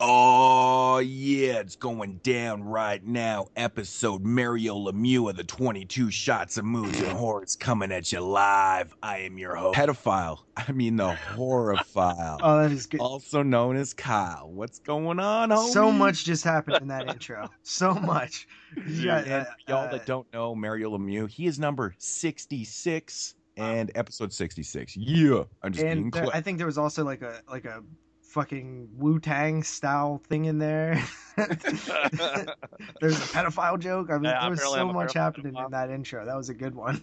Oh, yeah, it's going down right now. Episode Mario Lemieux of the 22 Shots of Moodz and Horrors coming at you live. I am your host, Pedophile. I mean the Horrorphile. Oh, that is good. Also known as Kyle. What's going on, homie? So much just happened in that intro. So much. And y'all that don't know Mario Lemieux, he is number 66 and episode 66. Yeah, I'm just being clear. I think there was also like a fucking Wu-Tang style thing in there. There's a pedophile joke. I mean, there was so much happening in that intro. That was a good one.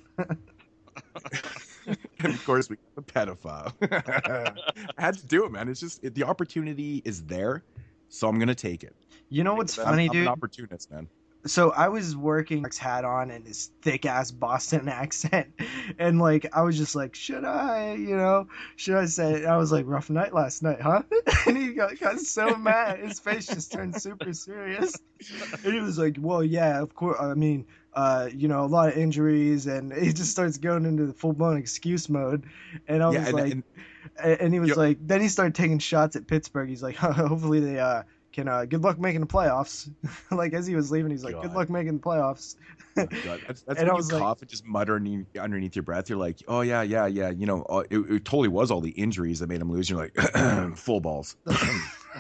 And of course, we got the pedophile. I had to do it, man. It's just the opportunity is there, so I'm gonna take it. You know what's funny, dude? I'm an opportunist, man. So I was working hat on and his thick ass Boston accent, and like I was just like, should I say it? I was like, rough night last night, huh? And he got so mad, his face just turned super serious, and he was like, well, yeah, of course. I mean, a lot of injuries, and he just starts going into the full blown excuse mode, and I was and he was like, then he started taking shots at Pittsburgh. He's like, hopefully they can good luck making the playoffs. Like as he was leaving, he's like, good luck making the playoffs. Oh, that's when you cough and just mutter underneath your breath. You're like, oh yeah. It totally was all the injuries that made him lose. You're like, full balls.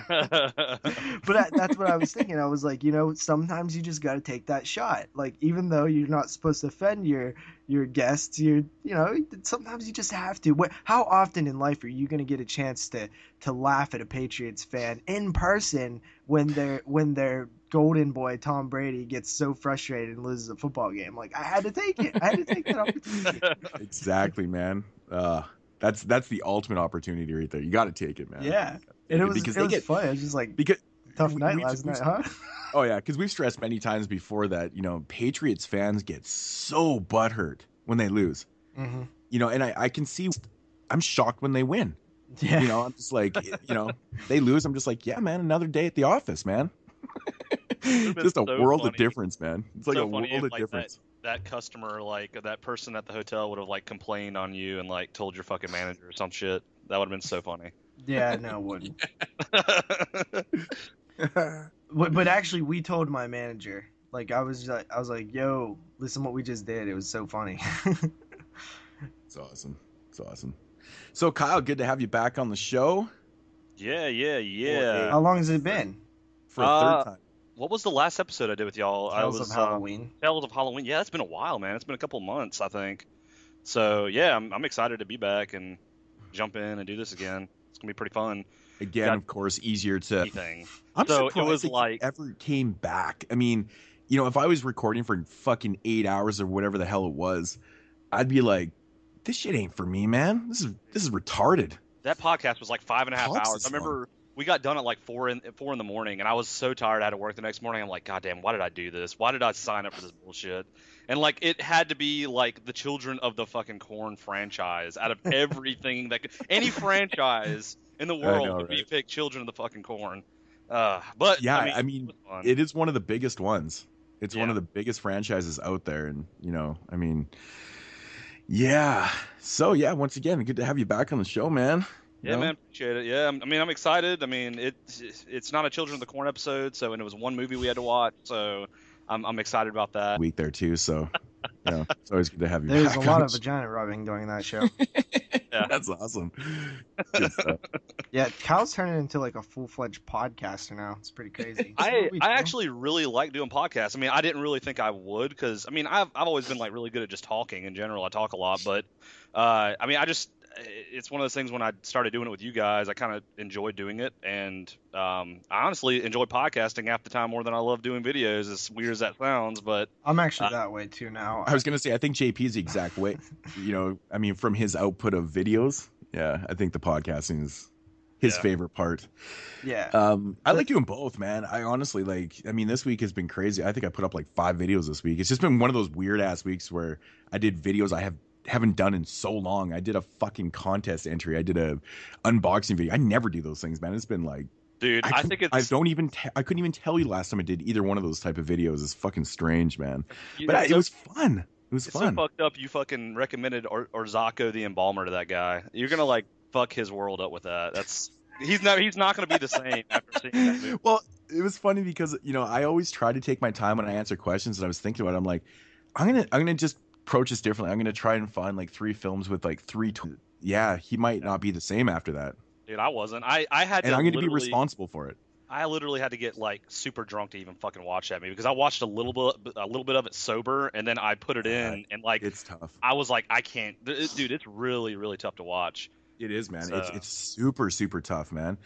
But that's what I was thinking. I was like, sometimes you just got to take that shot. Like even though you're not supposed to offend your guests, sometimes you just have to. How often in life are you going to get a chance to laugh at a Patriots fan in person when their golden boy Tom Brady gets so frustrated and loses a football game? Like I had to take it. I had to take that opportunity. Exactly, man. That's the ultimate opportunity right there. You got to take it, man. Yeah, and it was fun. It was just like tough night last night, huh? Oh yeah, because we've stressed many times before that Patriots fans get so butthurt when they lose. Mm-hmm. And I can see. I'm shocked when they win. Yeah. I'm just like, they lose. I'm just like, yeah, man, another day at the office, man. Just a world of difference, man. It's like a world of difference. That customer, like that person at the hotel, would have like complained on you and like told your fucking manager or some shit. That would have been so funny. Yeah, no, it wouldn't. But actually, we told my manager. Like I was like, yo, listen, what we just did. It was so funny. It's awesome. So Kyle, good to have you back on the show. Yeah. How long has it been? For a third time. What was the last episode I did with y'all? Tales of Halloween. Tales of Halloween. Yeah, it's been a while, man. It's been a couple months, I think. So yeah, I'm excited to be back and jump in and do this again. It's gonna be pretty fun. Again, of course, easier to. Anything. I'm surprised it was like ever came back. I mean, if I was recording for fucking 8 hours or whatever the hell it was, I'd be like, this shit ain't for me, man. This is retarded. That podcast was like 5.5 hours. I remember we got done at like 4 in the morning, and I was so tired I had to work the next morning. I'm like, God damn, why did I do this? Why did I sign up for this bullshit? And like it had to be like the Children of the fucking Corn franchise out of everything any franchise in the world would be picked Children of the fucking Corn. But yeah, I mean it is one of the biggest ones. It's one of the biggest franchises out there, and yeah. So yeah, once again, good to have you back on the show, man. Yeah, man, appreciate it. Yeah, I mean, I'm excited. I mean, it's not a Children of the Corn episode, and it was one movie we had to watch, so I'm excited about that. Week there too, so it's always good to have you. There's back a lot of vagina rubbing during that show. Yeah, that's awesome. Good stuff. Yeah, Kyle's turning into like a full-fledged podcaster now. It's pretty crazy. I actually really like doing podcasts. I mean, I didn't really think I would because I've always been like really good at just talking in general. I talk a lot, but it's one of those things when I started doing it with you guys, I kind of enjoyed doing it. And I honestly enjoy podcasting half the time more than I love doing videos, as weird as that sounds. But I'm actually that way too now. I was going to say, I think JP is the exact way, from his output of videos. Yeah, I think the podcasting is his favorite part. Yeah. I like doing both, man. I honestly this week has been crazy. I think I put up like 5 videos this week. It's just been one of those weird ass weeks where I did videos I haven't done in so long. I did a fucking contest entry. I did a unboxing video. I never do those things, man. It's been like, dude, I couldn't even tell you last time I did either one of those type of videos. It's fucking strange, man. But it was fun. It was fun. So fucked up. You fucking recommended Orzako the Embalmer to that guy. You're gonna like fuck his world up with that. That's he's not going to be the same after seeing that movie. Well, it was funny because I always try to take my time when I answer questions, and I was thinking about it. I'm like, I'm gonna just approach this differently. I'm gonna try and find like 3 films with like 3. Yeah, he might not be the same after that. Dude, I wasn't. I had to. And I'm gonna be responsible for it. I literally had to get like super drunk to even fucking watch that movie because I watched a little bit of it sober, and then I put it in, and like it's tough. I was like, I can't, dude. It's really, really tough to watch. It is, man. So. It's super, super tough, man.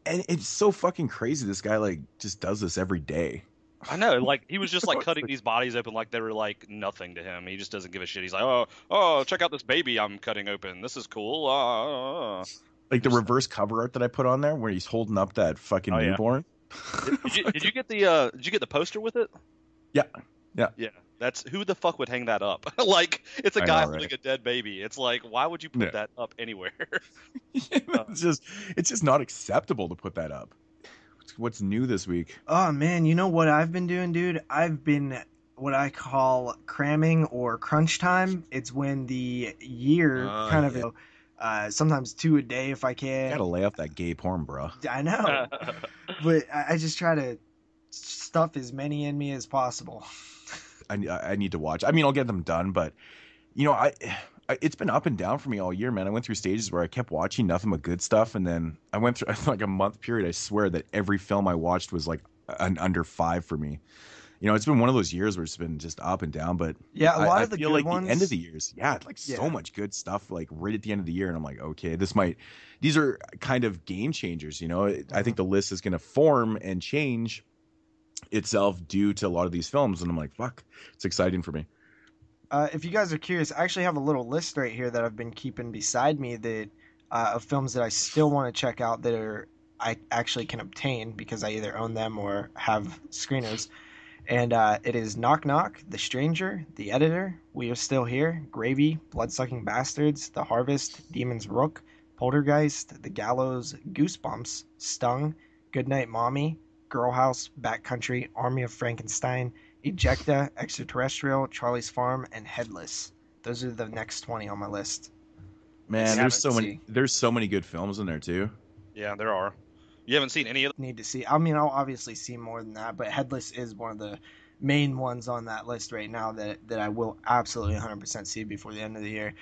And it's so fucking crazy. This guy like just does this every day. I know, like he was just like cutting these bodies open like they were like nothing to him. He just doesn't give a shit. He's like, oh, check out this baby I'm cutting open. This is cool. Like the reverse cover art that I put on there, where he's holding up that fucking newborn. Did you get the poster with it? Yeah. That's who the fuck would hang that up? Like it's a guy holding a dead baby. It's like, why would you put that up anywhere? It's just not acceptable to put that up. What's new this week? Oh man, you know what I've been doing, dude? I've been what I call cramming or crunch time. It's when the year sometimes 2 a day if I can. You gotta lay off that gay porn, bro. I know. But I just try to stuff as many in me as possible. I need to watch. I mean, I'll get them done, but it's been up and down for me all year, man. I went through stages where I kept watching nothing but good stuff, and then I went through like a month period. I swear that every film I watched was like an under 5 for me. It's been one of those years where it's been just up and down, but yeah, a lot of the feel good like ones. The end of the years, so much good stuff like right at the end of the year, and I'm like, okay, these are kind of game changers. I think the list is going to form and change itself due to a lot of these films, and I'm like, fuck, it's exciting for me. If you guys are curious, I actually have a little list right here that I've been keeping beside me of films that I still want to check out that I actually can obtain because I either own them or have screeners. And it is Knock Knock, The Stranger, The Editor, We Are Still Here, Gravy, Bloodsucking Bastards, The Harvest, Demon's Rook, Poltergeist, The Gallows, Goosebumps, Stung, Goodnight Mommy, Girl House, Backcountry, Army of Frankenstein, Ejecta, Extraterrestrial, Charlie's Farm, and Headless. Those are the next 20 on my list. Man, there's so many good films in there too. Yeah, there are. You haven't seen any of them? Need to see. I mean, I'll obviously see more than that, but Headless is one of the main ones on that list right now that I will absolutely 100% see before the end of the year.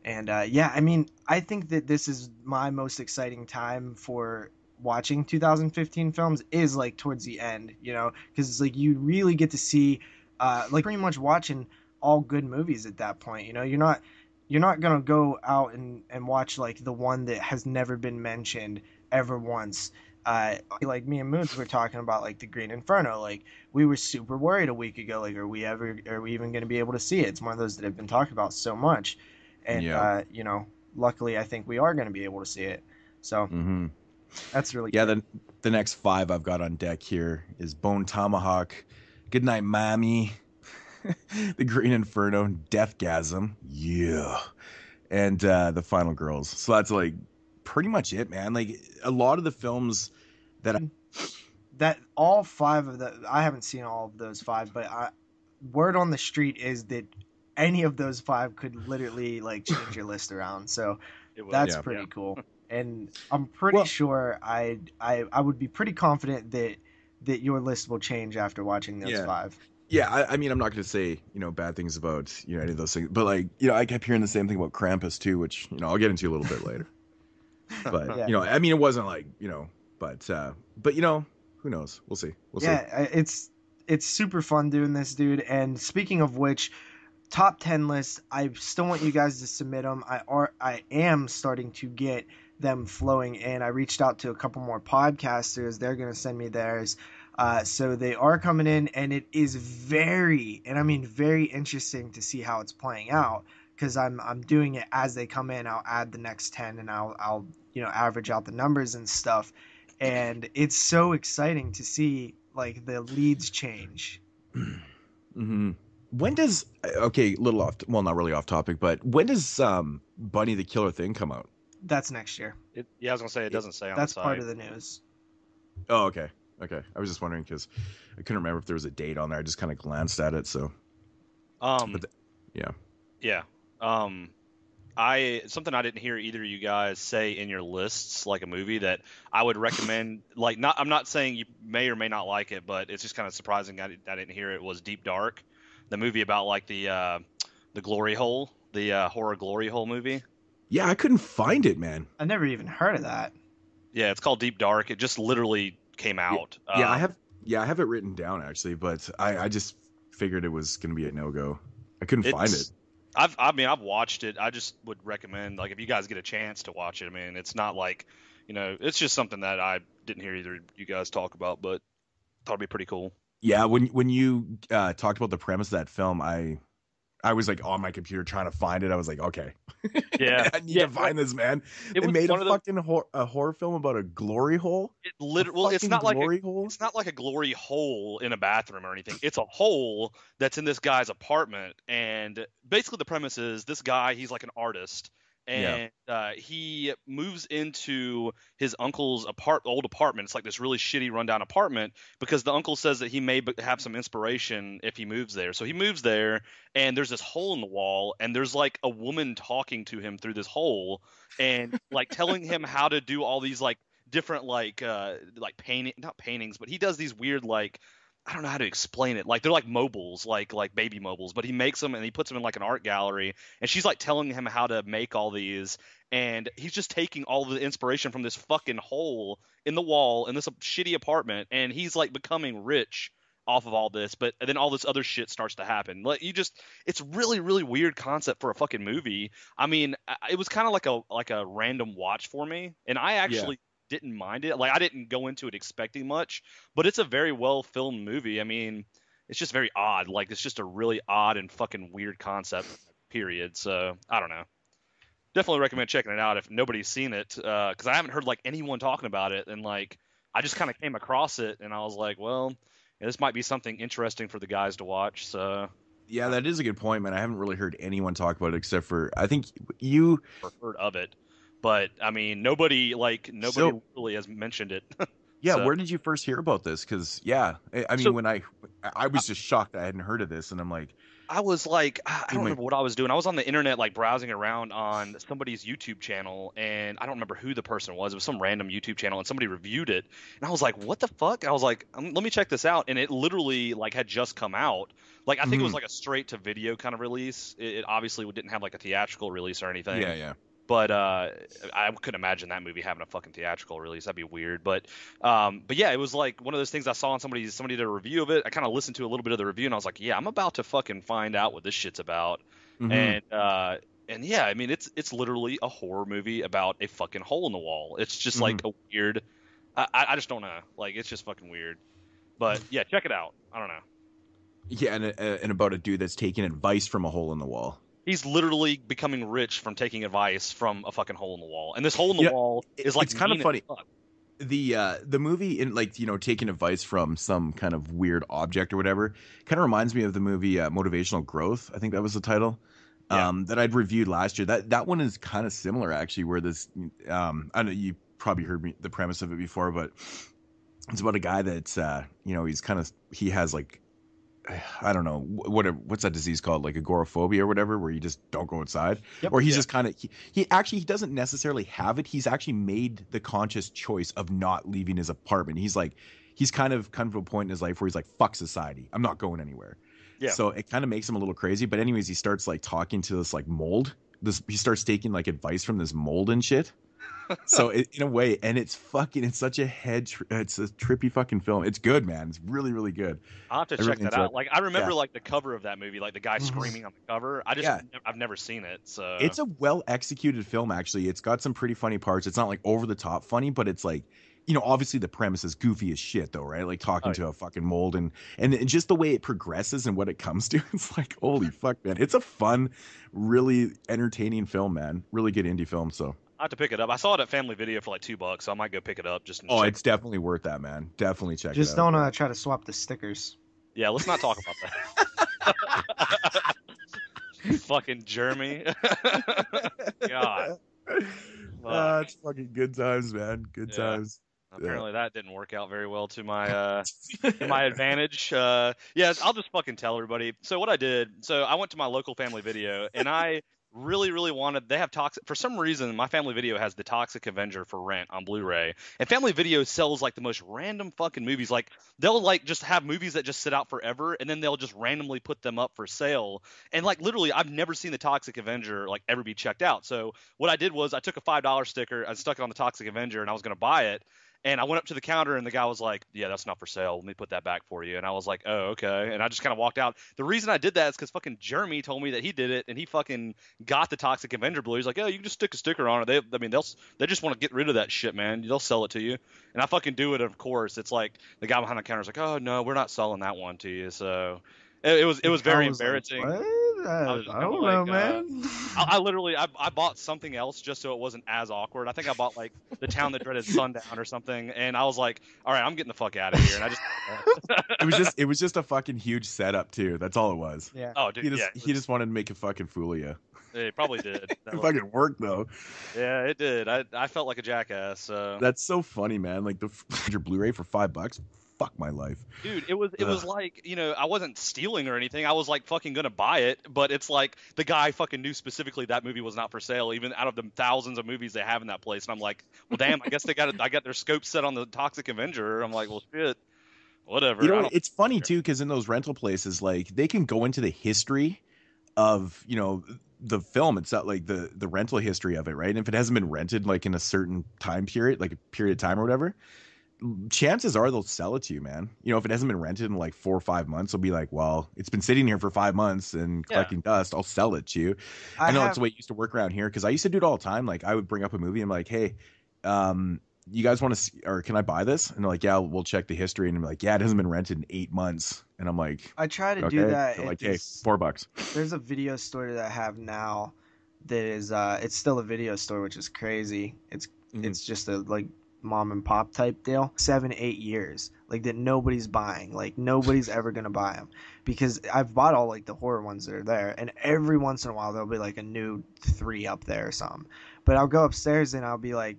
And I mean, I think that this is my most exciting time for watching 2015 films is like towards the end, because it's like you really get to see like pretty much watching all good movies at that point. You're not gonna go out and watch like the one that has never been mentioned ever once. Like me and Moodz were talking about like the Green Inferno. Like we were super worried a week ago. Like are we even going to be able to see it? It's one of those that have been talked about so much, and luckily I think we are going to be able to see it. So that's really good. The next 5 I've got on deck here is Bone Tomahawk, Goodnight Mommy, The Green Inferno, Deathgasm, and The Final Girls. So that's like pretty much it, man. Like a lot of the films that all 5 of the I haven't seen all of those 5, but word on the street is that any of those 5 could literally like change your list around. So that's pretty cool. And I'm pretty sure I would be pretty confident that your list will change after watching those 5. Yeah, I mean, I'm not going to say, bad things about, any of those things. But, like, I kept hearing the same thing about Krampus, too, which, I'll get into a little bit later. But, I mean, it wasn't like, but who knows? We'll see. Yeah, it's super fun doing this, dude. And speaking of which, top 10 lists, I still want you guys to submit them. I am starting to get them flowing in. I reached out to a couple more podcasters. They're going to send me theirs. So they are coming in, and it is very interesting to see how it's playing out, because I'm doing it as they come in. I'll add the next 10 and I'll average out the numbers and stuff. And it's so exciting to see like the leads change. Mm-hmm. When does not really off topic, but when does Bunny the Killer Thing come out? That's next year. I was gonna say it doesn't say on that's the site. Part of the news. Oh, okay. I was just wondering because I couldn't remember if there was a date on there. I just kind of glanced at it. So, yeah. something I didn't hear either of you guys say in your lists, like a movie that I would recommend. Like, I'm not saying you may or may not like it, but it's just kind of surprising I didn't hear it. Was Deep Dark, the movie about like the glory hole, the horror glory hole movie. Yeah, I couldn't find it, man. I never even heard of that. Yeah, it's called Deep Dark. It just literally came out. Yeah, I have it written down actually, but I just figured it was gonna be a no-go. I couldn't find it. I've watched it. I just would recommend, like, if you guys get a chance to watch it. I mean, it's not like, it's just something that I didn't hear either of you guys talk about, but thought it'd be pretty cool. Yeah, when you talked about the premise of that film, I was like on my computer trying to find it. I was like, okay, yeah, I need to find this, man. They made a fucking horror film about a glory hole. It's not like a glory hole in a bathroom or anything. It's a hole that's in this guy's apartment, and basically the premise is this guy, he's like an artist, and he moves into his uncle's old apartment. It's like this really shitty rundown apartment because the uncle says that he may have some inspiration if he moves there. So he moves there, and there's this hole in the wall, and there's like a woman talking to him through this hole and like telling him how to do all these like different like not paintings, but he does these weird like, I don't know how to explain it. Like they're like mobiles, like baby mobiles, but he makes them and he puts them in like an art gallery, and she's like telling him how to make all these, and he's just taking all the inspiration from this fucking hole in the wall in this shitty apartment, and he's like becoming rich off of all this, but then all this other shit starts to happen. Like it's really, really weird concept for a fucking movie. I mean, it was kind of like a random watch for me, and I actually didn't mind it. Like, I didn't go into it expecting much, but it's a very well filmed movie. I mean, it's just very odd. Like, it's just a really odd and fucking weird concept, period. So I don't know. Definitely recommend checking it out if nobody's seen it, because I haven't heard like anyone talking about it, and like I just kind of came across it and I was like, well, this might be something interesting for the guys to watch. So yeah, that is a good point, man. I haven't really heard anyone talk about it except for, I think you heard of it. But I mean, nobody really has mentioned it. Yeah, so, where did you first hear about this? Because I mean, when I was just shocked I hadn't heard of this, and I'm like, I was like, I don't remember what I was doing. I was on the internet like browsing around on somebody's YouTube channel, and I don't remember who the person was. It was some random YouTube channel, and somebody reviewed it, and I was like, what the fuck? I was like, let me check this out, and it literally like had just come out. Like, I think it was like a straight to video kind of release. It obviously didn't have like a theatrical release or anything. Yeah. But I couldn't imagine that movie having a fucking theatrical release. That'd be weird. But yeah, it was like one of those things I saw on somebody did a review of it. I kind of listened to a little bit of the review, and I was like, yeah, I'm about to fucking find out what this shit's about. And yeah, I mean, it's literally a horror movie about a fucking hole in the wall. It's just like a weird. I just don't know. Like, it's just fucking weird. But yeah, check it out. I don't know. Yeah, and about a dude that's taking advice from a hole in the wall. He's literally becoming rich from taking advice from a fucking hole in the wall, and this hole in the wall is like, it's kind of funny. The movie, in like, taking advice from some kind of weird object or whatever, kind of reminds me of the movie Motivational Growth. I think that was the title. That I'd reviewed last year. That one is kind of similar actually, where this I know you probably heard the premise of it before, but it's about a guy that's he has like, I don't know, what's that disease called, like agoraphobia or whatever, where you just don't go outside. Or he's just kind of he doesn't necessarily have it. He's actually made the conscious choice of not leaving his apartment. He's kind of come to a point in his life where he's like, fuck society, I'm not going anywhere. So it kind of makes him a little crazy. But anyways, he starts like talking to this like mold. He starts taking like advice from this mold and shit. So in a way, and it's such a it's a trippy fucking film. It's good, man. It's really, really good. I'll have to check that out. Like, I remember like the cover of that movie, like the guy screaming on the cover. I've never seen it. So it's a well executed film, actually. It's got some pretty funny parts. It's not like over the top funny, but it's like, obviously the premise is goofy as shit though, right? Like talking to a fucking mold and just the way it progresses and what it comes to, it's like, holy fuck, man. It's a fun, really entertaining film, man. Really good indie film. So I have to pick it up. I saw it at Family Video for like $2, so I might go pick it up just. It's definitely worth that, man. Definitely check it out. Just don't try to swap the stickers. Yeah, let's not talk about that. Fucking Jeremy. God. It's fucking good times, man. Good times. Apparently that didn't work out very well to my my advantage. I'll just fucking tell everybody. So what I did, I went to my local Family Video and I really, really wanted. They have Toxic for some reason. My Family Video has the Toxic Avenger for rent on Blu-ray, and Family Video sells like the most random fucking movies. Like they'll like just have movies that just sit out forever, and then they'll just randomly put them up for sale. And like literally, I've never seen the Toxic Avenger like ever be checked out. So what I did was I took a $5 sticker, I stuck it on the Toxic Avenger, and I was gonna buy it. And I went up to the counter, and the guy was like, "Yeah, that's not for sale. Let me put that back for you." And I was like, "Oh, okay." And I just kind of walked out. The reason I did that is because fucking Jeremy told me that he did it, and he fucking got the Toxic Avenger Blue. He's like, "Oh, you can just stick a sticker on it. They just want to get rid of that shit, man. They'll sell it to you." And I fucking do it, of course. It's like the guy behind the counter is like, "Oh no, we're not selling that one to you." So it was very embarrassing. Like, I don't know, man. I literally bought something else just so it wasn't as awkward. I think I bought like The Town That Dreaded Sundown or something, and I was like, all right, I'm getting the fuck out of here. And I just it was just a fucking huge setup too. That's all it was. Yeah. Oh, dude, He just wanted to make a fucking fool of you. It probably did. It fucking worked though. Yeah, it did. I felt like a jackass. So. That's so funny, man. Like your Blu-ray for $5. Fuck my life, dude. It was like, you know, I wasn't stealing or anything. I was like fucking gonna buy it, but it's like the guy fucking knew specifically that movie was not for sale, even out of the thousands of movies they have in that place. And I'm like, well, damn, I guess I got their scope set on the Toxic Avenger. I'm like, well, shit, whatever. You know, it's funny too because in those rental places, like they can go into the history of, you know, the film. It's not like the rental history of it, right? And if it hasn't been rented like in a certain time period, like a period of time or whatever, chances are they'll sell it to you, man. You know, if it hasn't been rented in like 4 or 5 months, they'll be like, well, it's been sitting here for 5 months and collecting dust. I'll sell it to you. I know that's the way it used to work around here because I used to do it all the time. Like I would bring up a movie and I'm like, hey, you guys want to see, or can I buy this? And they're like, yeah, we'll check the history. And I'm like, yeah, it hasn't been rented in 8 months. And I'm like, I try to do that. They're like, hey, $4. There's a video store that I have now that is, it's still a video store, which is crazy. It's just a like mom and pop type deal. 7-8 years like that nobody's buying, like nobody's ever gonna buy them because I've bought all like the horror ones that are there, and every once in a while there'll be like a new 3 up there or something. But I'll go upstairs and I'll be like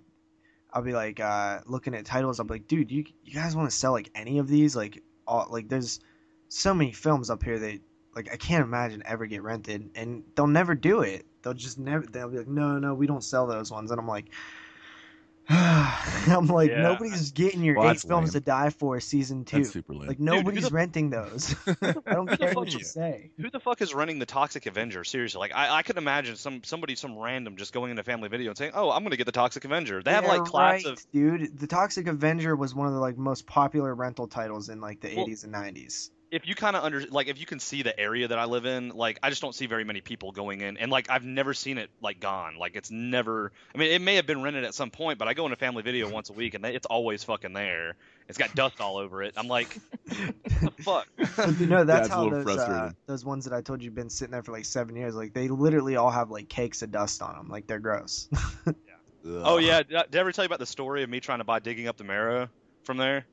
looking at titles. I'll be like, dude, you guys want to sell like any of these? Like all, like there's so many films up here that like I can't imagine ever get rented, and they'll never do it. They'll be like, no, we don't sell those ones. And I'm like nobody's getting your 8 films to die for season 2. That's super lame. Like nobody's renting those. I don't care what you say. Who the fuck is renting the Toxic Avenger? Seriously, like I could imagine some random just going into Family Video and saying, "Oh, I'm gonna get the Toxic Avenger." They have like class of dude. The Toxic Avenger was one of the like most popular rental titles in like the 80s and 90s. If you kind of if you can see the area that I live in, like I just don't see very many people going in, and like I've never seen it like gone. Like it's never. I mean, it may have been rented at some point, but I go into Family Video once a week, and it's always fucking there. It's got dust all over it. I'm like, what the fuck? But, you know, that's how those ones that I told you been sitting there for like 7 years. Like they literally all have like cakes of dust on them. Like they're gross. Oh yeah, did I ever tell you about the story of me trying to buy Digging Up the Marrow from there?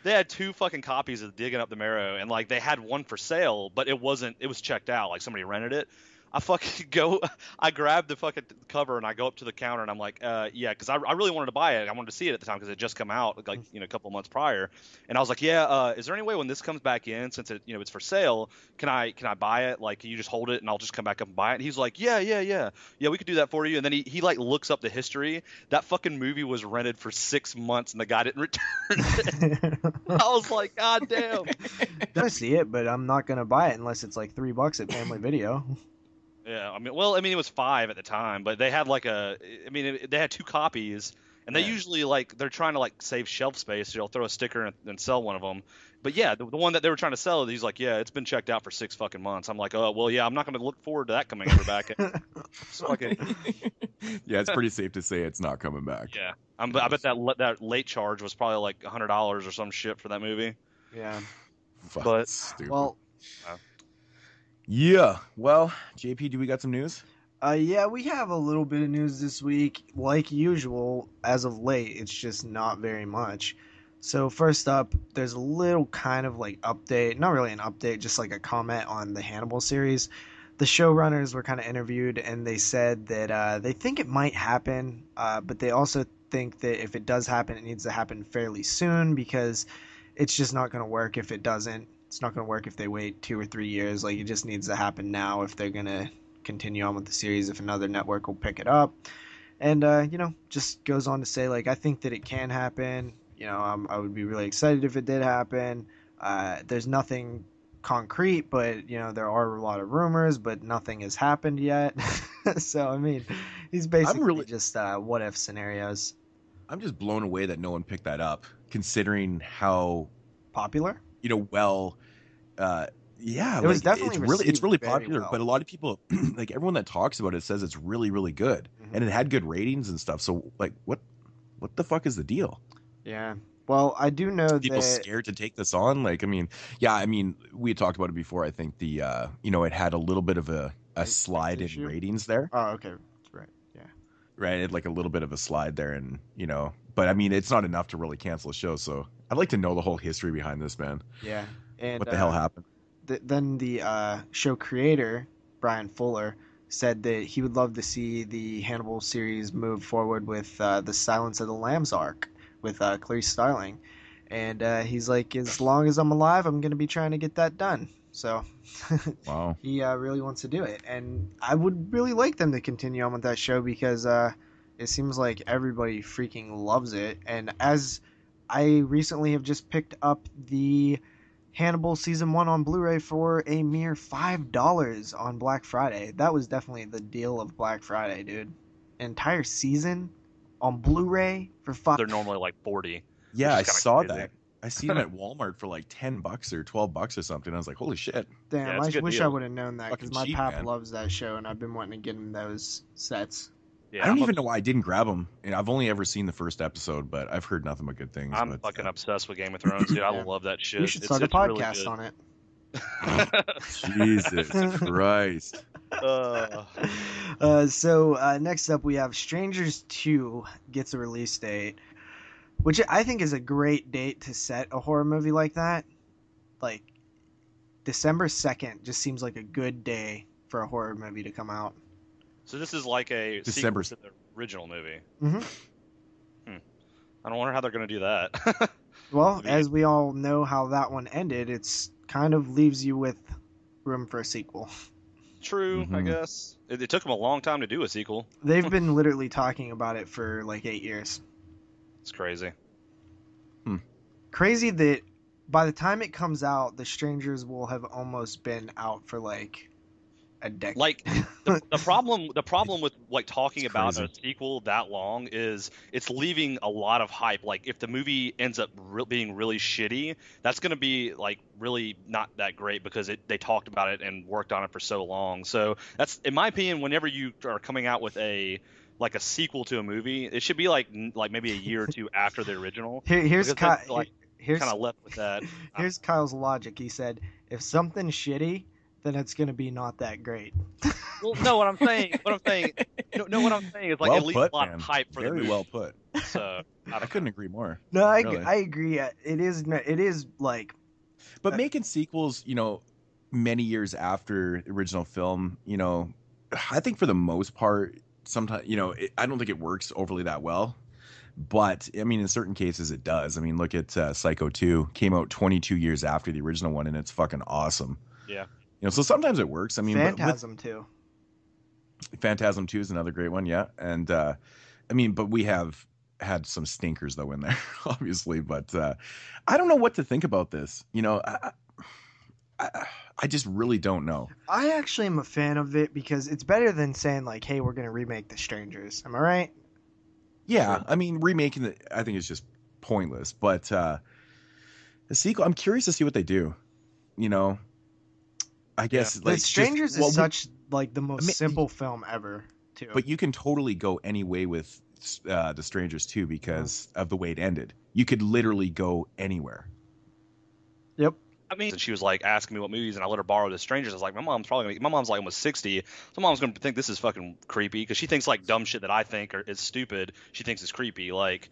They had 2 fucking copies of Digging Up the Marrow, and like they had one for sale, but it was checked out. Like somebody rented it. I grabbed the fucking cover and I go up to the counter and I'm like, yeah, because I really wanted to buy it. I wanted to see it at the time because it had just come out like, you know, a couple of months prior. And I was like, yeah, is there any way when this comes back in, since it, you know, it's for sale, can I buy it? Like, can you just hold it and I'll just come back up and buy it? And he's like, yeah, we could do that for you. And then he like looks up the history. That fucking movie was rented for 6 months and the guy didn't return it. I was like, God damn. I see it, but I'm not gonna buy it unless it's like $3 at Family Video. Yeah, I mean, it was 5 at the time, but they had like they had 2 copies, and they usually like they're trying to like save shelf space. So they'll throw a sticker and sell one of them. But yeah, the one that they were trying to sell, he's like, yeah, it's been checked out for 6 fucking months. I'm like, oh well, yeah, I'm not going to look forward to that coming ever back. Yeah, it's pretty safe to say it's not coming back. Yeah, I bet that late charge was probably like $100 or some shit for that movie. Yeah, but stupid. Well. Yeah. Well, JP, do we got some news? Yeah, we have a little bit of news this week. Like usual, as of late, it's just not very much. So first up, there's a little kind of like update, not really an update, just like a comment on the Hannibal series. The showrunners were kind of interviewed, and they said that they think it might happen, but they also think that if it does happen, it needs to happen fairly soon because it's just not going to work if it doesn't. It's not going to work if they wait 2 or 3 years. Like, it just needs to happen now if they're going to continue on with the series, if another network will pick it up. And, just goes on to say, like, I think that it can happen. I would be really excited if it did happen. There's nothing concrete, but, there are a lot of rumors, but nothing has happened yet. So, I mean, he's basically just what if scenarios. I'm just blown away that no one picked that up, considering how popular. Yeah, it was definitely it's really popular. Well. But a lot of people, like everyone that talks about it, says it's really, really good, and it had good ratings and stuff. So, like, what the fuck is the deal? Yeah. Well, I do know people scared to take this on. Like, we had talked about it before. I think the it had a little bit of a slide in ratings there. Oh, okay. Right. Yeah. Right. It had like a little bit of a slide there, and but I mean, it's not enough to really cancel a show. So I'd like to know the whole history behind this, man. Yeah. And what the hell happened? Then the show creator, Brian Fuller, said that he would love to see the Hannibal series move forward with the Silence of the Lambs arc with Clarice Starling. And he's like, as long as I'm alive, I'm going to be trying to get that done. So wow. He really wants to do it. And I would really like them to continue on with that show because it seems like everybody freaking loves it. And as I recently have just picked up the Hannibal Season 1 on Blu-ray for a mere $5 on Black Friday. That was definitely the deal of Black Friday, dude. Entire season on Blu-ray for $5. They're normally like 40. Yeah, I saw that. I seen them at Walmart for like $10 or $12 or something. I was like, holy shit. Damn, I wish I would have known that because my pap loves that show and I've been wanting to get him those sets. Yeah, I don't even know why I didn't grab them. I've only ever seen the first episode, but I've heard nothing but good things. I'm fucking obsessed with Game of Thrones, dude. I love that shit. You should start a podcast on it. Jesus Christ. So next up we have Strangers 2 gets a release date, which I think is a great date to set a horror movie like that. Like, December 2nd just seems like a good day for a horror movie to come out. So this is like a sequel to the original movie. Mm-hmm. I don't wonder how they're going to do that. Well, as we all know how that one ended, it's kind of leaves you with room for a sequel. True, I guess. It took them a long time to do a sequel. They've been literally talking about it for like 8 years. It's crazy. Crazy that by the time it comes out, The Strangers will have almost been out for like a decade. Like the problem with like talking about a sequel that long is it's leaving a lot of hype. Like if the movie ends up being really shitty, that's going to be like really not that great because they talked about it and worked on it for so long. So that's, in my opinion, whenever you are coming out with a sequel to a movie, it should be like maybe a year or two after the original. Here's kind of left with that. Here's Kyle's logic. He said, if something's shitty, then it's going to be not that great. Well, no, what I'm saying is like well at least put, a lot man. of hype for Very the movie. well put. So I couldn't agree more. No, really. I agree. It is like, but making sequels, many years after the original film, I think for the most part, sometimes, I don't think it works overly that well. But I mean, in certain cases, it does. I mean, look at Psycho 2, came out 22 years after the original one, and it's fucking awesome. Yeah. So sometimes it works. I mean, Phantasm 2. Phantasm 2 is another great one, yeah. And but we have had some stinkers though in there, obviously. But I don't know what to think about this. I just really don't know. I actually am a fan of it because it's better than saying like, "Hey, we're gonna remake The Strangers." Am I right? Yeah, I mean, remaking it, I think is just pointless. But the sequel, I'm curious to see what they do. I guess The Strangers is such like the most simple film ever, too. But you can totally go any way with The Strangers too because of the way it ended. You could literally go anywhere. Yep. I mean, she was like asking me what movies, and I let her borrow The Strangers. I was like, my mom's like almost 60, so mom's gonna think this is fucking creepy because she thinks like dumb shit that I think is stupid. She thinks is creepy. Like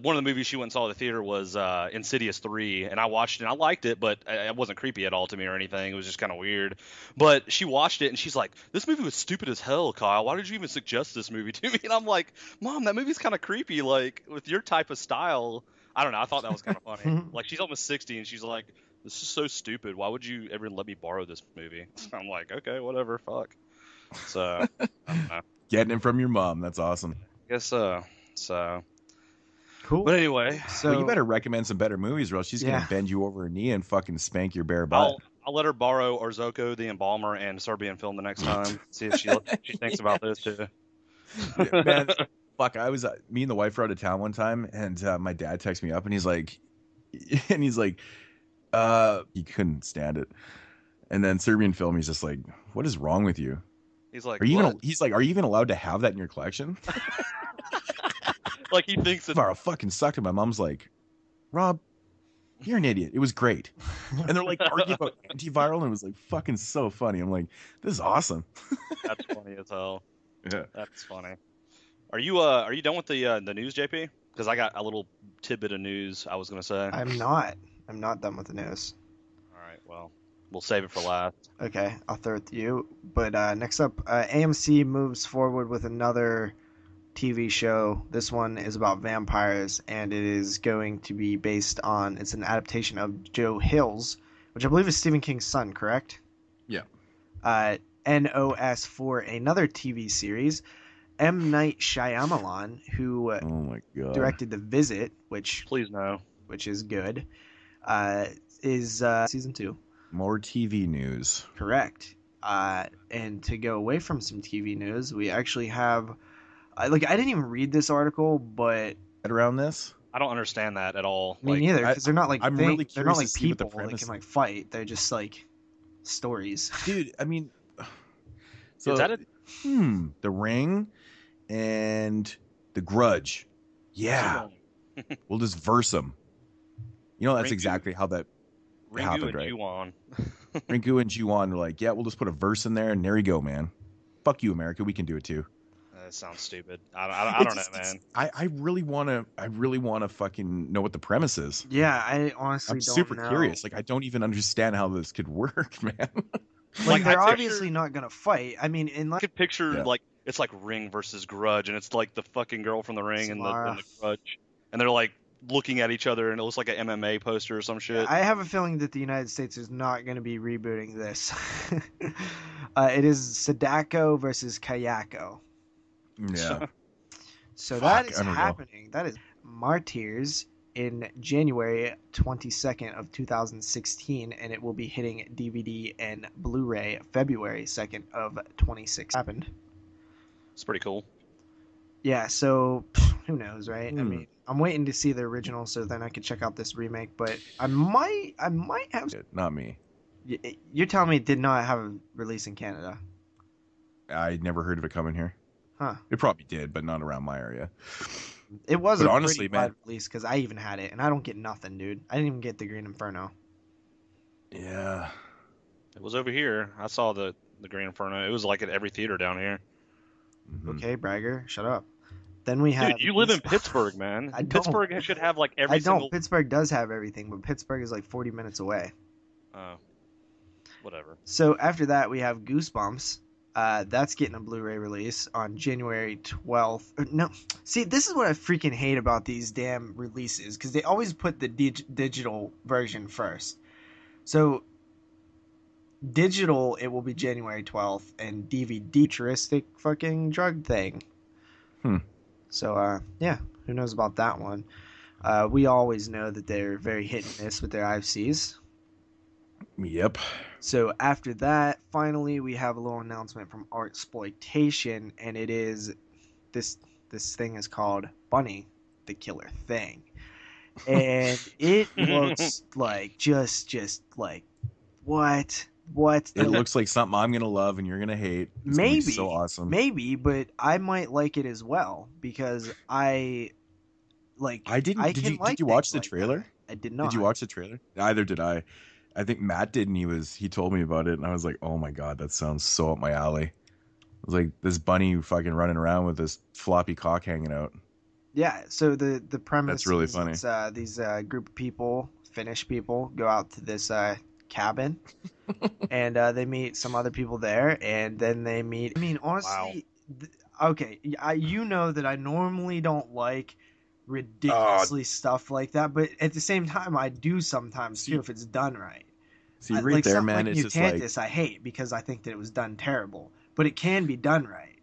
one of the movies she went and saw at the theater was Insidious 3, and I watched it and I liked it, but it wasn't creepy at all to me or anything. It was just kind of weird. But she watched it and she's like, this movie was stupid as hell, Kyle. Why did you even suggest this movie to me? And I'm like, Mom, that movie's kind of creepy. Like with your type of style. I don't know. I thought that was kind of funny. Like she's almost 60 and she's like, this is so stupid. Why would you ever let me borrow this movie? I'm like, okay, whatever, fuck. So, I don't know. Getting it from your mom. That's awesome. I guess so. Cool. But anyway, So Well, you better recommend some better movies, or else she's gonna bend you over her knee and fucking spank your bare butt. I'll let her borrow Orzoko the Embalmer and Serbian Film the next time. See if she thinks about this too. Yeah, man, fuck, me and the wife were out of town one time, and my dad texted me up, and he's like, he couldn't stand it. And then Serbian Film, he's just like, what is wrong with you? He's like, are you even allowed to have that in your collection? Like he thinks it's Viral fucking sucked. And my mom's like, Rob, you're an idiot. It was great. And they're like arguing about antiviral, and it was like fucking so funny. I'm like, this is awesome. That's funny as hell. Yeah. That's funny. Are you done with the news, JP? Because I got a little tidbit of news I was gonna say. I'm not done with the news. All right, well, we'll save it for last. Okay, I'll throw it to you. But next up, AMC moves forward with another TV show. This one is about vampires, and it is going to be based on, it's an adaptation of Joe Hill's, which I believe is Stephen King's son, correct? Yeah. NOS for another TV series. M. Night Shyamalan, who Oh my god. directed The Visit, which Please no. is good, is season 2. More TV news. Correct. And to go away from some TV news, we actually have, I didn't even read this article, but Around this? I don't understand that at all. me neither, because they're not like I'm really they're not curious like to see what the people that premise- can like fight. They're just like stories. Dude, I mean, so Is that it? The Ring and the Grudge. Yeah. We'll just verse them. You know, that's Ringu- exactly how that Ringu happened, and right? Ju-on. Rinku and Ju-on were like, yeah, we'll just put a verse in there, and there you go, man. Fuck you, America. We can do it too. That sounds stupid. I don't know, man. I really want to fucking know what the premise is. Yeah, I honestly I'm don't super know. curious. Like, I don't even understand how this could work, man. Like they're I picture- obviously not gonna fight. I mean, I unless could picture Yeah. like it's like Ring versus Grudge, and it's like the fucking girl from the Ring and Samara. the Grudge, and they're like looking at each other, and it looks like an MMA poster or some shit. I have a feeling that the United States is not going to be rebooting this. It is Sadako versus Kayako. Yeah. So Fuck, that is I don't know. happening. That is Martyrs in January 22nd of 2016, and it will be hitting DVD and Blu-ray February 2nd of 2016. Happened. It's pretty cool. Yeah, so who knows, right? I mean, I'm waiting to see the original so then I can check out this remake, but I might have. Not me. You're telling me it did not have a release in Canada? I never heard of it coming here. Huh. It probably did, but not around my area. It was But a honestly, pretty wide man- release because I even had it, and I don't get nothing, dude. I didn't even get the Green Inferno. Yeah. It was over here. I saw the Green Inferno. It was like at every theater down here. Mhm. Okay, bragger, shut up. Then we have. Dude, you live in Pittsburgh, man. I don't. Pittsburgh should have like every I don't. single. Pittsburgh does have everything, but Pittsburgh is like 40 minutes away. Oh, whatever. So after that, we have Goosebumps. That's getting a Blu-ray release on January 12th. No, see, this is what I freaking hate about these damn releases, because they always put the digital version first. So digital, it will be January 12th, and DVD, futuristic fucking drug thing. So, yeah, who knows about that one? We always know that they're very hit and miss with their IFCs. Yep. So after that, finally, we have a little announcement from Artsploitation, and it is this thing is called Bunny, the Killer Thing, and it looks like just like what. It looks like something I'm gonna love and you're gonna hate. It's gonna be Maybe so awesome. Maybe, but I might like it as well because I like. I didn't. I Did can you like watch the things like trailer? that. I did not. Did you watch the trailer? Neither did I. I think Matt did, and he told me about it, and I was like, oh my god, that sounds so up my alley. It was like this bunny fucking running around with this floppy cock hanging out. Yeah, so the premise That's really is funny. it's, these group of people, Finnish people, go out to this cabin, and they meet some other people there, and then they meet. I mean, honestly, okay, you know that I normally don't like ridiculously stuff like that. But at the same time, I do sometimes too if it's done right. See, right like there, man, like it's just like, Mutantis, I hate because I think that it was done terrible, but it can be done right.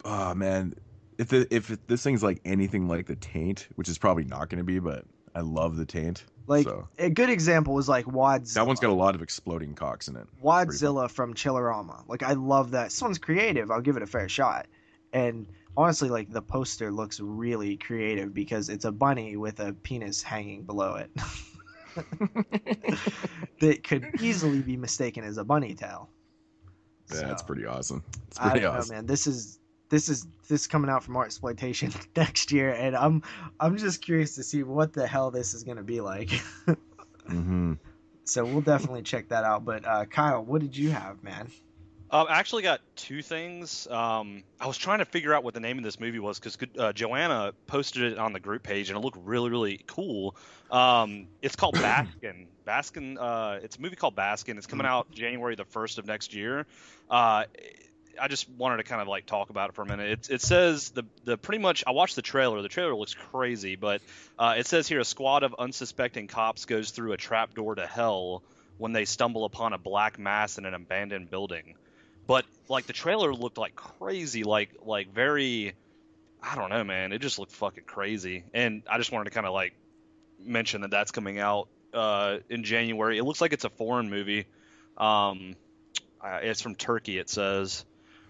oh man, if this thing's like anything like the Taint, which is probably not going to be, but I love the Taint. Like so. a good example was like Wadzilla. That one's got a lot of exploding cocks in it. Wadzilla from Chillerama. Like I love that. This one's creative. I'll give it a fair shot. And honestly, like the poster looks really creative because it's a bunny with a penis hanging below it. That could easily be mistaken as a bunny tail. Yeah, so, it's pretty awesome. It's I pretty don't awesome. know, man. This is coming out from Art Exploitation next year, and I'm just curious to see what the hell this is gonna be like. Mm-hmm. So we'll definitely check that out. But Kyle, what did you have, man? I actually got two things. I was trying to figure out what the name of this movie was because Joanna posted it on the group page and it looked really, really cool. It's called Baskin. Baskin. It's a movie called Baskin. It's coming out January the 1st of next year. I just wanted to kind of like talk about it for a minute. It says the pretty much. I watched the trailer. The trailer looks crazy, but it says here a squad of unsuspecting cops goes through a trapdoor to hell when they stumble upon a black mass in an abandoned building. But like the trailer looked like crazy, like very, I don't know, man. It just looked fucking crazy, and I just wanted to kind of like mention that that's coming out in January. It looks like it's a foreign movie. It's from Turkey, it says.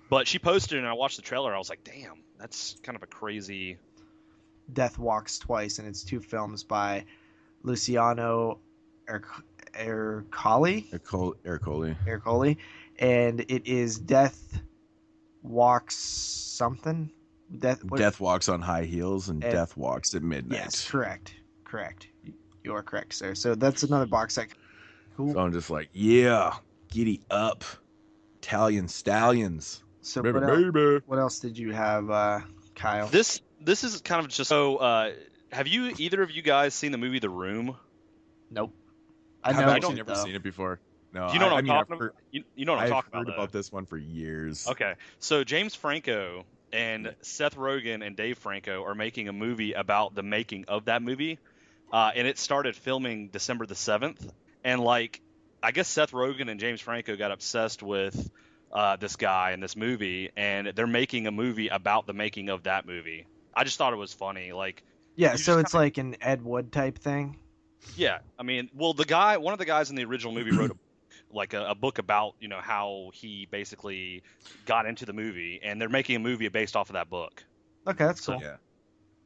But she posted it, and I watched the trailer. I was like, damn, that's kind of a crazy. Death Walks Twice, and it's two films by Luciano Ercoli. Ercoli. And it is Death Walks something. Death Walks on High Heels and Death Walks at Midnight. Yes, correct. You are correct, sir. So that's another box set. Cool. So I'm just like, yeah, giddy up, Italian stallions. So baby. What else did you have, Kyle? This is kind of just so. Have you either of you guys seen the movie The Room? Nope. I've actually never seen it before. No, do you know what I'm talking about? You know what I'm talking about? I've heard about this one for years. Okay, so James Franco and Seth Rogen and Dave Franco are making a movie about the making of that movie, and it started filming December the 7th. And like, I guess Seth Rogen and James Franco got obsessed with this guy in this movie, and they're making a movie about the making of that movie. I just thought it was funny, like. Yeah, so it's like an Ed Wood type thing. Yeah, I mean, well, one of the guys in the original movie wrote a book about, you know, how he basically got into the movie, and they're making a movie based off of that book. Okay, that's cool. Yeah.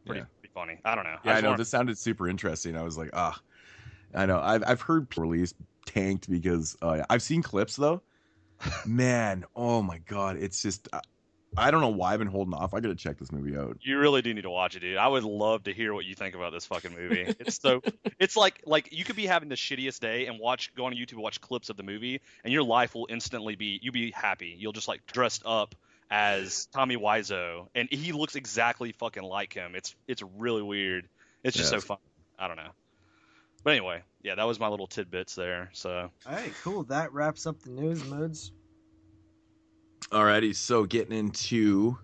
Pretty funny. I don't know. Yeah, I know. This sounded super interesting. I was like, I know. I've heard release tanked because I've seen clips though. Man, oh my god, it's just I don't know why I've been holding off. I gotta check this movie out. You really do need to watch it, dude. I would love to hear what you think about this fucking movie. It's like you could be having the shittiest day and go on YouTube and watch clips of the movie, and your life will instantly you'll be happy. You'll just like dressed up as Tommy Wiseau, and he looks exactly fucking like him. It's really weird. It's just so fun. I don't know. But anyway, yeah, that was my little tidbits there. So. All right, cool. That wraps up the news, Moodz. Alrighty, so getting into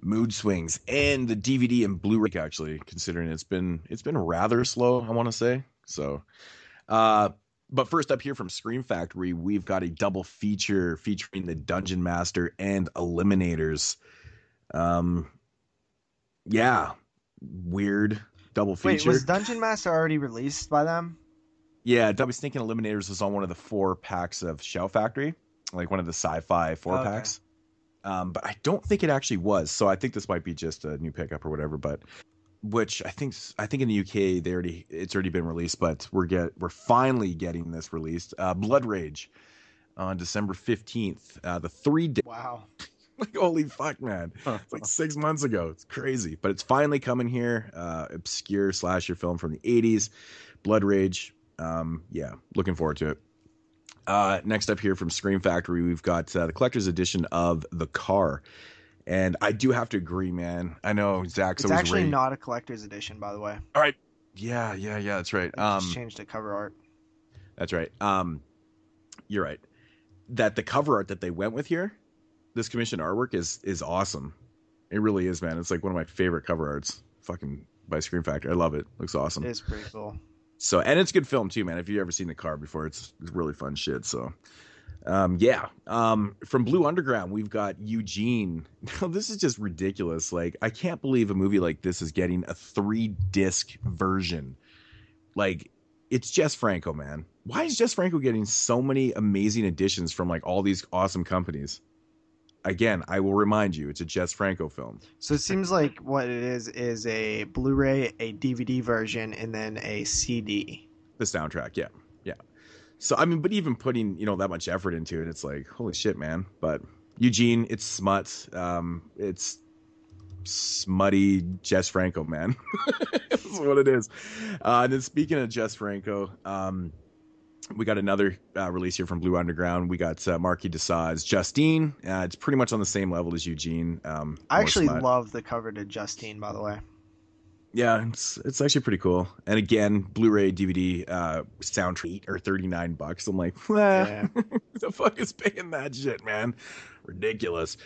Moodz Swingz and the DVD and Blu-ray, actually, considering it's been rather slow, I want to say. So, but first up here from Scream Factory, we've got a double feature featuring the Dungeon Master and Eliminators. Yeah, weird double feature. Wait, was Dungeon Master already released by them? Yeah, I was thinking Eliminators was on one of the 4 packs of Shout Factory. Like one of the sci-fi 4 packs. But I don't think it actually was. So I think this might be just a new pickup or whatever, but which I think in the UK it's already been released, but we're finally getting this released. Blood Rage on December 15th. The 3-day. Wow. Like holy fuck, man. It's like 6 months ago. It's crazy. But it's finally coming here. Obscure slasher film from the 80s. Blood Rage. Yeah, looking forward to it. Next up here from Scream Factory, we've got the collector's edition of The Car. And I do have to agree, man. I know Zach's it's always actually ready. not a collector's edition, by the way. All right. Yeah, that's right. Just changed the cover art. That's right. You're right. That the cover art that they went with here, this commissioned artwork is awesome. It really is, man. It's like one of my favorite cover arts. by Scream Factory. I love it. Looks awesome. It's pretty cool. So, and it's good film too, man. If you've ever seen the car before, it's really fun shit. So, from Blue Underground, we've got Eugene. Now, this is just ridiculous. Like, I can't believe a movie like this is getting a 3-disc version. Like, it's Jess Franco, man. Why is Jess Franco getting so many amazing editions from like all these awesome companies? Again, I will remind you, it's a Jess Franco film. So it seems like what it is a Blu-ray, a DVD version, and then a CD. The soundtrack, yeah. So, I mean, but even putting, that much effort into it, it's like, holy shit, man. But Eugene, it's smut. It's smutty Jess Franco, man. That's what it is. And then speaking of Jess Franco, we got another release here from Blue Underground. We got Marquis de Sades, Justine. It's pretty much on the same level as Eugene. I actually love the cover to Justine, by the way. Yeah, it's actually pretty cool. And again, Blu-ray DVD soundtrack or $39. I'm like, Yeah. the fuck is paying that shit, man? Ridiculous.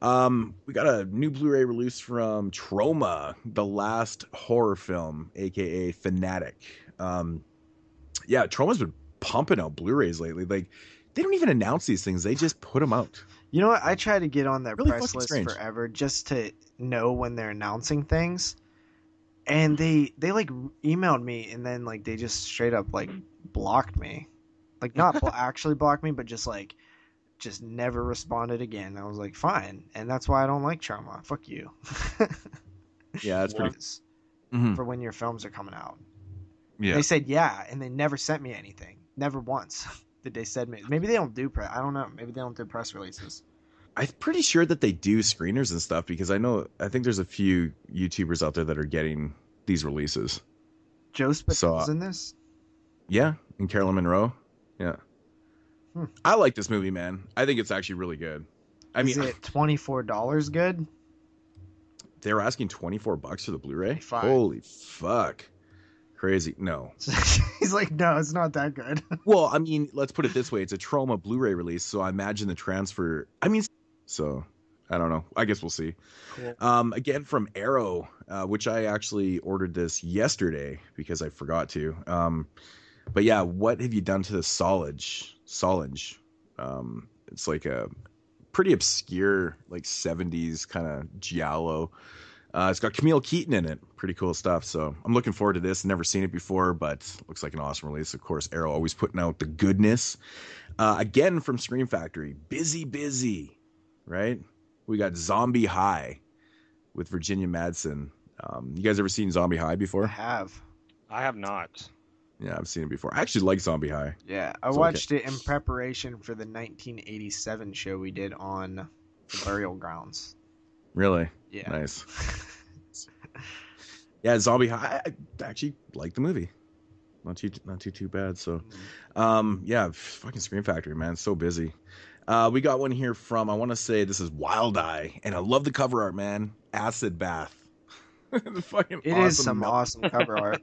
We got a new Blu-ray release from Troma, the last horror film, aka Fanatic. Troma's been pumping out Blu-rays lately. Like, they don't even announce these things; they just put them out. You know what? I try to get on their Really press list strange. forever just to know when they're announcing things. And they like emailed me, and then like they just straight up like blocked me, like not actually blocked me, but just never responded again. I was like, fine, and that's why I don't like Troma. Fuck you. Yeah, that's pretty. For when your films are coming out. Yeah, They said yeah, and they never sent me anything. Never once did they send me. Maybe they don't do press. I don't know. Maybe they don't do press releases. I'm pretty sure that they do screeners and stuff because I think there's a few YouTubers out there that are getting these releases. Joe Spita's in this? Yeah, and Carolyn Monroe. Yeah. I like this movie, man. I think it's actually really good. Is it $24 good? They were asking $24 for the Blu-ray? Fine. Holy fuck. Crazy. No. He's like, no, it's not that good. Well, I mean, let's put it this way. It's a Troma Blu-ray release, so I imagine the transfer... So, I don't know. I guess we'll see. Cool. Again, from Arrow, which I actually ordered this yesterday because I forgot to. But yeah, what have you done to the Solange? It's like a pretty obscure, like 70s kind of giallo. It's got Camille Keaton in it. Pretty cool stuff. So I'm looking forward to this. Never seen it before, but looks like an awesome release. Of course, Arrow always putting out the goodness. Again, from Scream Factory, Busy. Right? We got Zombie High with Virginia Madsen. You guys ever seen Zombie High before? I have not. Yeah, I've seen it before. I actually like Zombie High. Yeah, I watched it in preparation for the 1987 show we did on the Burial Grounds. Really? Yeah. Nice. Yeah, Zombie High. I actually like the movie. Not too bad. So, yeah, fucking Scream Factory, man. So busy. We got one here from, I want to say this is Wild Eye, and I love the cover art, man. Acid Bath. It is some awesome cover art.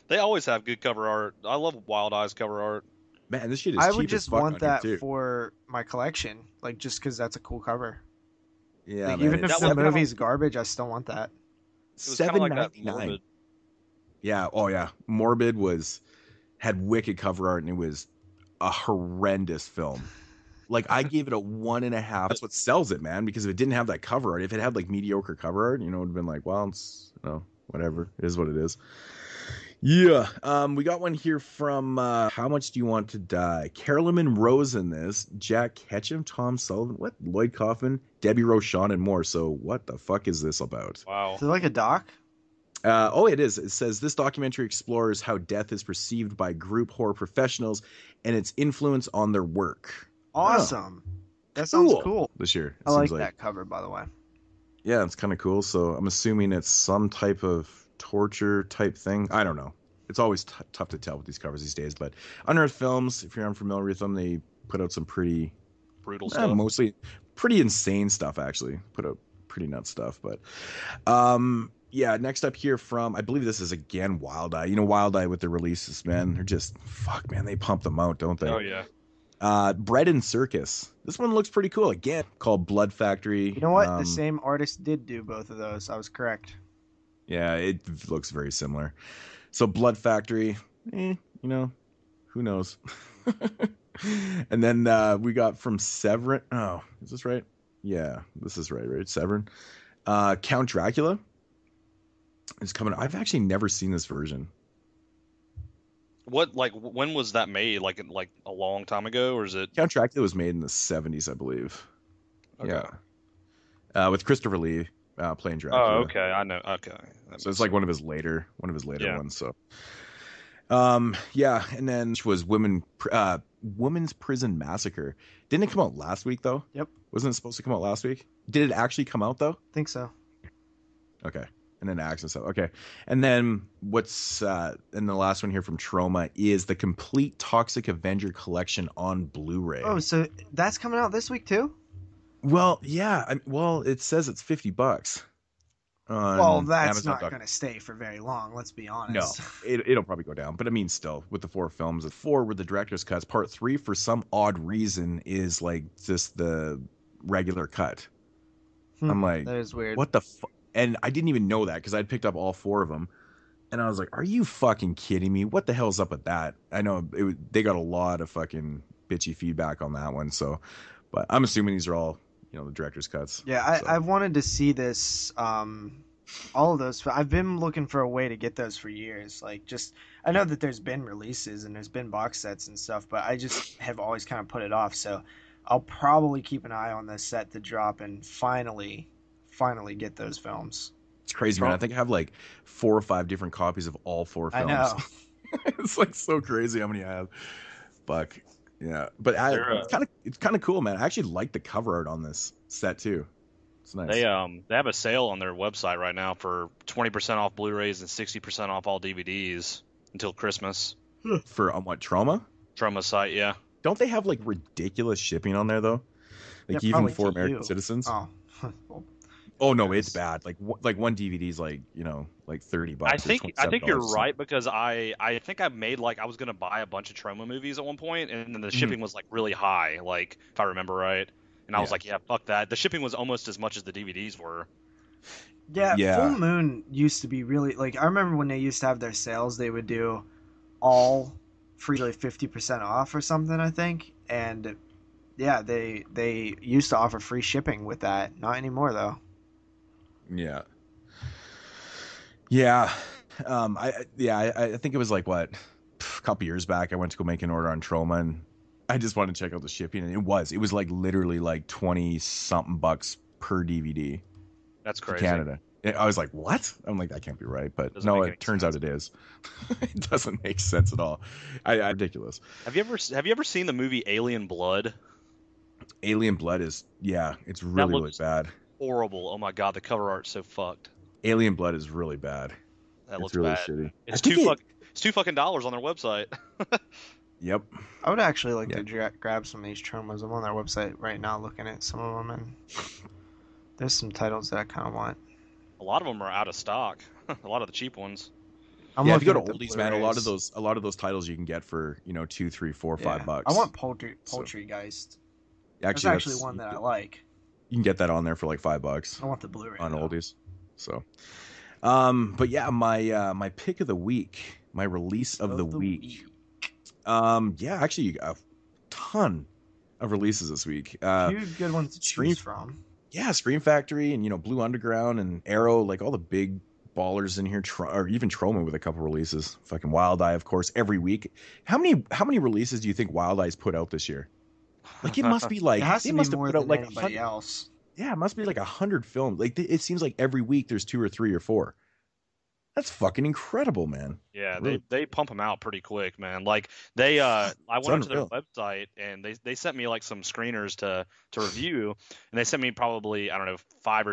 They always have good cover art. I love Wild Eye's cover art. Man, this shit is I cheap would as just fuck want that too. for my collection, like just because that's a cool cover. Yeah, like, man, even if the movie's garbage, I still want that. It was kind of like that $7.99. Yeah. Oh yeah. Morbid had wicked cover art, and it was a horrendous film. Like, I gave it a 1.5. That's what sells it, man. Because if it didn't have that cover art, if it had like mediocre cover art, it would have been like, well, it's whatever. It is what it is. Yeah. We got one here from How Much Do You Want to Die? Carolyn Monroe's in this. Jack Ketchum, Tom Sullivan, what? Lloyd Kaufman, Debbie Rochon, and more. So what the fuck is this about? Wow. Is it like a doc? It is. It says this documentary explores how death is perceived by group horror professionals and its influence on their work. Awesome. That sounds cool. This year. I like that cover, by the way. Yeah, it's kind of cool. So I'm assuming it's some type of torture type thing. I don't know. It's always tough to tell with these covers these days. But Unearthed Films, if you're unfamiliar with them, they put out some pretty brutal stuff. Mostly pretty insane stuff, actually. Put out pretty nuts stuff. But yeah, next up here from, I believe this is again Wild Eye. Wild Eye with the releases, man. They're just, fuck, man. They pump them out, don't they? Oh, yeah. Bread and Circus. This one looks pretty cool. Again, called Blood Factory. You know what? The same artist did do both of those. I was correct. Yeah, it looks very similar. So Blood Factory, who knows? And then we got from Severin. Oh, is this right? Yeah, this is right? Severin. Count Dracula is coming. I've actually never seen this version. When was that made? Like a long time ago, or is it? Count Dracula was made in the 70s, I believe. Okay. Yeah. With Christopher Lee playing Dracula. Oh, okay. I know. Okay. So it's like one of his later Yeah. ones. So, yeah. And then which was Women's Prison Massacre. Didn't it come out last week though? Yep. Wasn't it supposed to come out last week? Did it actually come out though? Think so. Okay. And then Access. Okay. And then and the last one here from Troma is the complete Toxic Avenger collection on Blu-ray. Oh, so that's coming out this week too? Well, yeah. It says it's $50. Well, that's not going to stay for very long. Let's be honest. No, it'll probably go down. But I mean, still, with the 4 films, 4 were the director's cuts. Part 3, for some odd reason, is like just the regular cut. I'm like, that is weird. What the fuck? And I didn't even know that because I'd picked up all 4 of them. And I was like, are you fucking kidding me? What the hell's up with that? I know they got a lot of fucking bitchy feedback on that one. So, but I'm assuming these are all, the director's cuts. Yeah, I've wanted to see this, all of those. I've been looking for a way to get those for years. I know that there's been releases and there's been box sets and stuff, but I just have always kind of put it off. So I'll probably keep an eye on this set to drop and finally get those films. It's crazy, man. I think I have like 4 or 5 different copies of all 4 films. I know. It's like so crazy how many I have. Fuck. Yeah. But it's kind of cool, man. I actually like the cover art on this set too. It's nice. They have a sale on their website right now for 20% off Blu-rays and 60% off all DVDs until Christmas. For what, Troma? Troma site, yeah. Don't they have like ridiculous shipping on there though? Like Yeah, even for to American you. citizens? Oh. Well, Oh no, it's bad. Like one DVD's like like $30. I think $27. you're right because I think I made I was gonna buy a bunch of Troma movies at one point and then the shipping was like really high, like if I remember right. And I was like, yeah, fuck that. The shipping was almost as much as the DVDs were. Yeah, Full Moon used to be really I remember when they used to have their sales, they would do all free 50% off or something, I think. And yeah, they used to offer free shipping with that. Not anymore though. Yeah. Yeah. I think it was like a couple years back I went to go make an order on Troma and I just wanted to check out the shipping and it was like literally like 20 something bucks per DVD. That's crazy. Canada. I was like, what? I'm like, that can't be right. But it turns out it is. It doesn't make sense at all. Ridiculous. Have you ever seen the movie Alien Blood? Alien Blood is it's really bad. Horrible. Oh my god, the cover art's so fucked. Alien Blood is really bad. That looks really bad. Shitty. It's $2 fucking on their website. Yep. I would actually like to grab some of these Tromas. I'm on their website right now looking at some of them, and there's some titles that I kind of want. A lot of them are out of stock. A lot of the cheap ones. If you go to Oldies, man, a lot of those titles you can get for $2, $3, $4, $5. I want Poltergeist. That's actually one that I like. You can get that on there for like $5. I want the Blu-ray on Oldies. So, but yeah, my pick of the week, my release of the week. Actually, a ton of releases this week. A few good ones to choose from. Yeah, Scream Factory and Blue Underground and Arrow, like all the big ballers in here, or even Troma with a couple releases. Fucking Wild Eye, of course, every week. How many releases do you think Wild Eye's put out this year? Like it must be like it has to must be have more put out than like anybody else. Yeah, it must be like 100 films. Like it seems like every week there's 2 or 3 or 4. That's fucking incredible, man. Yeah, they pump them out pretty quick, man. Like I went onto their website and they sent me like some screeners to review, and they sent me probably, I don't know, 5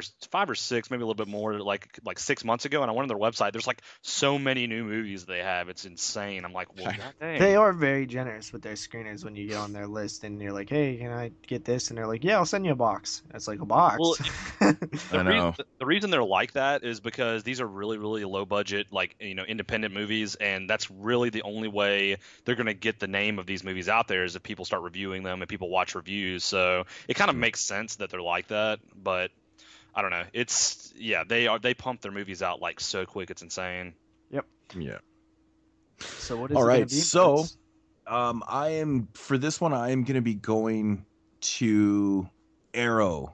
or 6, maybe a little bit more, like 6 months ago. And I went on their website. There's like so many new movies they have. It's insane. I'm like, well, goddamn. They are very generous with their screeners when you get on their list and you're like, hey, can I get this? And they're like, yeah, I'll send you a box. It's like a box. Well, the reason they're like that is because these are really, really low budget, like, independent movies, and that's really the only way they're going to get the name of these movies out there is if people start reviewing them and people watch reviews. So it kind of makes sense that they're like that, but I don't know. They pump their movies out like so quick, it's insane. Yep. Yeah. So what is All it right. gonna be? So, I am for this one. I am going to be going to Arrow.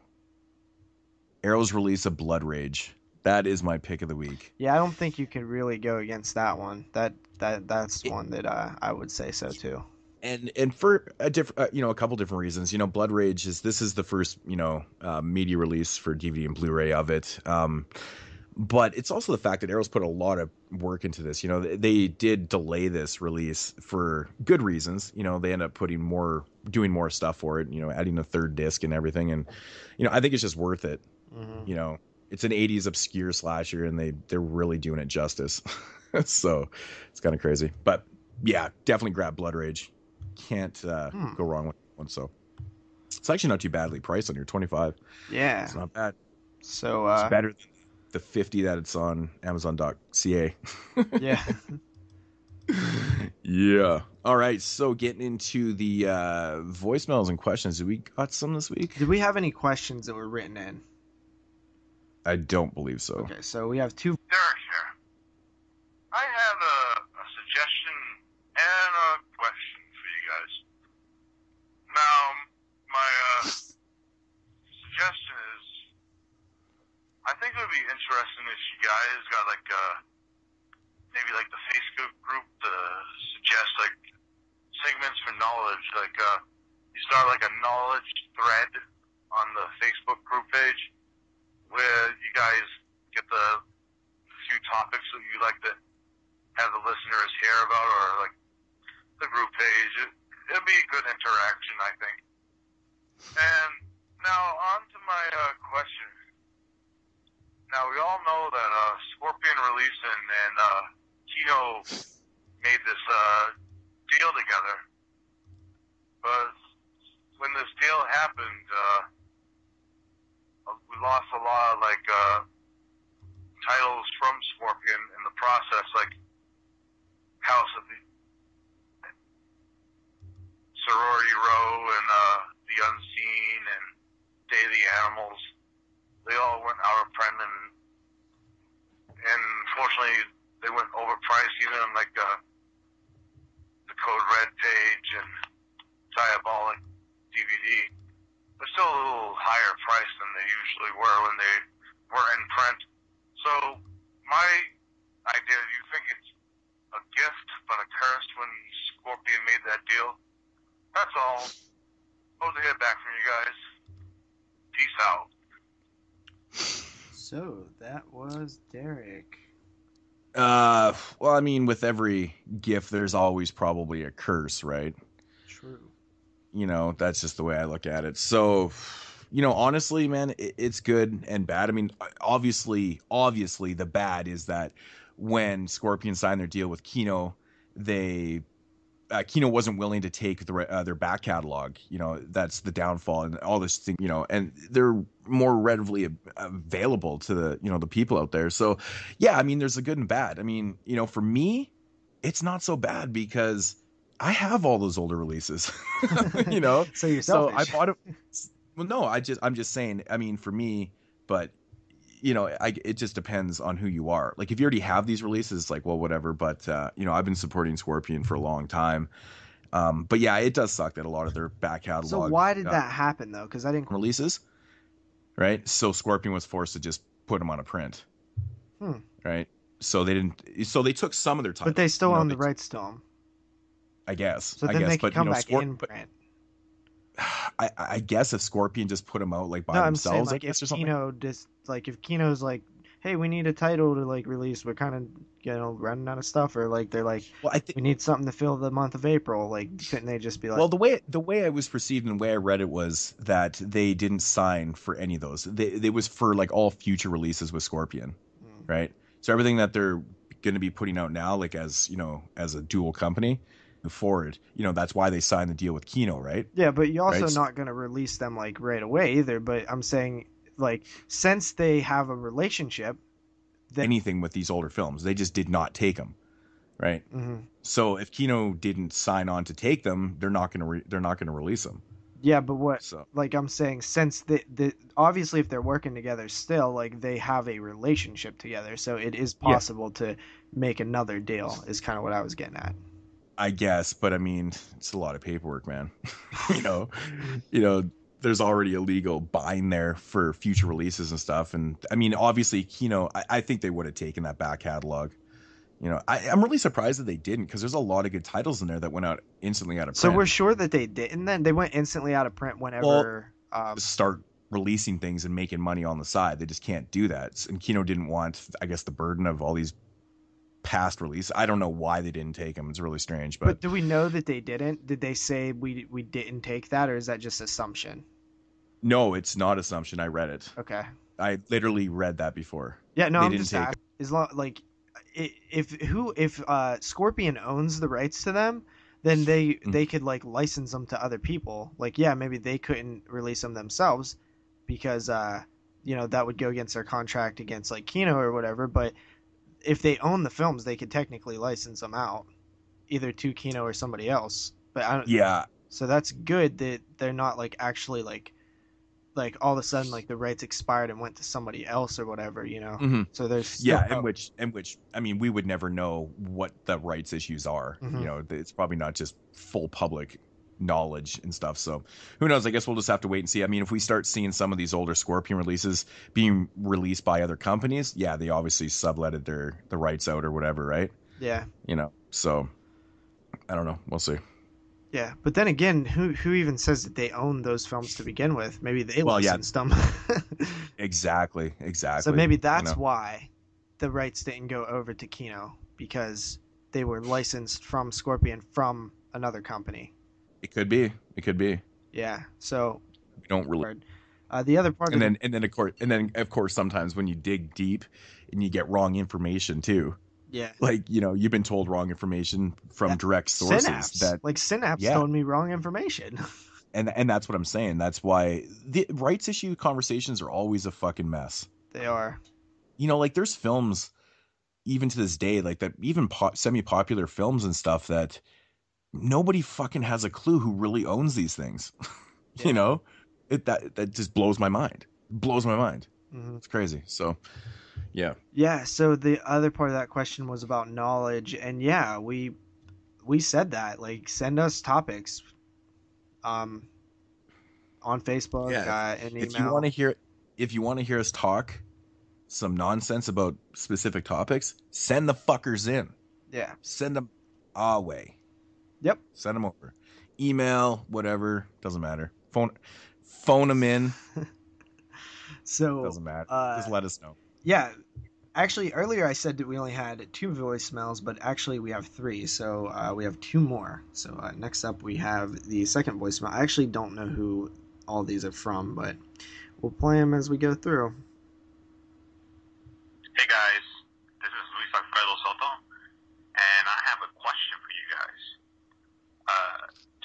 Arrow's release of Blood Rage. That is my pick of the week. Yeah, I don't think you could really go against that one. That's one that I would say so too. And for a couple different reasons. Blood Rage this is the first media release for DVD and Blu-ray of it. But it's also the fact that Arrow's put a lot of work into this. They did delay this release for good reasons. They end up doing more stuff for it. Adding a third disc and everything. And I think it's just worth it. Mm-hmm. It's an 80s obscure slasher, and they're really doing it justice. So it's kind of crazy. But yeah, definitely grab Blood Rage. Can't go wrong with one. So it's actually not too badly priced on here, $25. Yeah, it's not bad. So it's better than the $50 that it's on Amazon.ca. Yeah. Yeah. All right. So getting into the voicemails and questions. Did we got some this week? Did we have any questions that were written in? I don't believe so. Okay, so we have two. Derek here. I have a suggestion and a question for you guys. Now, my suggestion is, I think it would be interesting if you guys got maybe the Facebook group to suggest segments for knowledge. You start a knowledge thread on the Facebook group page where you guys get the few topics that you like to have the listeners hear about, or the group page. It'd be a good interaction, I think. And now on to my question. Now we all know that Scorpion Releasing and Kino made this deal together, but when this deal happened, we lost a lot of titles from Scorpion in the process, like House of the Sorority Row and The Unseen and Day of the Animals. They all went out of print, and unfortunately they went overpriced, even on the Code Red page and Diabolic DVD. They're still a little higher price than they usually were when they were in print. So my idea, do you think it's a gift but a curse when Scorpion made that deal? That's all. Hope to hear back from you guys. Peace out. So that was Derek. Well, I mean, with every gift, there's always probably a curse, right? True. That's just the way I look at it. So, honestly, man, it's good and bad. I mean, obviously, the bad is that when Scorpion signed their deal with Kino, Kino wasn't willing to take their back catalog. That's the downfall, and all this thing. And they're more readily available to the people out there. So, yeah, I mean, there's a good and bad. I mean, for me, it's not so bad because I have all those older releases. So you're selfish. So I bought it. Well, no, I'm just saying. I mean, for me, but it just depends on who you are. If you already have these releases, well, whatever. But I've been supporting Scorpion for a long time. But yeah, it does suck that a lot of their back catalog. So why did that happen though? Because I didn't releases, right? So Scorpion was forced to just put them on a print, right? So they didn't. So they took some of their time, but they still own the rights to them. I guess. So then they can come back in print. I guess if Scorpion just put them out by themselves, saying, I guess, or something. Kino if Kino's hey, we need a title to release, we're kind of running out of stuff, or they're well, we need something to fill the month of April. Couldn't they just be well, the way I was perceived and the way I read it was that they didn't sign for any of those. They was for all future releases with Scorpion, right? So everything that they're going to be putting out now, as as a dual company. Forward, that's why they signed the deal with Kino, right? Yeah, but you're also not going to release them right away either. But I'm saying since they have a relationship, anything with these older films, they just did not take them, right? Mm-hmm. So if Kino didn't sign on to take them, they're not going to release them. Yeah, but what, So like I'm saying, since the obviously if they're working together still, like they have a relationship together, so it is yeah, possible to make another deal. Is kind of what I was getting at. I guess, but I mean, it's a lot of paperwork, man. you know, you know, there's already a legal bind there for future releases and stuff. And I mean, obviously, I think they would have taken that back catalog. I'm really surprised that they didn't, because there's a lot of good titles in there that went out instantly out of So print. we're sure that they didn't. Then they went instantly out of print whenever. Start releasing things and making money on the side. They just can't do that. And Kino didn't want, I guess, the burden of all these past release. I don't know why they didn't take them. It's really strange. But do we know that they didn't? Did they say we didn't take that, or is that just assumption? No, it's not assumption. I read it. Okay. I literally read that before. Yeah, no, They I'm didn't just take asking. As long like if Scorpion owns the rights to them, then they could like license them to other people. Like, yeah, maybe they couldn't release them themselves because that would go against their contract against like Kino or whatever. But if they own the films, they could technically license them out either to Kino or somebody else. But I don't. Yeah. So that's good that they're not like actually like all of a sudden like the rights expired and went to somebody else or whatever, Mm-hmm. So there's still Yeah, in which I mean, we would never know what the rights issues are. Mhm. It's probably not just full public knowledge and stuff. So who knows? I guess we'll just have to wait and see. I mean, if we start seeing some of these older Scorpion releases being released by other companies, yeah, they obviously subletted the rights out or whatever, right? Yeah. So I don't know. We'll see. Yeah, but then again, who even says that they own those films to begin with? Maybe they licensed them. Exactly. So maybe that's why the rights didn't go over to Kino, because they were licensed from Scorpion from another company. It could be. Yeah. So We don't really. the other part. And then of course sometimes when you dig deep and you get wrong information too. Yeah. Like, you've been told wrong information from direct sources. Synapse told me wrong information. And that's what I'm saying. That's why the rights issue conversations are always a fucking mess. They are. Like there's films even to this day, like that, even semi-popular films and stuff that nobody fucking has a clue who really owns these things. Yeah. That just blows my mind. Mm-hmm. It's crazy. So yeah. Yeah, so the other part of that question was about knowledge, and yeah, we said that, like, send us topics on Facebook, an email. If you want to hear us talk some nonsense about specific topics, send the fuckers in. Yeah. Send them our way. Yep. Send them over. Email, whatever, doesn't matter. Phone them in. So doesn't matter. Just let us know. Yeah, actually, earlier I said that we only had 2 voicemails, but actually we have 3, so we have 2 more. So next up we have the second voicemail. I actually don't know who all these are from, but we'll play them as we go through. Hey guys, this is Luis Alfredo Soto, and I have a question for you guys.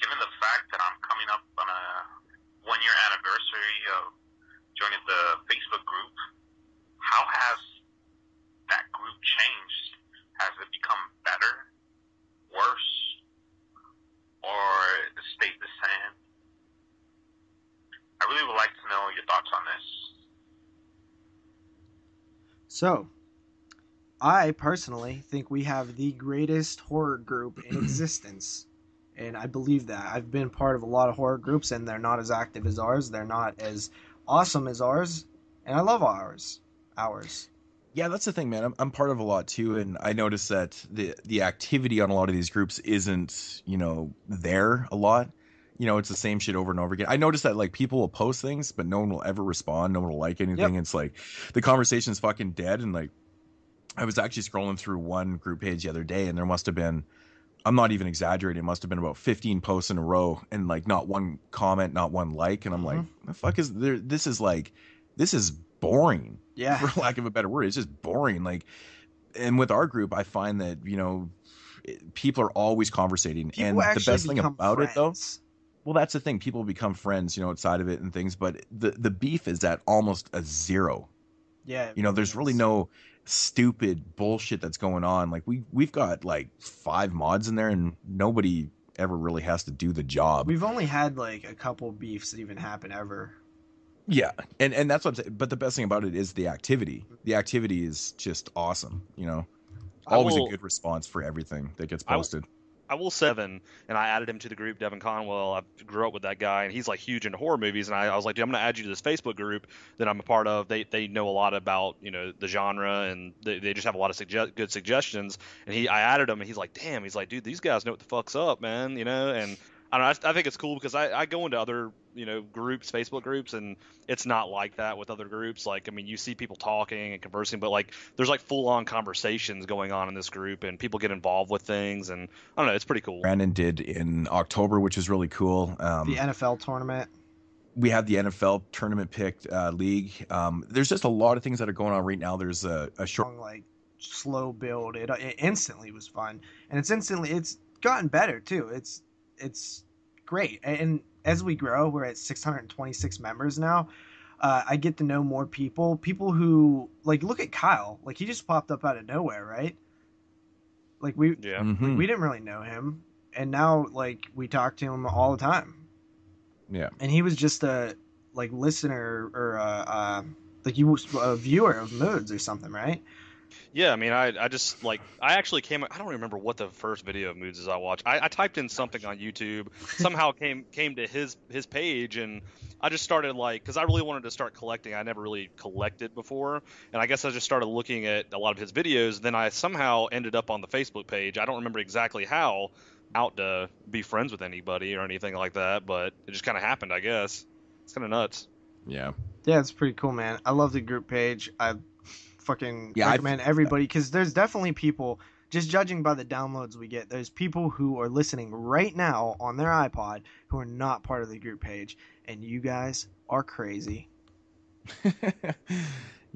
Given the fact that I'm coming up on a 1-year anniversary of joining the Facebook group, how has that group changed? Has it become better, worse, or stayed the same? I really would like to know your thoughts on this. So, I personally think we have the greatest horror group in existence. And I believe that. I've been part of a lot of horror groups, and they're not as active as ours. They're not as awesome as ours. And I love ours. Yeah, that's the thing, man. I'm part of a lot too, and I noticed that the activity on a lot of these groups isn't, there a lot. It's the same shit over and over again. I noticed that like people will post things, but no one will ever respond. No one will like anything. Yep. It's like the conversation's fucking dead. And like, I was actually scrolling through one group page the other day, and there must have been, I'm not even exaggerating, it must have been about 15 posts in a row, and like not one comment, not one like. And I'm like, the fuck is there? This is boring. Yeah. For lack of a better word, it's just boring. Like, and with our group, I find that, people are always conversating. People and the best thing about friends. It though, well, that's the thing. People become friends, outside of it and things, but the beef is at almost a zero. Yeah. There's really no stupid bullshit that's going on. Like we've got like 5 mods in there, and nobody ever really has to do the job. We've only had like a couple beefs that even happen ever. Yeah, and that's what I'm saying. But the best thing about it is the activity. The activity is just awesome. You know, always a good response for everything that gets posted. I will say Devin, and I added him to the group, Devin Conwell. I grew up with that guy, and he's like huge into horror movies. And I was like, dude, I'm going to add you to this Facebook group that I'm a part of. They know a lot about, you know, the genre, and they just have a lot of good suggestions. And I added him, and he's like, damn, he's like, dude, these guys know what the fuck's up, man, you know. And I don't know, I think it's cool because I go into other, you know, groups, Facebook groups, and it's not like that with other groups. Like, I mean, you see people talking and conversing, but like there's like full-on conversations going on in this group, and people get involved with things, and I don't know, it's pretty cool. Brandon did in October, which is really cool. The NFL tournament. We have the NFL tournament picked league. There's just a lot of things that are going on right now. There's a short, like, slow build. It instantly was fun, and it's gotten better too. It's great, and as we grow, we're at 626 members now. I get to know more people who, like, look at Kyle, like, he just popped up out of nowhere, right? Like, we didn't really know him, and now, like, we talk to him all the time. Yeah, and he was just a, like, listener, or like, he was a viewer of Moodz or something, right? Yeah, I mean, I actually I don't remember what the first video of Moodz is I watched. I typed in something on YouTube, somehow came to his page, and I just started, like, because I really wanted to start collecting. I never really collected before, and I guess I just started looking at a lot of his videos. Then I somehow ended up on the Facebook page. I don't remember exactly how, out to be friends with anybody or anything like that, but it just kind of happened, I guess. It's kind of nuts. Yeah, it's pretty cool, man. I love the group page. I fucking recommend everybody, because there's definitely people, just judging by the downloads we get, there's people who are listening right now on their iPod who are not part of the group page, and you guys are crazy.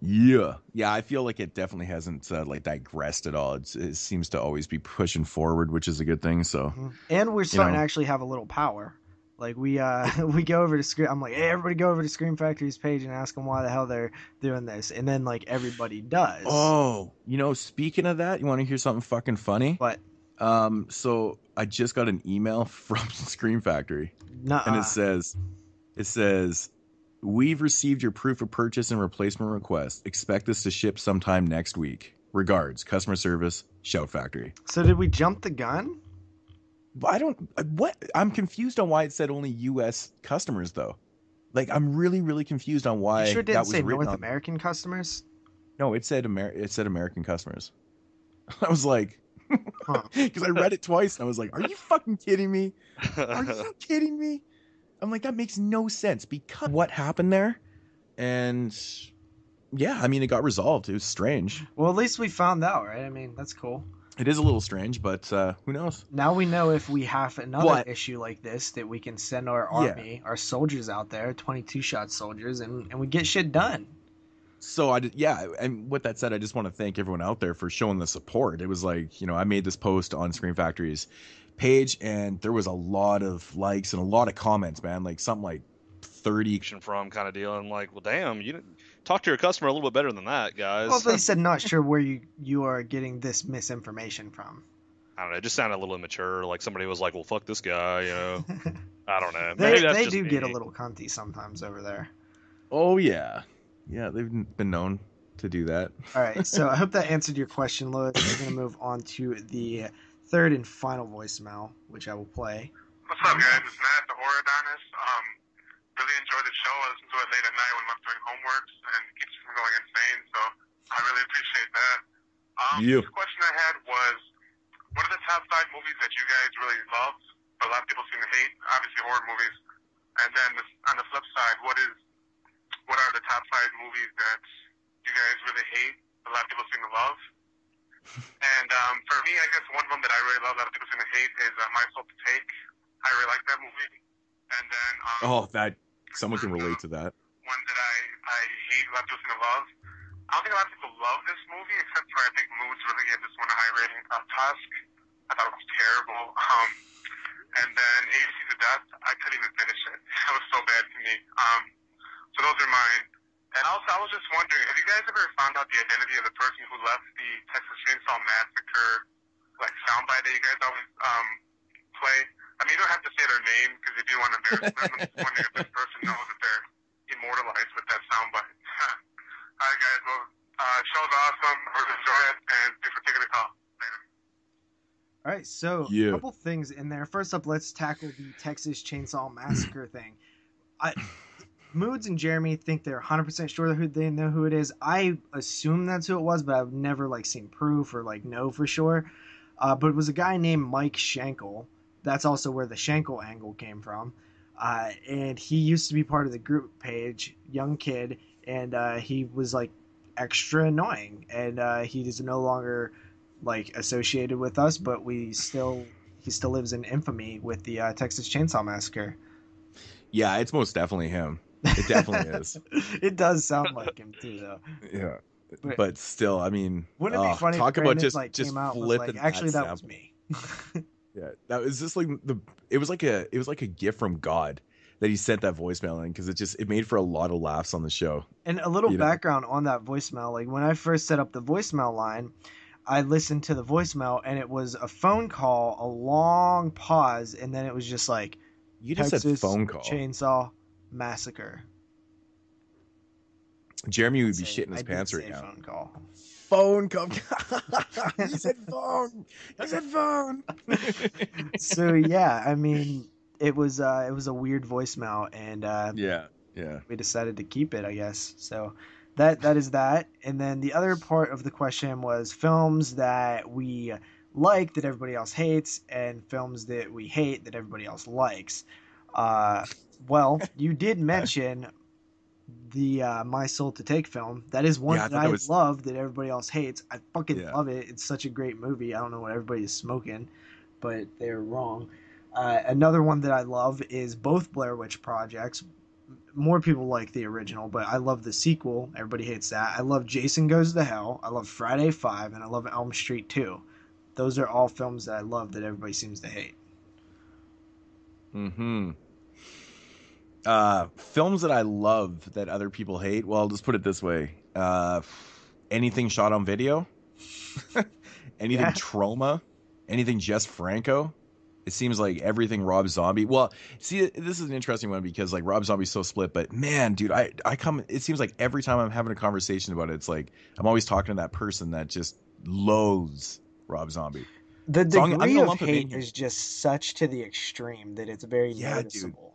yeah, I feel like it definitely hasn't like digressed at all. It seems to always be pushing forward, which is a good thing. So, and we're starting to actually have a little power. Like, we go over to I'm like, hey, everybody go over to Scream Factory's page and ask them why the hell they're doing this, and then, like, everybody does. Oh, you know, speaking of that, you want to hear something fucking funny? What? So I just got an email from Scream Factory, and it says, we've received your proof of purchase and replacement request. Expect this to ship sometime next week. Regards, customer service, Shout Factory. So did we jump the gun? I'm confused on why it said only U.S. customers, though. Like, I'm really, really confused on why. You sure didn't that was say written North American customers? No, it said American customers. I was like, because I read it twice, and I was like, are you fucking kidding me? Are you kidding me? I'm like, that makes no sense, because what happened there? And yeah, I mean, it got resolved. It was strange. Well, at least we found out, right? I mean, that's cool. It is a little strange, but who knows? Now we know if we have another issue like this, that we can send our army, our soldiers out there, 22-shot soldiers, and we get shit done. So and with that said, I just want to thank everyone out there for showing the support. It was like, you know, I made this post on Scream Factory's page, and there was a lot of likes and a lot of comments, man. Like something like 30 from kind of deal. I'm like, well, damn, you didn't talk to your customer a little bit better than that, guys. Well, they said not sure where you are getting this misinformation from. I don't know. It just sounded a little immature. Like somebody was like, well, fuck this guy, you know. I don't know. They do get a little cunty sometimes over there. Oh, yeah. Yeah, they've been known to do that. All right, so I hope that answered your question, Louis. We're going to move on to the third and final voicemail, which I will play. What's up, guys? It's Matt, the Horror Adonis. Really enjoy the show. I listen to it late at night when I'm doing homeworks, and it keeps me from going insane, so I really appreciate that. The question I had was, what are the top 5 movies that you guys really loved, but a lot of people seem to hate? Obviously, horror movies. And then on the flip side, what are the top 5 movies that you guys really hate, but a lot of people seem to love? And for me, I guess one of them that I really love, a lot of people seem to hate, is My Soul to Take. I really like that movie. And then someone can relate to that. One that I hate, a lot of people seem to love. I don't think a lot of people love this movie, except for I think Moodz really gave this one a high rating. Tusk, I thought it was terrible. And then AC to Death, I couldn't even finish it. It was so bad to me. So those are mine. And also, I was just wondering, have you guys ever found out the identity of the person who left the Texas Chainsaw Massacre, like, soundbite that you guys always play? mean, you don't have to say their name because if you want to embarrass them, I'm just wondering if this person knows that they're immortalized with that soundbite. All right, guys. Well, show's awesome. We're enjoy it, and thanks for taking the call. Later. All right, so a couple things in there. First up, let's tackle the Texas Chainsaw Massacre thing. Moodz and Jeremy think they're 100% sure who they know who it is. I assume that's who it was, but I've never seen proof or know for sure. But it was a guy named Mike Schenkel. That's also where the Schenkel angle came from. And he used to be part of the group page, young kid, and he was extra annoying. And he is no longer associated with us, but he still lives in infamy with the Texas Chainsaw Massacre. Yeah, it's most definitely him. It definitely is. It does sound like him too, though. Yeah, but still, I mean, wouldn't it be funny? Talk if about just just came out flipping. Actually, that was me. Yeah, that was just it was like a gift from God that he sent that voicemail in, because it made for a lot of laughs on the show. And a little background on that voicemail, when I first set up the voicemail line, I listened to the voicemail and it was a phone call, a long pause, and then it was just you just Texas said phone call. Chainsaw Massacre. Jeremy would be shitting his pants right now. Phone call. Phone call. You said phone. You said phone. So yeah, I mean, it was a weird voicemail, and yeah, we decided to keep it, I guess. So that is that. And then the other part of the question was films that we like that everybody else hates, and films that we hate that everybody else likes. Well, you did mention the My Soul to Take film. That is one that I love that everybody else hates. I fucking love it. It's such a great movie. I don't know what everybody is smoking, but they're wrong. Another one that I love is both Blair Witch Projects. More people like the original, but I love the sequel. Everybody hates that. I love Jason Goes to Hell. I love Friday 5, and I love Elm Street 2. Those are all films that I love that everybody seems to hate. Mm-hmm. Films that I love that other people hate. Well, let's put it this way. Anything shot on video, anything Trauma, anything Jess Franco. It seems like everything Rob Zombie. Well, see, this is an interesting one because Rob Zombie's so split, but man, dude, it seems like every time I'm having a conversation about it, it's like I'm always talking to that person that just loathes Rob Zombie. The degree of hate is just such to the extreme that it's very noticeable. Dude.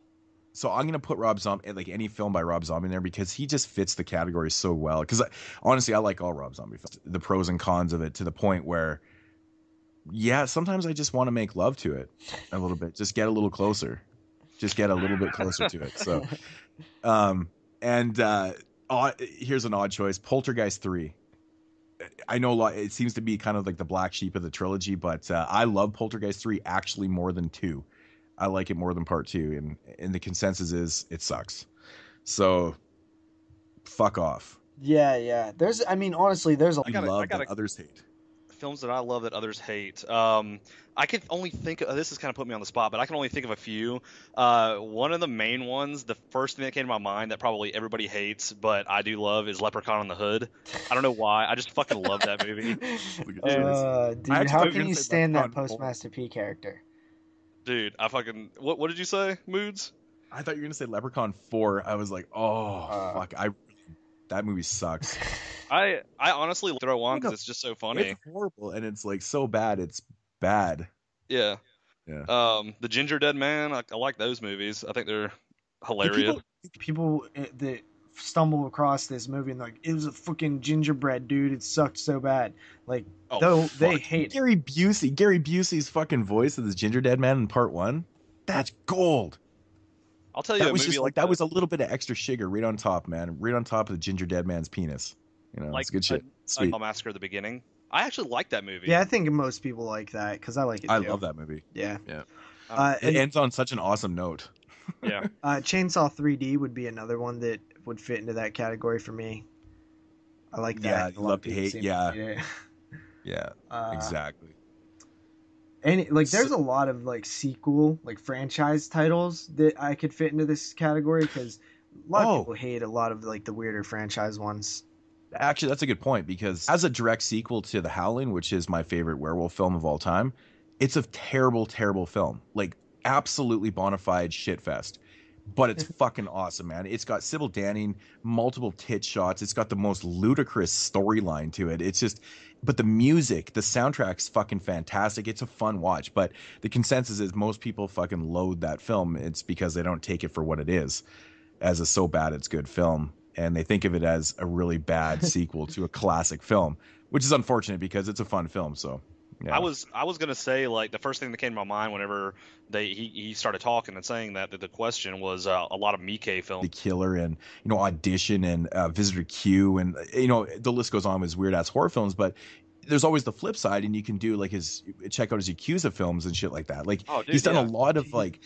So I'm gonna put Rob Zombie, any film by Rob Zombie in there, because he just fits the category so well. Because honestly, I like all Rob Zombie films. The pros and cons of it, to the point where, sometimes I just want to make love to it a little bit. Just get a little closer. Just get a little bit closer to it. So, here's an odd choice: Poltergeist 3. I know it seems to be kind of like the black sheep of the trilogy, but I love Poltergeist 3 actually more than 2. I like it more than part 2, and the consensus is it sucks. So, fuck off. Yeah. Honestly, there's a lot that others hate. Films that I love that others hate. I can only think of, this has kind of put me on the spot, but I can only think of a few. One of the main ones, the first thing that came to my mind that probably everybody hates, but I do love, is Leprechaun in the Hood. I don't know why. I just fucking love that movie. Dude, how can you stand that Postmaster P character? Dude, I fucking... What did you say, Moodz? I thought you were going to say Leprechaun 4. I was like, fuck. That movie sucks. I honestly throw on because it's just so funny. It's horrible, and it's so bad. It's bad. Yeah. Yeah. The Ginger Dead Man, I like those movies. I think they're hilarious. People that stumble across this movie and it was a fucking gingerbread, dude. It sucked so bad. They hate Gary Busey's fucking voice of this Ginger Dead Man in part 1. That's gold. I'll tell you, that was just that was a little bit of extra sugar right on top, man. Right on top of the Ginger Dead Man's penis. It's good shit. Sweet. Massacre at the beginning. I actually like that movie. Yeah, I think most people like that because I like it too. I love that movie. Yeah. It ends on such an awesome note. Yeah. Chainsaw 3D would be another one that would fit into that category for me. I like that. Yeah, love to hate. Yeah. Yeah. Exactly. And there's a lot of sequel, franchise titles that I could fit into this category because a lot of people hate a lot of the weirder franchise ones. Actually, that's a good point, because as a direct sequel to The Howling, which is my favorite werewolf film of all time, it's a terrible, terrible film. absolutely bona fide shit fest. But it's fucking awesome, man. It's got Sybil Danning, multiple tit shots. It's got the most ludicrous storyline to it. It's just, but the music, the soundtrack's fucking fantastic. It's a fun watch. But the consensus is most people fucking loathe that film. It's because they don't take it for what it is, as a so bad it's good film. And they think of it as a really bad sequel to a classic film, which is unfortunate because it's a fun film. So. Yeah. I was gonna say, like, the first thing that came to my mind whenever he started talking and saying that the question was a lot of Miike films, The Killer and Audition and Visitor Q, and the list goes on with weird ass horror films. But there's always the flip side, and you can do like check out his Yakuza films and shit like that. Like he's done a lot of like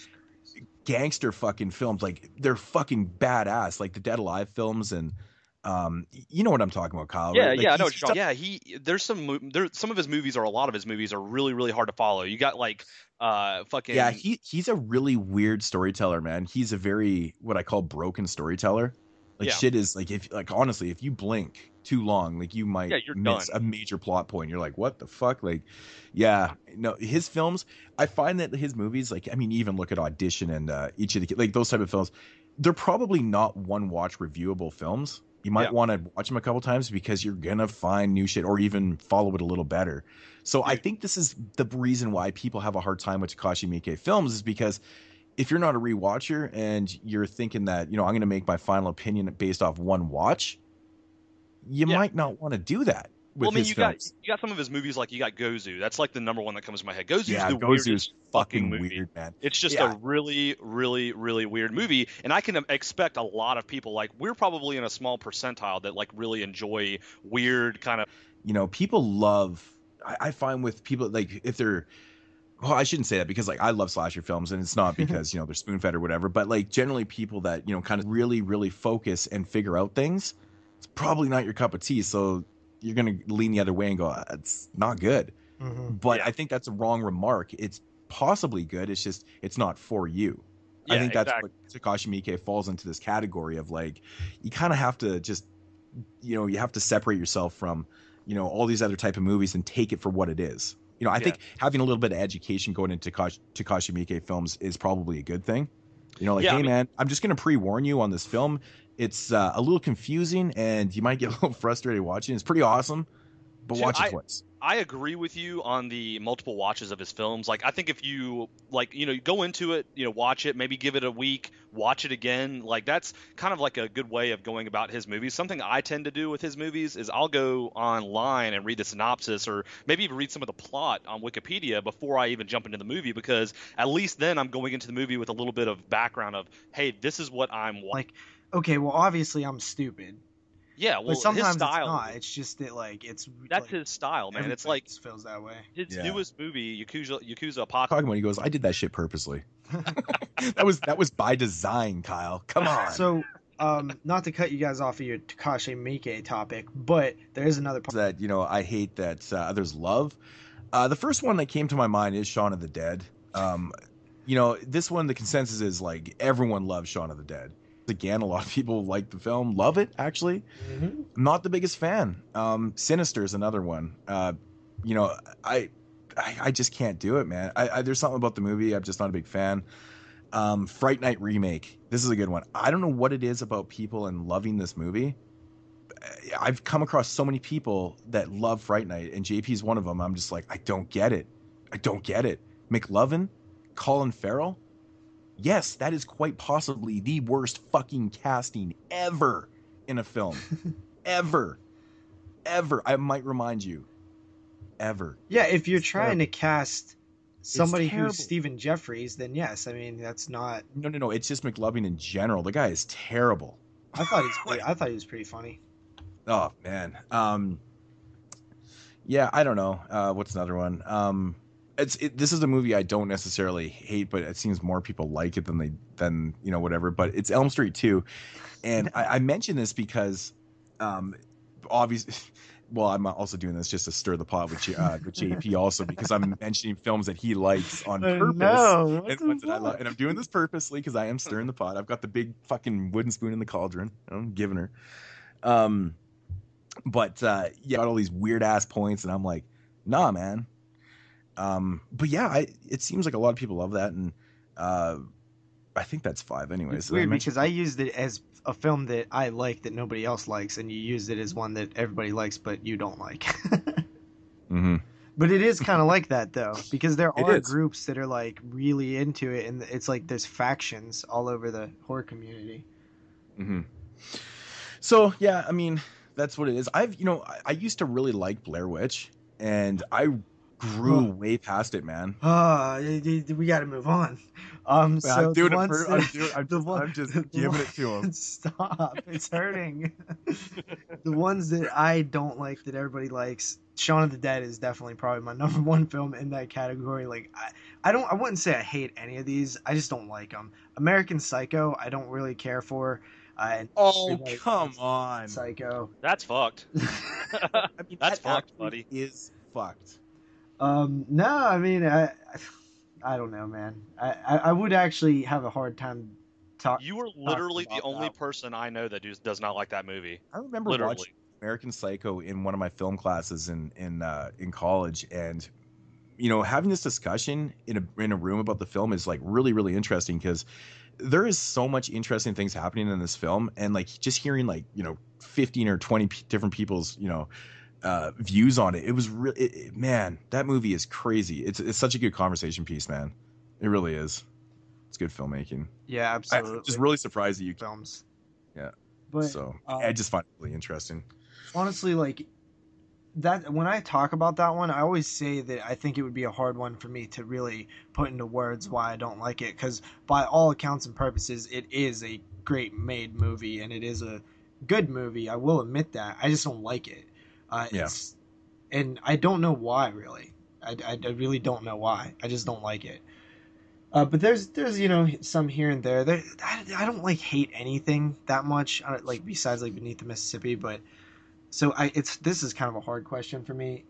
gangster fucking films, like they're fucking badass, like the Dead Alive films and. You know what I'm talking about, Kyle? Yeah, right? Like, yeah, I know what you're talking. Yeah, there's some of his movies, or a lot of his movies, are really, really hard to follow. You got like fucking. Yeah, he's a really weird storyteller, man. He's a very what I call broken storyteller. Like shit is like honestly, if you blink too long, like you might miss a major plot point. You're like, what the fuck? Like, yeah, no, his films. I find that his movies, like, I mean, even look at Audition and each of the like those type of films, they're probably not one watch reviewable films. You might want to watch them a couple times because you're going to find new shit or even follow it a little better. So I think this is the reason why people have a hard time with Takashi Miike films, is because if you're not a rewatcher and you're thinking that, I'm going to make my final opinion based off one watch, you might not want to do that. Well, I mean, you got some of his movies, like you got Gozu. That's like the number one that comes to my head. Gozu's weirdest fucking movie. Weird, man. It's just a really, really, really weird movie, and I can expect a lot of people, like, we're probably in a small percentile that like really enjoy weird kind of. People love. I find with people, like, if they're. Well, I shouldn't say that because like I love slasher films, and it's not because they're spoon fed or whatever. But like generally, people that kind of really, really focus and figure out things, it's probably not your cup of tea. So. You're going to lean the other way and go, it's not good. Mm-hmm. But I think that's a wrong remark. It's possibly good. It's just, it's not for you. I think that's what Takashi Miike falls into this category of, like, you kind of have to just, you have to separate yourself from, all these other type of movies and take it for what it is. I think having a little bit of education going into Takashi Miike films is probably a good thing. Hey, man, I'm just going to pre-warn you on this film. It's a little confusing, and you might get a little frustrated watching. It's pretty awesome, but watch it twice. I agree with you on the multiple watches of his films. Like, I think if you, like, go into it, watch it, maybe give it a week, watch it again. Like, that's kind of like a good way of going about his movies. Something I tend to do with his movies is I'll go online and read the synopsis, or maybe even read some of the plot on Wikipedia before I even jump into the movie, because at least then I'm going into the movie with a little bit of background of, hey, this is what I'm watching. Like, okay, well, obviously I'm stupid. Yeah, well, but sometimes his style, it's not. It's just that, like, that's like, his style, man. It's like feels that way. His newest movie, Yakuza Apocalypse. Talking when he goes, I did that shit purposely. that was by design, Kyle. Come on. So, not to cut you guys off of your Takashi Miike topic, but there is another part that I hate that others love. The first one that came to my mind is Shaun of the Dead. This one, the consensus is like everyone loves Shaun of the Dead. Again, a lot of people like the film, love it, actually. Mm-hmm. I'm not the biggest fan. Sinister is another one. I just can't do it, man. There's something about the movie I'm just not a big fan. Fright Night Remake. This is a good one. I don't know what it is about people and loving this movie. I've come across so many people that love Fright Night, and JP's one of them. I'm just like, I don't get it. McLovin, Colin Farrell. Yes, that is quite possibly the worst fucking casting ever in a film. Ever. I might remind you. Ever. Yeah, if you're trying to cast somebody who's Stephen Jeffries, then yes. I mean, that's not... No. It's just McLovin in general. The guy is terrible. I thought he was pretty funny. Oh, man. Yeah, I don't know. What's another one? This is a movie I don't necessarily hate, but it seems more people like it than whatever. But it's Elm Street 2, and I mention this because, obviously, well, I'm also doing this just to stir the pot with JP also, because I'm mentioning films that he likes on purpose. No, and ones that I love, and I'm doing this purposely because I am stirring the pot. I've got the big fucking wooden spoon in the cauldron. I'm giving her. But got all these weird ass points, and I'm like, nah, man. But yeah, it seems like a lot of people love that, and I think that's 5 anyways. It's weird because I used it as a film that I like that nobody else likes, and you used it as one that everybody likes but you don't like. Mm-hmm. But it is kind of like that though, because there It are is. groups that are like really into it, and it's like there's factions all over the horror community. Mm-hmm. So yeah, I mean, that's what it is. I used to really like Blair Witch, and I grew way past it, man. We got to move on. So I'm doing the it ones for. I'm just giving it to him. Stop! It's hurting. The ones that I don't like that everybody likes, Shaun of the Dead is definitely probably my number 1 film in that category. Like I wouldn't say I hate any of these. I just don't like them. American Psycho, I don't really care for. Oh, come on. Psycho. That's fucked. I mean, That's that fucked, actually buddy. is fucked. No, I mean, I don't know, man. I would actually have a hard time talking. You are literally the only person I know that does not like that movie. I remember watching American Psycho in one of my film classes in college, and having this discussion in a room about the film is like really, really interesting because there is so much interesting things happening in this film, and like just hearing like 15 or 20 different people's views on it. It was really, man, that movie is crazy. It's such a good conversation piece, man. It really is. It's good filmmaking. Yeah, absolutely. I'm just really surprised that you films. Yeah. But so I just find it really interesting. Honestly, like that, when I talk about that one, I always say that I think it would be a hard one for me to really put into words why I don't like it, because by all accounts and purposes, it is a great made movie and it is a good movie. I will admit that. I just don't like it. And I don't know why, really. I really don't know why. I just don't like it. But there's some here and there. I don't like hate anything that much, like besides like Beneath the Mississippi. But so this is kind of a hard question for me.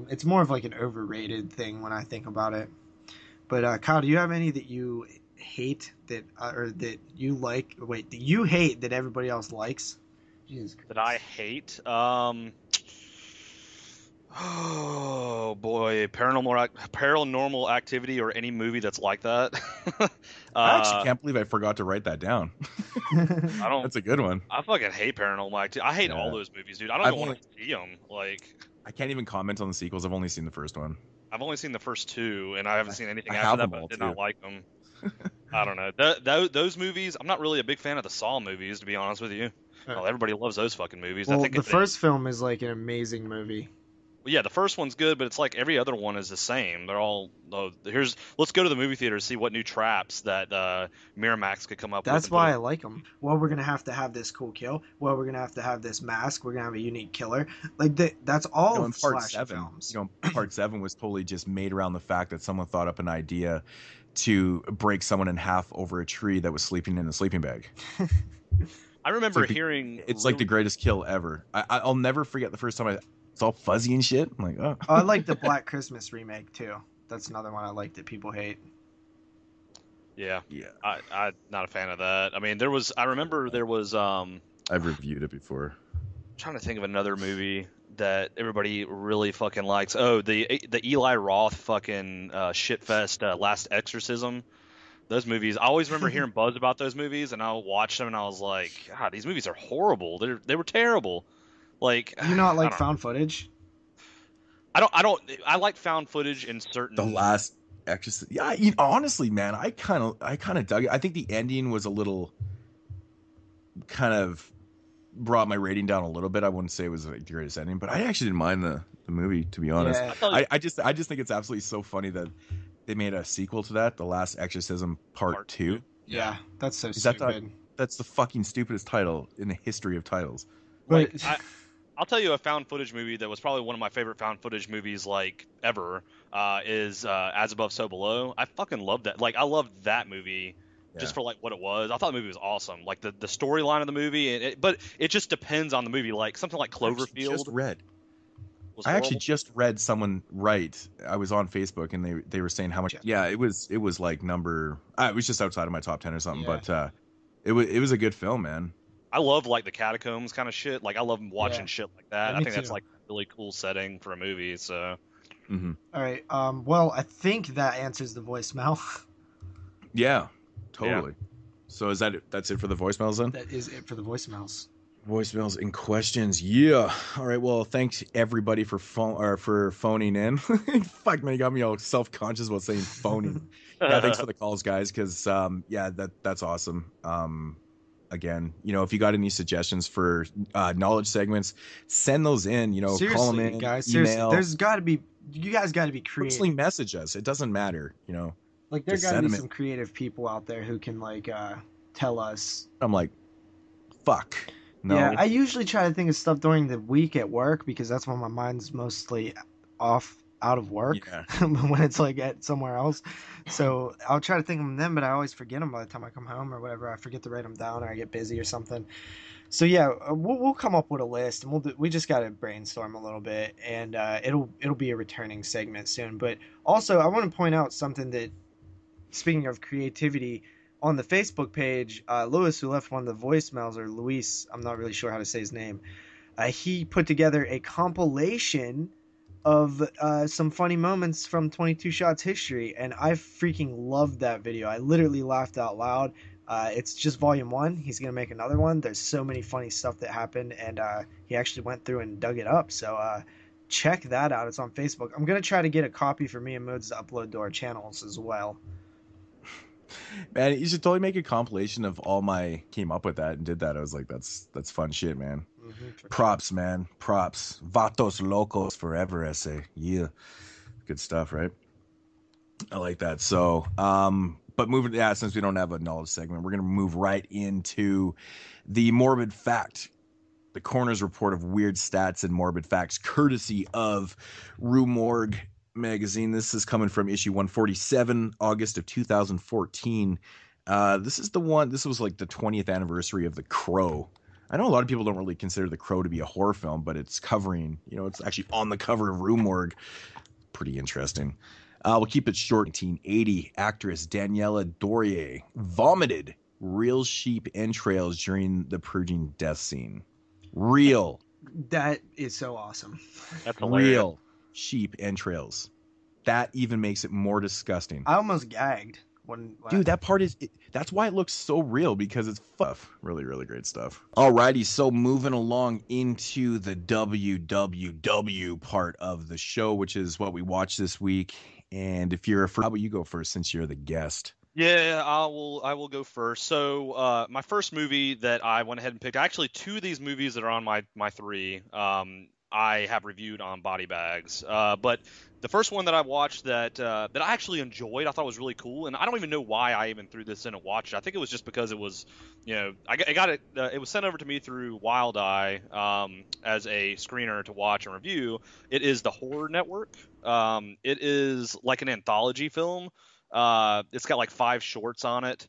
It's more of like an overrated thing when I think about it. But Kyle, do you have any that you hate that or that you like? Wait, that you hate that everybody else likes? Jesus Christ. That I hate. Oh boy, Paranormal Activity or any movie that's like that. I actually can't believe I forgot to write that down. That's a good one. I fucking hate Paranormal Activity. I hate all those movies, dude. I don't even want to see them. Like, I can't even comment on the sequels. I've only seen the first one. I've only seen the first 2, and I haven't seen anything after that. But I did not like them. I don't know. Those movies. I'm not really a big fan of the Saw movies, to be honest with you. Well, everybody loves those fucking movies. Well, I think the first film is like an amazing movie. Well, yeah, the first one's good, but it's like every other one is the same. They're all let's go to the movie theater to see what new traps that Miramax could come up with. That's why I like them. Well, we're gonna have to have this cool kill. Well, we're gonna have to have this mask. We're gonna have a unique killer. Like that's all in part slasher 7. films. Part 7 was totally just made around the fact that someone thought up an idea to break someone in half over a tree that was sleeping in a sleeping bag. I remember hearing it's like the greatest kill ever. I'll never forget the first time it's all fuzzy and shit. I'm like, oh. I like the Black Christmas remake too. That's another one I like that people hate. Yeah. I'm not a fan of that. I mean, I remember there was I've reviewed it before. I'm trying to think of another movie that everybody really fucking likes. Oh, the Eli Roth fucking shitfest Last Exorcism. Those movies, I always remember hearing buzz about those movies, and I watched them, and I was like, God, these movies are horrible. They were terrible. Like, you not like found footage? I like found footage in certain. The Last Exorcism. Yeah, honestly, man, I kind of dug it. I think the ending was a little kind of brought my rating down a little bit. I wouldn't say it was like the greatest ending, but I actually didn't mind the movie, to be honest. Yeah. I just think it's absolutely so funny that they made a sequel to that, The Last Exorcism Part 2. Yeah, that's so stupid. That's the fucking stupidest title in the history of titles. Like, I'll tell you a found footage movie that was probably one of my favorite found footage movies like ever is As Above, So Below. I fucking loved that. Like, I loved that movie just for like what it was. I thought the movie was awesome. Like the storyline of the movie, but it just depends on the movie. Like something like Cloverfield. I actually just read someone write. I was on Facebook and they were saying how much. Yeah, it was like number. It was just outside of my top 10 or something, but it was a good film, man. I love like the catacombs kind of shit. Like I love watching shit like that. I think that's like a really cool setting for a movie. So. Mm-hmm. All right. Well, I think that answers the voicemail. Yeah, totally. Yeah. So that's it for the voicemails then? That is it for the voicemails. Voicemails and questions. Yeah. All right. Well, thanks everybody for phoning in. Fuck man, you got me all self-conscious about saying phoning. Yeah, thanks for the calls, guys, because that's awesome. Again, if you got any suggestions for knowledge segments, send those in. Seriously, call them in, guys. email. Seriously, you guys got to be creative. Personally message us. It doesn't matter. Like there got to be some creative people out there who can tell us. I'm like, fuck. No. Yeah, I usually try to think of stuff during the week at work because that's when my mind's mostly out of work. Yeah. When it's at somewhere else. So I'll try to think of them, but I always forget them by the time I come home or whatever. I forget to write them down or I get busy or something. So yeah, we'll come up with a list and we just got to brainstorm a little bit and it'll be a returning segment soon. But also I want to point out something that, speaking of creativity, on the Facebook page, Lewis, who left one of the voicemails, or Luis, I'm not really sure how to say his name, he put together a compilation of some funny moments from 22 Shots history, and I freaking loved that video. I literally laughed out loud. It's just volume 1. He's going to make another one. There's so many funny stuff that happened, and he actually went through and dug it up, so check that out. It's on Facebook. I'm going to try to get a copy for me and Moodz to upload to our channels as well. Man, you should totally make a compilation of all my came up with that and did that. I was like, that's fun shit, man. Mm-hmm, props, man. Props. Vatos locos forever, essay. Yeah. Good stuff, right? I like that. So, but since we don't have a knowledge segment, we're going to move right into the morbid fact. The coroner's report of weird stats and morbid facts, courtesy of Rue Morgue magazine. This is coming from issue 147, August of 2014. This was like the 20th anniversary of The Crow. I know a lot of people don't really consider The Crow to be a horror film, but it's covering, it's actually on the cover of Rue Morgue. Pretty interesting. We'll keep it short. 1980, actress Daniela Dorier vomited real sheep entrails during the purging death scene. Real. That is so awesome. That's hilarious. Real sheep entrails. That even makes it more disgusting. I almost gagged dude, that part that's why it looks so real, because it's really, really great stuff. Alrighty, so moving along into the WWW part of the show, which is what we watched this week. And if you're how about you go first, since you're the guest? Yeah, I will go first. So my first movie that I went ahead and picked, actually 2 of these movies that are on my 3, I have reviewed on Body Bags. But the first one that I watched that I actually enjoyed, I thought was really cool, and I don't even know why I even threw this in and watched it. I think it was just because it was, I got it. It was sent over to me through Wild Eye as a screener to watch and review. It is the Horror Network. It is like an anthology film. It's got like 5 shorts on it.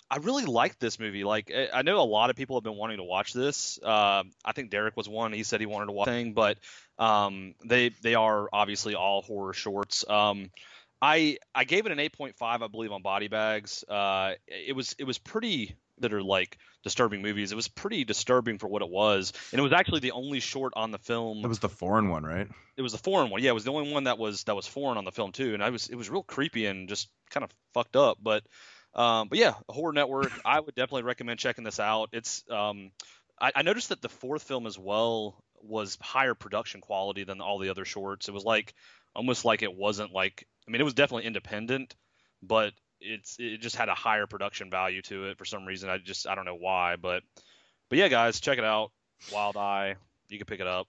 I really liked this movie. Like, I know a lot of people have been wanting to watch this. I think Derek was one. He said he wanted to watch thing, but they are obviously all horror shorts. I gave it an 8.5, I believe, on Body Bags. It was pretty, that are like disturbing movies. It was pretty disturbing for what it was, and it was actually the only short on the film. It was the foreign one, right? It was the foreign one. Yeah, it was the only one that was foreign on the film too, and it was real creepy and just kind of fucked up, but yeah, Horror Network. I would definitely recommend checking this out. It's I noticed that the 4th film as well was higher production quality than all the other shorts. It was like almost like it wasn't like, I mean, it was definitely independent, but it just had a higher production value to it for some reason. I don't know why, but yeah, guys, check it out. Wild Eye, you can pick it up.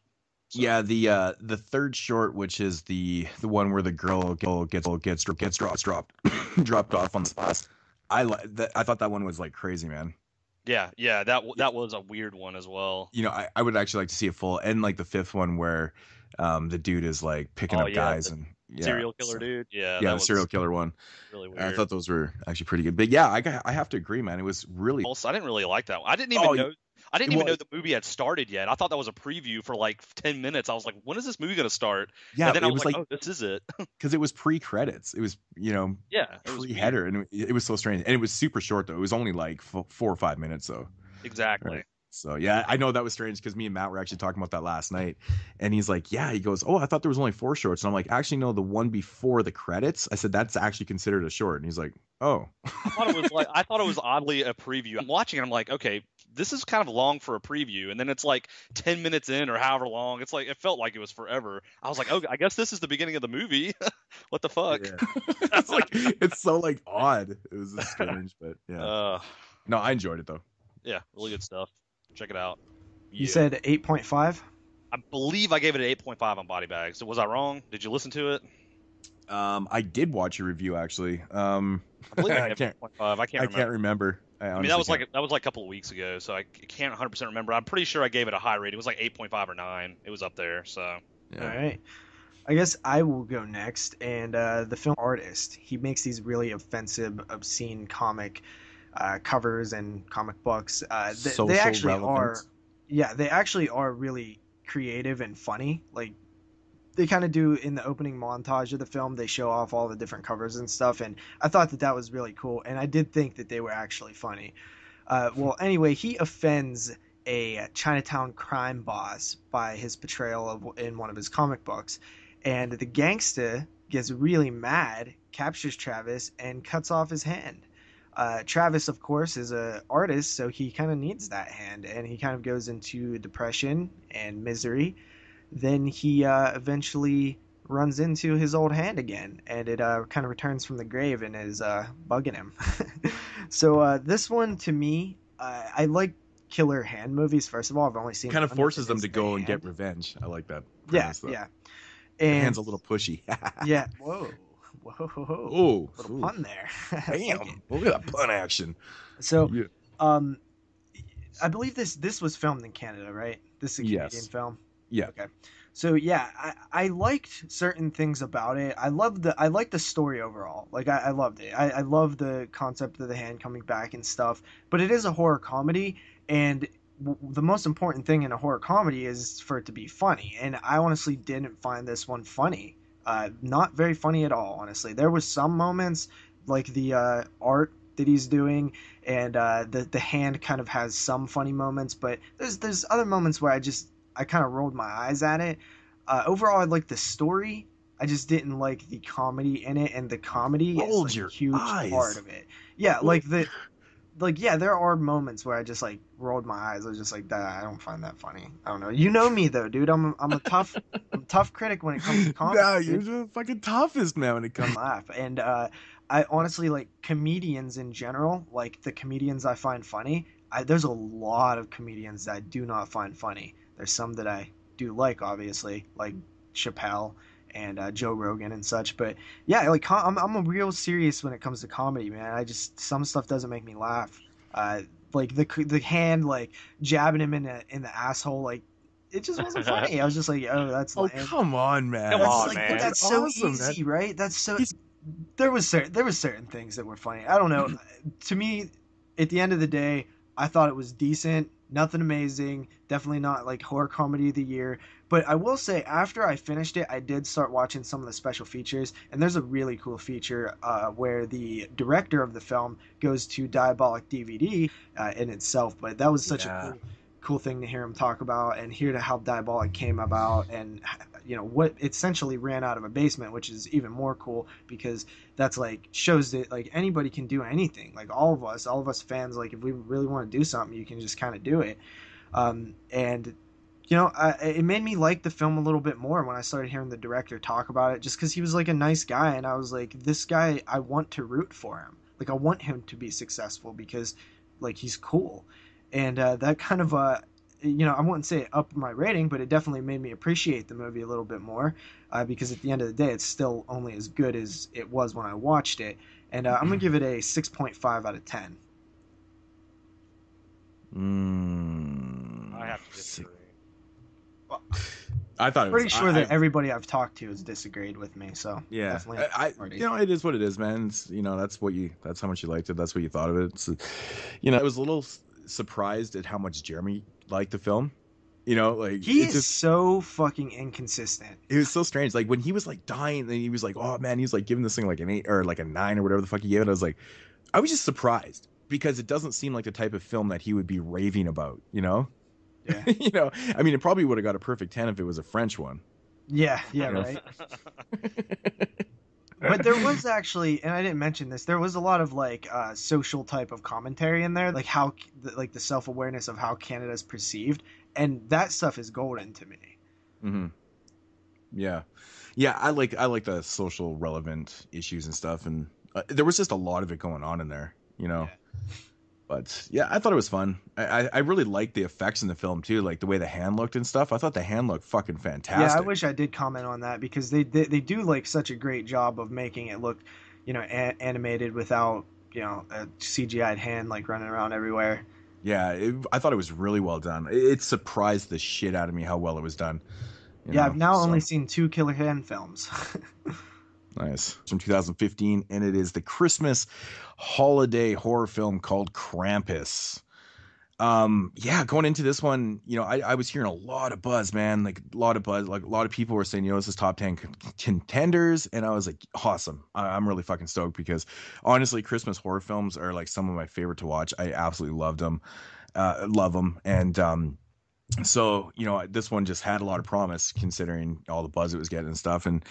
So. Yeah, the 3rd short, which is the one where the girl gets dropped off on the spot. I thought that one was like crazy, man. Yeah, that was a weird one as well. I would actually like to see it full, and like the 5th one where the dude is like picking up guys and serial killer dude. Yeah, the serial killer one. Really weird. I thought those were actually pretty good. But yeah, I have to agree, man. It was really. Also, I didn't really like that one. I didn't even know. I didn't even know the movie had started yet. I thought that was a preview for like 10 minutes. I was like, when is this movie going to start? Yeah, and then I was like, oh, this is it. Because it was pre-credits. It was, pre-header. And it was so strange. And it was super short, though. It was only like 4 or 5 minutes, though. Exactly. Right. So yeah, I know that was strange because me and Matt were actually talking about that last night, and he's like, "Yeah," he goes, "Oh, I thought there was only 4 shorts," and I'm like, "Actually, no, the one before the credits." I said that's actually considered a short, and he's like, "Oh." I thought it was oddly a preview. I'm watching, and I'm like, okay, this is kind of long for a preview, and then it's like 10 minutes in or however long. It's like it felt like it was forever. I was like, oh, I guess this is the beginning of the movie. What the fuck? Yeah. That's like it's so like odd. It was just strange, but yeah. No, I enjoyed it though. Yeah, really good stuff. Check it out. You said 8.5? I believe I gave it an 8.5 on Body Bags. So was I wrong? Did you listen to it? I did watch your review actually. I believe I gave it 8.5. I can't remember. I mean, that was like a couple of weeks ago, so I can't 100% remember. I'm pretty sure I gave it a high rate. It was like 8.5 or 9. It was up there. So. Yeah. All right. I guess I will go next. And the film artist, he makes these really offensive, obscene comic covers and comic books. They actually relevance. They actually are really creative and funny. Like they kind of do in the opening montage of the film. They show off all the different covers and stuff, and I thought that was really cool. And I did think that they were actually funny. Well, anyway, he offends a Chinatown crime boss by his portrayal in one of his comic books, and the gangster gets really mad, captures Travis, and cuts off his hand. Travis, of course, is an artist, so he kind of needs that hand, and he kind of goes into depression and misery. Then he eventually runs into his old hand again, and it kind of returns from the grave and is bugging him. So this one, to me, I like killer hand movies. First of all, I've only seen kind of forces them to go and get revenge. I like that. Yeah. And the hand's a little pushy. Yeah. Whoa. Oh, little pun there. Damn! Look at that pun action. So, I believe this was filmed in Canada, right? This is a Canadian film. Yeah. Okay. So yeah, I liked certain things about it. I liked the story overall. Like I loved it. I love the concept of the hand coming back and stuff. But it is a horror comedy, and the most important thing in a horror comedy is for it to be funny. And I honestly didn't find this one funny. Not very funny at all, honestly. There was some moments like the art that he's doing, and the hand kind of has some funny moments, but there's other moments where I kind of rolled my eyes at it. Overall, I liked the story. I just didn't like the comedy in it, and the comedy is like a huge part of it. Yeah, there are moments where I just like rolled my eyes. I was just like, I don't find that funny. I don't know. You know me though, dude. I'm a tough critic when it comes to comedy. Yeah, you're the fucking toughest man when it comes. Laugh, and I honestly like comedians in general. Like the comedians I find funny. There's a lot of comedians that I do not find funny. There's some that I do like, obviously, like Chappelle and Joe Rogan and such. But yeah, like I'm a real serious when it comes to comedy, man. Some stuff doesn't make me laugh. Like the hand like jabbing him in the asshole, like it just wasn't funny. I was just like, oh, that's come on, man. That's so awesome, easy, man. Right? That's so. There was certain things that were funny. I don't know. To me, at the end of the day, I thought it was decent. Nothing amazing. Definitely not like horror comedy of the year. But I will say, after I finished it, I did start watching some of the special features. And there's a really cool feature where the director of the film goes to Diabolic DVD in itself. But that was such a cool thing to hear him talk about and hear how Diabolic came about, and what essentially ran out of a basement, which is even more cool because that's like shows that like anybody can do anything. Like all of us fans, like if we really want to do something, you can just kind of do it. And it made me like the film a little bit more when I started hearing the director talk about it, just because he was like a nice guy, and I was like, this guy, I want to root for him. Like I want him to be successful because like he's cool. And that kind of, I wouldn't say it upped my rating, but it definitely made me appreciate the movie a little bit more because at the end of the day, it's still only as good as it was when I watched it. And I'm going to give it a 6.5 out of 10. I have to disagree. Well, I thought it was pretty sure that everybody I've talked to has disagreed with me. So yeah, definitely it is what it is, man. It's, that's how much you liked it. That's what you thought of it. It's, I was a little surprised at how much Jeremy liked the film. Like he is just so fucking inconsistent. It was so strange. Like when he was like dying, and he was like, "Oh man," he was like giving this thing like an 8 or like a 9 or whatever the fuck he gave it. I was just surprised. because it doesn't seem like the type of film that he would be raving about, you know? Yeah. You know, I mean, it probably would have got a perfect 10 if it was a French one. Yeah, right. But there was actually, and I didn't mention this, there was a lot of like social type of commentary in there, like how like the self-awareness of how Canada's perceived, and that stuff is golden to me. Mm-hmm. Yeah, I like the social relevant issues and stuff, and there was just a lot of it going on in there, you know. Yeah. But yeah, I thought it was fun. I really liked the effects in the film too, like the way the hand looked and stuff. I thought the hand looked fucking fantastic. Yeah, I wish I did comment on that because they do like such a great job of making it look, you know, animated without, you know, a CGI'd hand like running around everywhere. Yeah, I thought it was really well done. It surprised the shit out of me how well it was done. Yeah, I've now only seen 2 Killer Hand films. Nice. It's from 2015, and it is the Christmas holiday horror film called Krampus. Yeah, going into this one, you know, I was hearing a lot of buzz, man. Like a lot of buzz. Like a lot of people were saying, you know, this is top 10 contenders, and I was like, awesome. I'm really fucking stoked because honestly, Christmas horror films are like some of my favorite to watch. I absolutely loved them, love them, and so, you know, this one just had a lot of promise considering all the buzz it was getting and stuff. And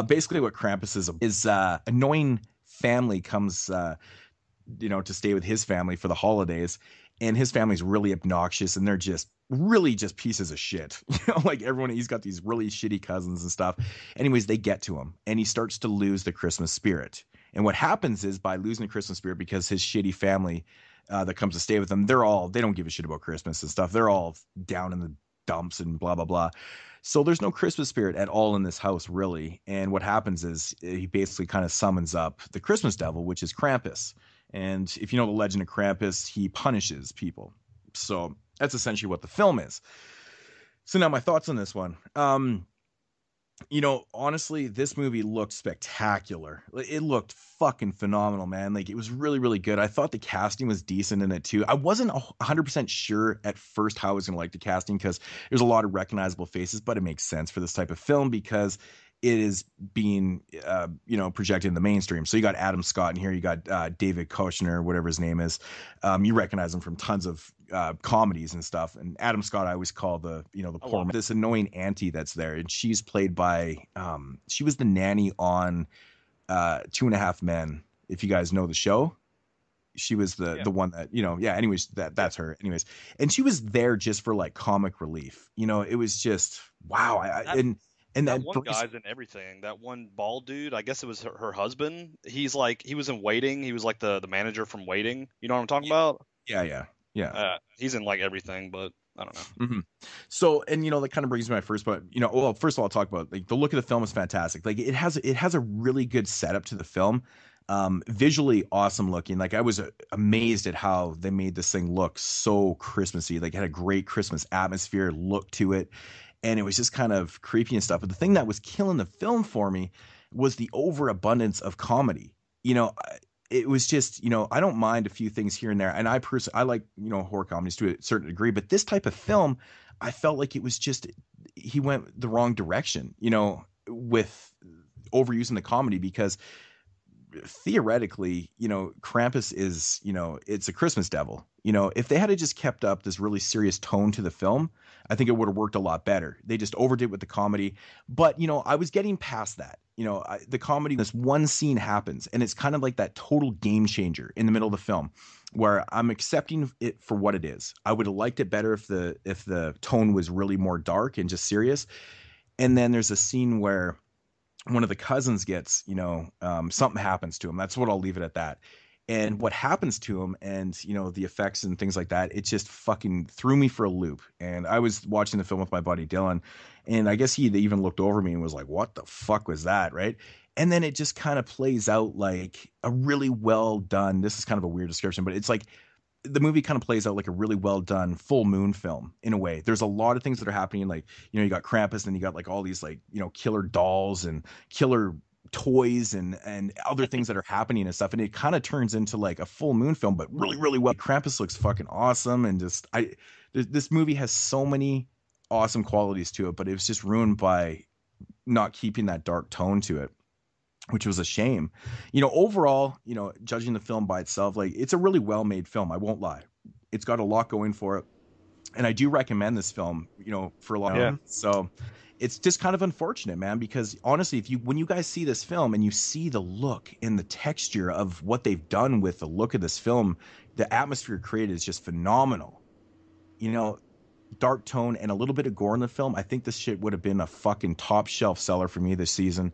basically what Krampus is annoying family comes, you know, to stay with his family for the holidays. And his family's really obnoxious and they're just really just pieces of shit. You know, like everyone, he's got these really shitty cousins and stuff. Anyways, they get to him and he starts to lose the Christmas spirit. And what happens is by losing the Christmas spirit, because his shitty family that comes to stay with them, they don't give a shit about Christmas and stuff. They're all down in the dumps and blah, blah, blah. So there's no Christmas spirit at all in this house, really. And what happens is he basically kind of summons up the Christmas devil, which is Krampus. And if you know the legend of Krampus, he punishes people. So that's essentially what the film is. So now my thoughts on this one. You know, honestly, this movie looked spectacular. It looked fucking phenomenal, man. Like, it was really, really good. I thought the casting was decent in it, too. I wasn't 100% sure at first how I was going to like the casting because there's a lot of recognizable faces, but it makes sense for this type of film because it is being, you know, projected in the mainstream. So you got Adam Scott in here. You got David Koechner, whatever his name is. You recognize him from tons of comedies and stuff. And Adam Scott, I always call the poor man, this annoying auntie that's there. And she's played by, she was the nanny on 2.5 Men. If you guys know the show, she was the one that, you know, anyways, that's her anyways. And she was there just for like comic relief. You know, it was just, wow. And that one guy's in everything. That one bald dude, I guess it was her husband. He's like, he was in Waiting. He was like the manager from Waiting. You know what I'm talking about? Yeah. He's in like everything, but I don't know. Mm-hmm. So, and you know, that kind of brings me to my first, but you know, well, first of all, I'll talk about like the look of the film is fantastic. Like it has a really good setup to the film. Visually awesome looking. Like I was amazed at how they made this thing look so Christmassy. Like it had a great Christmas atmosphere look to it. And it was just kind of creepy and stuff. But the thing that was killing the film for me was the overabundance of comedy. You know, it was just, you know, I don't mind a few things here and there. And I like, you know, horror comedies to a certain degree. But this type of film, I felt like it was just, he went the wrong direction, you know, with overusing the comedy because theoretically, you know, Krampus is, you know, it's a Christmas devil. You know, if they had just kept up this really serious tone to the film, I think it would have worked a lot better. They just overdid with the comedy. But, you know, I was getting past that. You know, the comedy, this one scene happens, and it's kind of like that total game changer in the middle of the film where I'm accepting it for what it is. I would have liked it better if the tone was really more dark and just serious. And then there's a scene where one of the cousins gets, you know, something happens to him. That's what I'll leave it at that. And what happens to him and, you know, the effects and things like that, it just fucking threw me for a loop. And I was watching the film with my buddy Dylan, and I guess he even looked over me and was like, what the fuck was that? Right. And then it just kind of plays out like a really well done, this is kind of a weird description, but it's like the movie kind of plays out like a really well done full moon film in a way. There's a lot of things that are happening. Like, you know, you got Krampus and you got like all these like, you know, killer dolls and killer toys and other things that are happening and stuff. And it kind of turns into like a full moon film, but really, really well. Krampus looks fucking awesome. And just, this movie has so many awesome qualities to it, but it was just ruined by not keeping that dark tone to it. which was a shame. Overall, judging the film by itself, like, it's a really well-made film. I won't lie. It's got a lot going for it. And I do recommend this film, for a lot. Yeah. So it's just kind of unfortunate, man, because honestly, when you guys see this film and you see the look and the texture of what they've done with the look of this film, the atmosphere created is just phenomenal. Dark tone and a little bit of gore in the film. I think this shit would have been a fucking top shelf seller for me this season.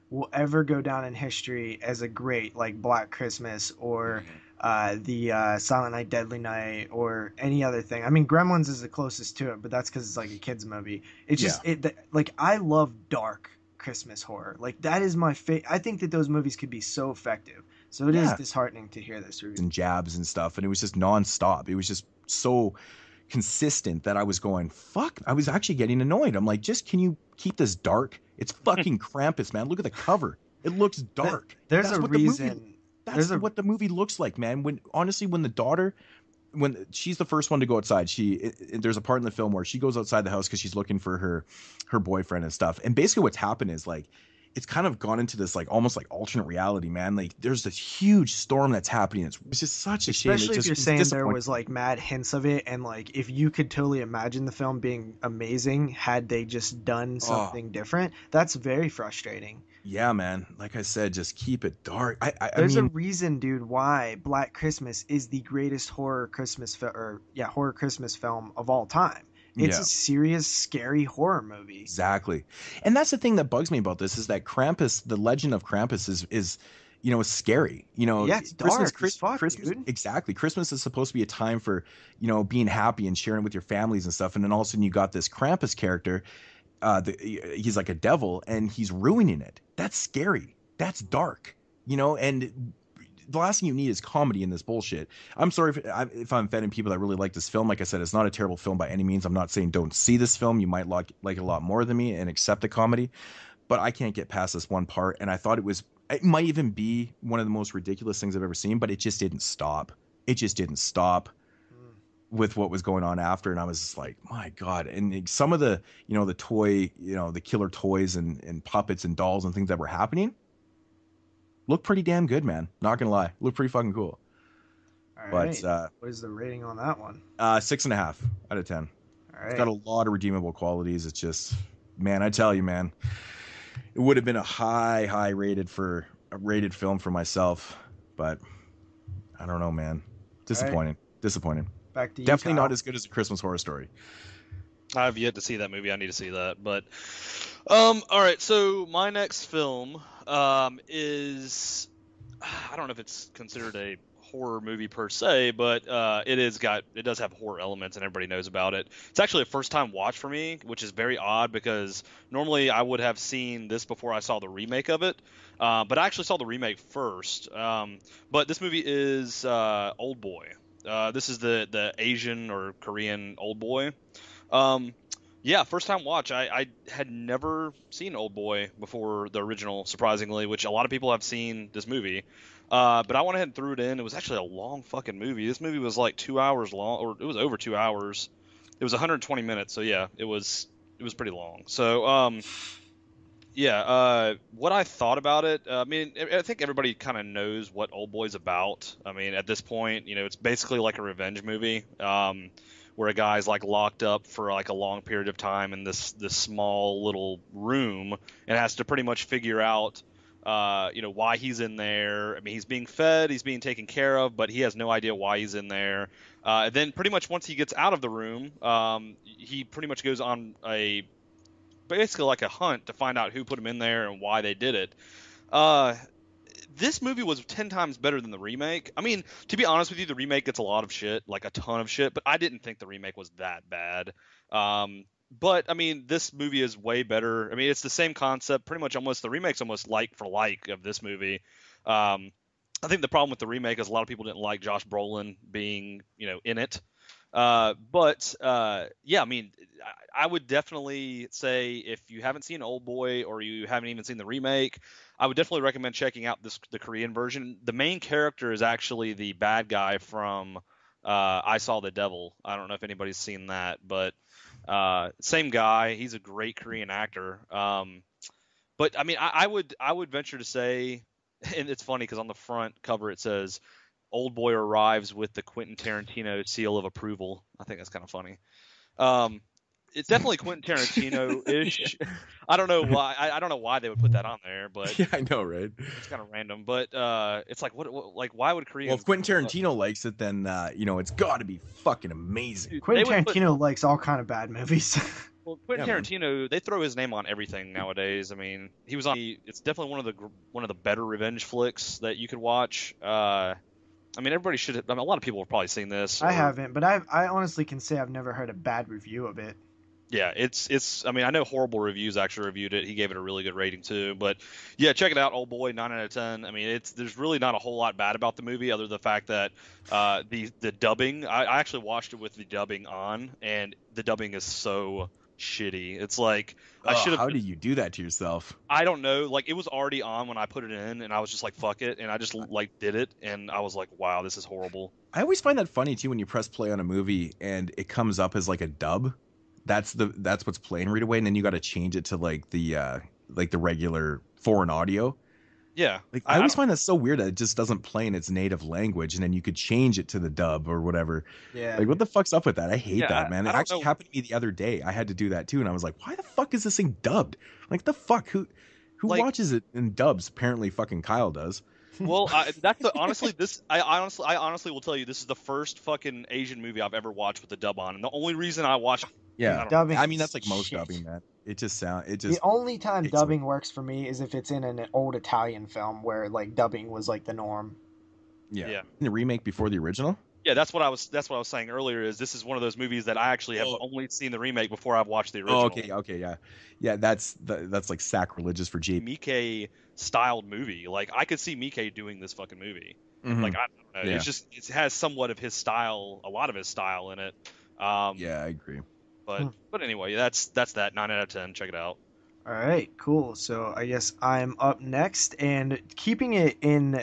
Will ever go down in history as a great, like, Black Christmas or the Silent Night, Deadly Night, or any other thing. I mean, Gremlins is the closest to it, but that's because it's like a kid's movie. It's just like, I love dark Christmas horror. Like, that is my I think that those movies could be so effective. So it is disheartening to hear this review. And jabs and stuff, and it was just nonstop. It was just so consistent that I was going, fuck. I was actually getting annoyed. I'm like, can you keep this dark? It's fucking Krampus, man. Look at the cover. It looks dark. There's a reason. That's what the movie looks like, man. When the daughter, when she's the first one to go outside, there's a part in the film where she goes outside the house because she's looking for her boyfriend and stuff. And basically what's happened is, like, it's kind of gone into this, like, almost like alternate reality, man. Like, there's this huge storm that's happening. It's just such a shame. Especially if you're saying there was, like, mad hints of it, and, like, if you could totally imagine the film being amazing had they just done something different, that's very frustrating. Yeah, man. Like I said, just keep it dark. There's a reason, dude, why Black Christmas is the greatest horror Christmas film of all time. It's a serious, scary horror movie. Exactly. And that's the thing that bugs me about this, is that Krampus, the legend of Krampus is scary. It's dark. Christmas, dude. Exactly. Christmas is supposed to be a time for, being happy and sharing with your families and stuff. And then all of a sudden you got this Krampus character. He's like a devil and he's ruining it. That's scary. That's dark. And the last thing you need is comedy in this bullshit. I'm sorry if I'm offending people that really like this film. Like I said, it's not a terrible film by any means. I'm not saying don't see this film. You might like it a lot more than me and accept the comedy, but I can't get past this one part. And I thought it might even be one of the most ridiculous things I've ever seen, but it just didn't stop. It just didn't stop with what was going on after. And I was just like, my God. And some of the, the toy, the killer toys and puppets and dolls and things that were happening look pretty damn good, man. Not gonna lie, look pretty fucking cool. All right. What is the rating on that one? 6.5 out of 10. All right. It's got a lot of redeemable qualities. It's just, man, I tell you, man, it would have been a high rated film for myself, but I don't know, man. Disappointing. Back to you, definitely Kyle. Not as good as A Christmas Horror Story. I've yet to see that movie. I need to see that. But all right, so my next film is, I don't know if it's considered a horror movie per se, but it does have horror elements and everybody knows about it. It's actually a first time watch for me, which is very odd because normally I would have seen this before I saw the remake of it. But I actually saw the remake first. But this movie is Oldboy. This is the Asian or Korean Oldboy. First time watch. I had never seen Oldboy before the original, surprisingly, which a lot of people have seen this movie. But I went ahead and threw it in. It was actually a long fucking movie. This movie was like 2 hours long, or it was over 2 hours. It was 120 minutes, so yeah, it was pretty long. So what I thought about it, I mean, I think everybody kind of knows what Oldboy's about. I mean, at this point, it's basically like a revenge movie, where a guy's like locked up for like a long period of time in this small little room and has to pretty much figure out, why he's in there. I mean, he's being fed, he's being taken care of, but he has no idea why he's in there. And then pretty much once he gets out of the room, he pretty much goes on basically like a hunt to find out who put him in there and why they did it. This movie was 10 times better than the remake. I mean, to be honest with you, the remake gets a lot of shit, like a ton of shit, but I didn't think the remake was that bad. But I mean, this movie is way better. I mean, it's the same concept, pretty much almost. The remake's almost like for like of this movie. I think the problem with the remake is a lot of people didn't like Josh Brolin being, in it. I mean, I would definitely say if you haven't seen Oldboy or you haven't even seen the remake, I would definitely recommend checking out the Korean version. The main character is actually the bad guy from I Saw the Devil. I don't know if anybody's seen that, but same guy. He's a great Korean actor. But But I mean, I would venture to say, and it's funny because on the front cover it says, "Oldboy arrives with the Quentin Tarantino seal of approval." I think that's kind of funny. It's definitely Quentin Tarantino-ish. I don't know why. I don't know why they would put that on there, but Yeah, I know, right? it's kind of random. But it's like, what like, why would Koreans? Well, if Quentin Tarantino likes it, then it's got to be fucking amazing. Dude, Quentin Tarantino likes all kind of bad movies. Well, Quentin Tarantino, they throw his name on everything nowadays. I mean, he was on. It's definitely one of the better revenge flicks that you could watch. I mean, everybody should. I mean, a lot of people have probably seen this. I haven't, but I honestly can say I've never heard a bad review of it. Yeah, it's. I mean, I know Horrible Reviews actually reviewed it. He gave it a really good rating too. But yeah, check it out, Oldboy, 9 out of 10. I mean, there's really not a whole lot bad about the movie other than the fact that the dubbing. I actually watched it with the dubbing on, and the dubbing is so shitty. It's like I should have. How do you do that to yourself? I don't know. Like, it was already on when I put it in, and I was just like, "Fuck it," and I just like did it, and I was like, "Wow, this is horrible." I always find that funny too when you press play on a movie and it comes up as like a dub. That's what's playing right away, and then you got to change it to like the regular foreign audio. Yeah, like I always find that so weird that it just doesn't play in its native language, and then you could change it to the dub or whatever. Yeah, like what the fuck's up with that? I hate that, man. It actually know. happened to me the other day. I had to do that too, and I was like, why the fuck is this thing dubbed? Like the fuck who like, watches it in dubs? Apparently, fucking Kyle does. Well, honestly, I honestly will tell you, this is the first fucking Asian movie I've ever watched with the dub on, and the only reason I watched. Yeah, dubbing. I mean that's like most dubbing, man. The only time dubbing works for me is if it's in an old Italian film where like dubbing was like the norm. Yeah. The remake before the original. Yeah, that's what I was saying earlier. Is this is one of those movies that I actually have only seen the remake before I've watched the original. Oh, okay, yeah. That's like sacrilegious for J. Miike styled movie. Like I could see Miike doing this fucking movie. Mm-hmm. Like I don't know. Yeah. It has somewhat of his style, a lot of his style in it. Yeah, I agree. But anyway, that's that 9 out of 10. Check it out. All right, cool. So I guess I'm up next, and keeping it in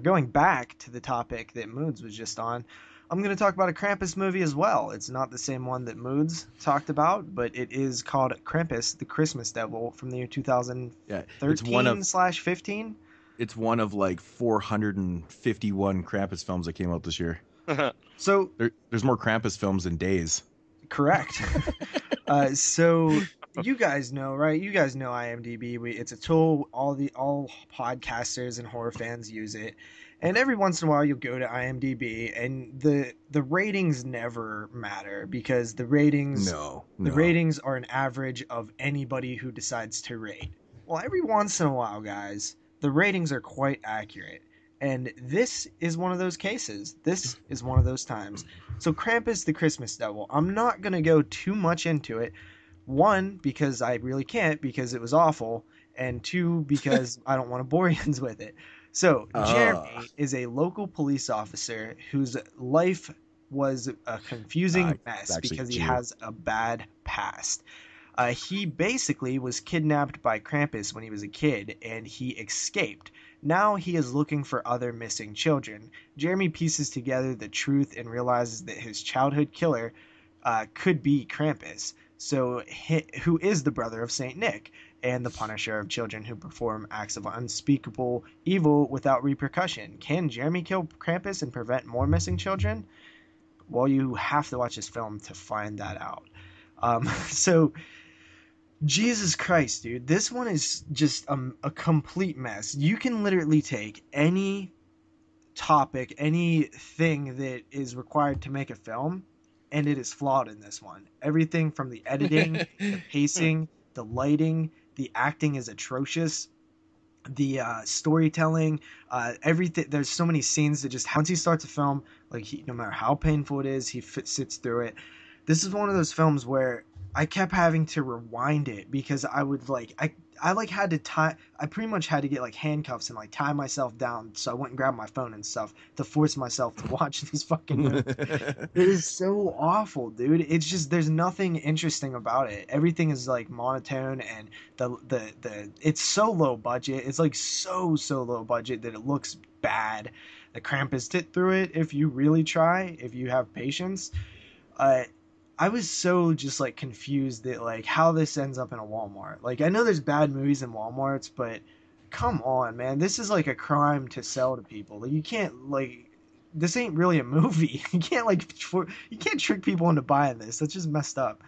going back to the topic that Moodz was just on, I'm going to talk about a Krampus movie as well. It's not the same one that Moodz talked about, but it is called Krampus, the Christmas Devil, from the year 2013/15. It's one of like 451 Krampus films that came out this year. So there's more Krampus films than days. Correct. So you guys know, right? You guys know IMDb. It's a tool. All podcasters and horror fans use it. And every once in a while, you'll go to IMDb, and the ratings never matter because the ratings ratings are an average of anybody who decides to rate. Well, every once in a while, guys, the ratings are quite accurate. And this is one of those cases. This is one of those times. So Krampus, the Christmas Devil. I'm not going to go too much into it. One, because I really can't, because it was awful. And two, because I don't want to bore you with it. So Jeremy is a local police officer whose life was a confusing mess because he has a bad past. He basically was kidnapped by Krampus when he was a kid, and he escaped. Now he is looking for other missing children. Jeremy pieces together the truth and realizes that his childhood killer could be Krampus, who is the brother of Saint Nick and the punisher of children who perform acts of unspeakable evil without repercussion. Can Jeremy kill Krampus and prevent more missing children? Well, you have to watch this film to find that out. So... Jesus Christ, dude. This one is just a complete mess. You can literally take any topic, anything that is required to make a film, and it is flawed in this one. Everything from the editing, the pacing, the lighting, the acting is atrocious. The storytelling, everything. There's so many scenes that just, once he starts a film, like no matter how painful it is, he sits through it. This is one of those films where I kept having to rewind it because I would had to tie. I pretty much had to get like handcuffs and like tie myself down so I wouldn't grab my phone and stuff to force myself to watch this fucking movie. It is so awful, dude. It's just there's nothing interesting about it. Everything is like monotone, and the it's so low budget. It's like so low budget that it looks bad. The Krampus sit through it if you really try, if you have patience. I was so just like confused that like how this ends up in a Walmart. Like I know there's bad movies in Walmarts, but come on, man, this is like a crime to sell to people. Like you can't like this ain't really a movie. You can't like you can't trick people into buying this. That's just messed up.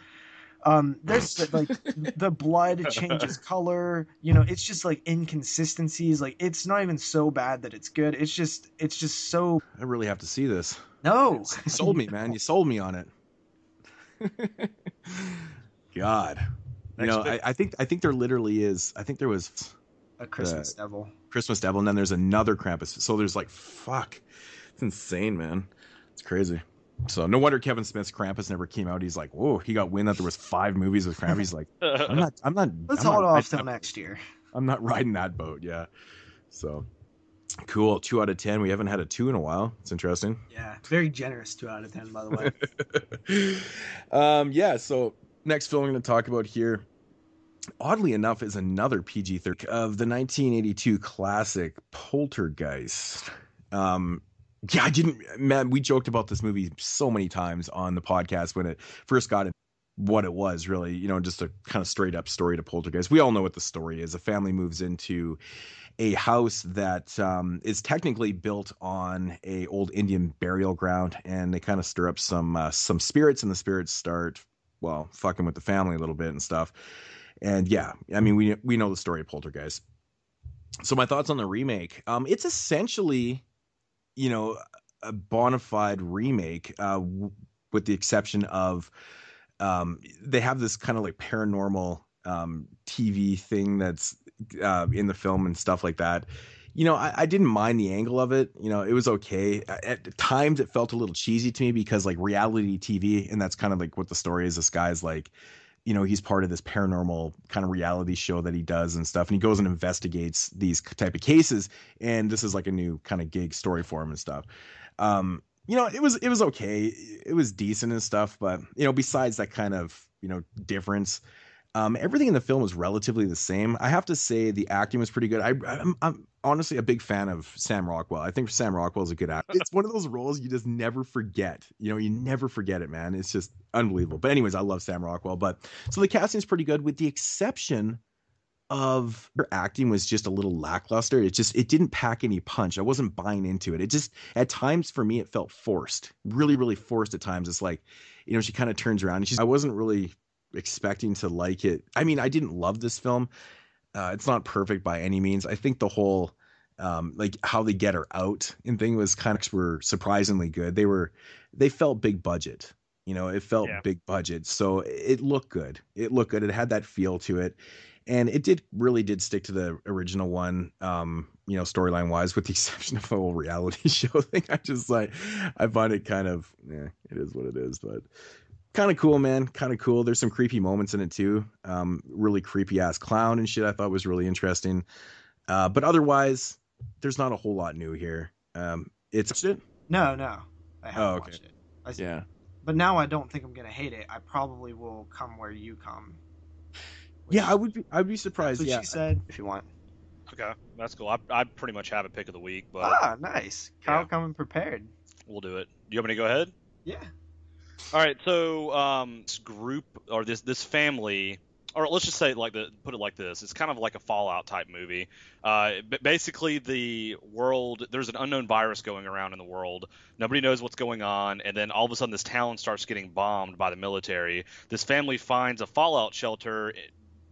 There's like the blood changes color. You know, it's just like inconsistencies. Like it's not even so bad that it's good. It's just so. I really have to see this. No, you sold me, man. You sold me on it. God, you know, I think there literally is. I think there was a Christmas Devil, and then there's another Krampus. So there's like, fuck, it's insane, man. It's crazy. So no wonder Kevin Smith's Krampus never came out. He's like, whoa, he got wind that there was 5 movies with Krampus. He's like, I'm not. Let's hold off till next year. I'm not riding that boat. Yeah. So cool. 2 out of 10. We haven't had a 2 in a while. It's interesting. Yeah. Very generous 2 out of 10, by the way. Yeah. So next film I'm going to talk about here, oddly enough, is another PG-13 of the 1982 classic Poltergeist. Yeah, man, we joked about this movie so many times on the podcast when it first got in, what it was really, you know, just a kind of straight up story to Poltergeist. We all know what the story is. A family moves into a house that is technically built on a old Indian burial ground, and they kind of stir up some spirits, and the spirits start, well, fucking with the family a little bit and stuff. And yeah, I mean, we know the story of Poltergeist. So my thoughts on the remake, it's essentially, you know, a bona fide remake, with the exception of they have this kind of like paranormal TV thing that's in the film and stuff like that. You know, I didn't mind the angle of it. You know, it was okay. At times it felt a little cheesy to me because like reality TV, and that's kind of like what the story is. This guy's like, you know, he's part of this paranormal kind of reality show that he does and stuff. And he goes and investigates these type of cases. And this is like a new kind of gig story for him and stuff. You know, it was okay. It was decent and stuff. But, you know, besides that kind of, you know, difference, everything in the film was relatively the same. I have to say the acting was pretty good. I'm honestly a big fan of Sam Rockwell. I think Sam Rockwell is a good actor. It's one of those roles you just never forget. You know, you never forget it, man. It's just unbelievable. But anyways, I love Sam Rockwell. But so the casting is pretty good, with the exception of her acting was just a little lackluster. It didn't pack any punch. I wasn't buying into it. It just, at times for me, it felt forced, really, really forced at times. It's like, you know, she kind of turns around and I wasn't really expecting to like it. I mean, I didn't love this film. It's not perfect by any means. I think the whole like how they get her out and thing was were surprisingly good. They felt big budget. You know, it felt big budget. So it looked good. It had that feel to it. And it really did stick to the original one, you know, storyline wise, with the exception of the whole reality show thing. I find it kind of, it is what it is, but kind of cool, man. Kind of cool. There's some creepy moments in it too. Really creepy ass clown and shit I thought was really interesting. But otherwise, there's not a whole lot new here. It's it? No. I haven't watched it. Yeah. But now I don't think I'm gonna hate it. I probably will come where you come. Yeah, I'd be surprised. That's what she said. If you want. Okay, that's cool. I pretty much have a pick of the week, but nice. Kyle coming prepared. We'll do it. Do you want me to go ahead? Yeah. All right. So this group, or this family, or let's just say put it like this. It's kind of like a Fallout type movie. But basically, the world, there's an unknown virus going around in the world. Nobody knows what's going on, and then all of a sudden, this town starts getting bombed by the military. This family finds a fallout shelter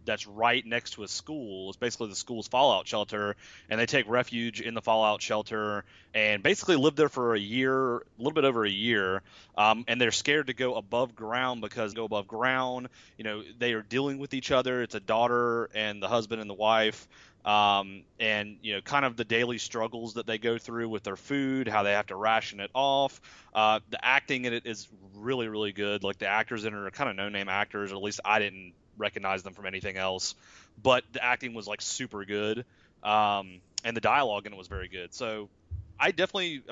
that's right next to a school. It's basically the school's fallout shelter, and they take refuge in the fallout shelter and basically live there for a year, a little bit over a year. And they're scared to go above ground because go above ground, you know, they are dealing with each other. It's a daughter and the husband and the wife. And you know, kind of the daily struggles that they go through with their food, how they have to ration it off. The acting in it is really, really good. Like the actors in it are kind of no-name actors, or at least I didn't recognize them from anything else, but the acting was like super good, and the dialogue in it was very good. So I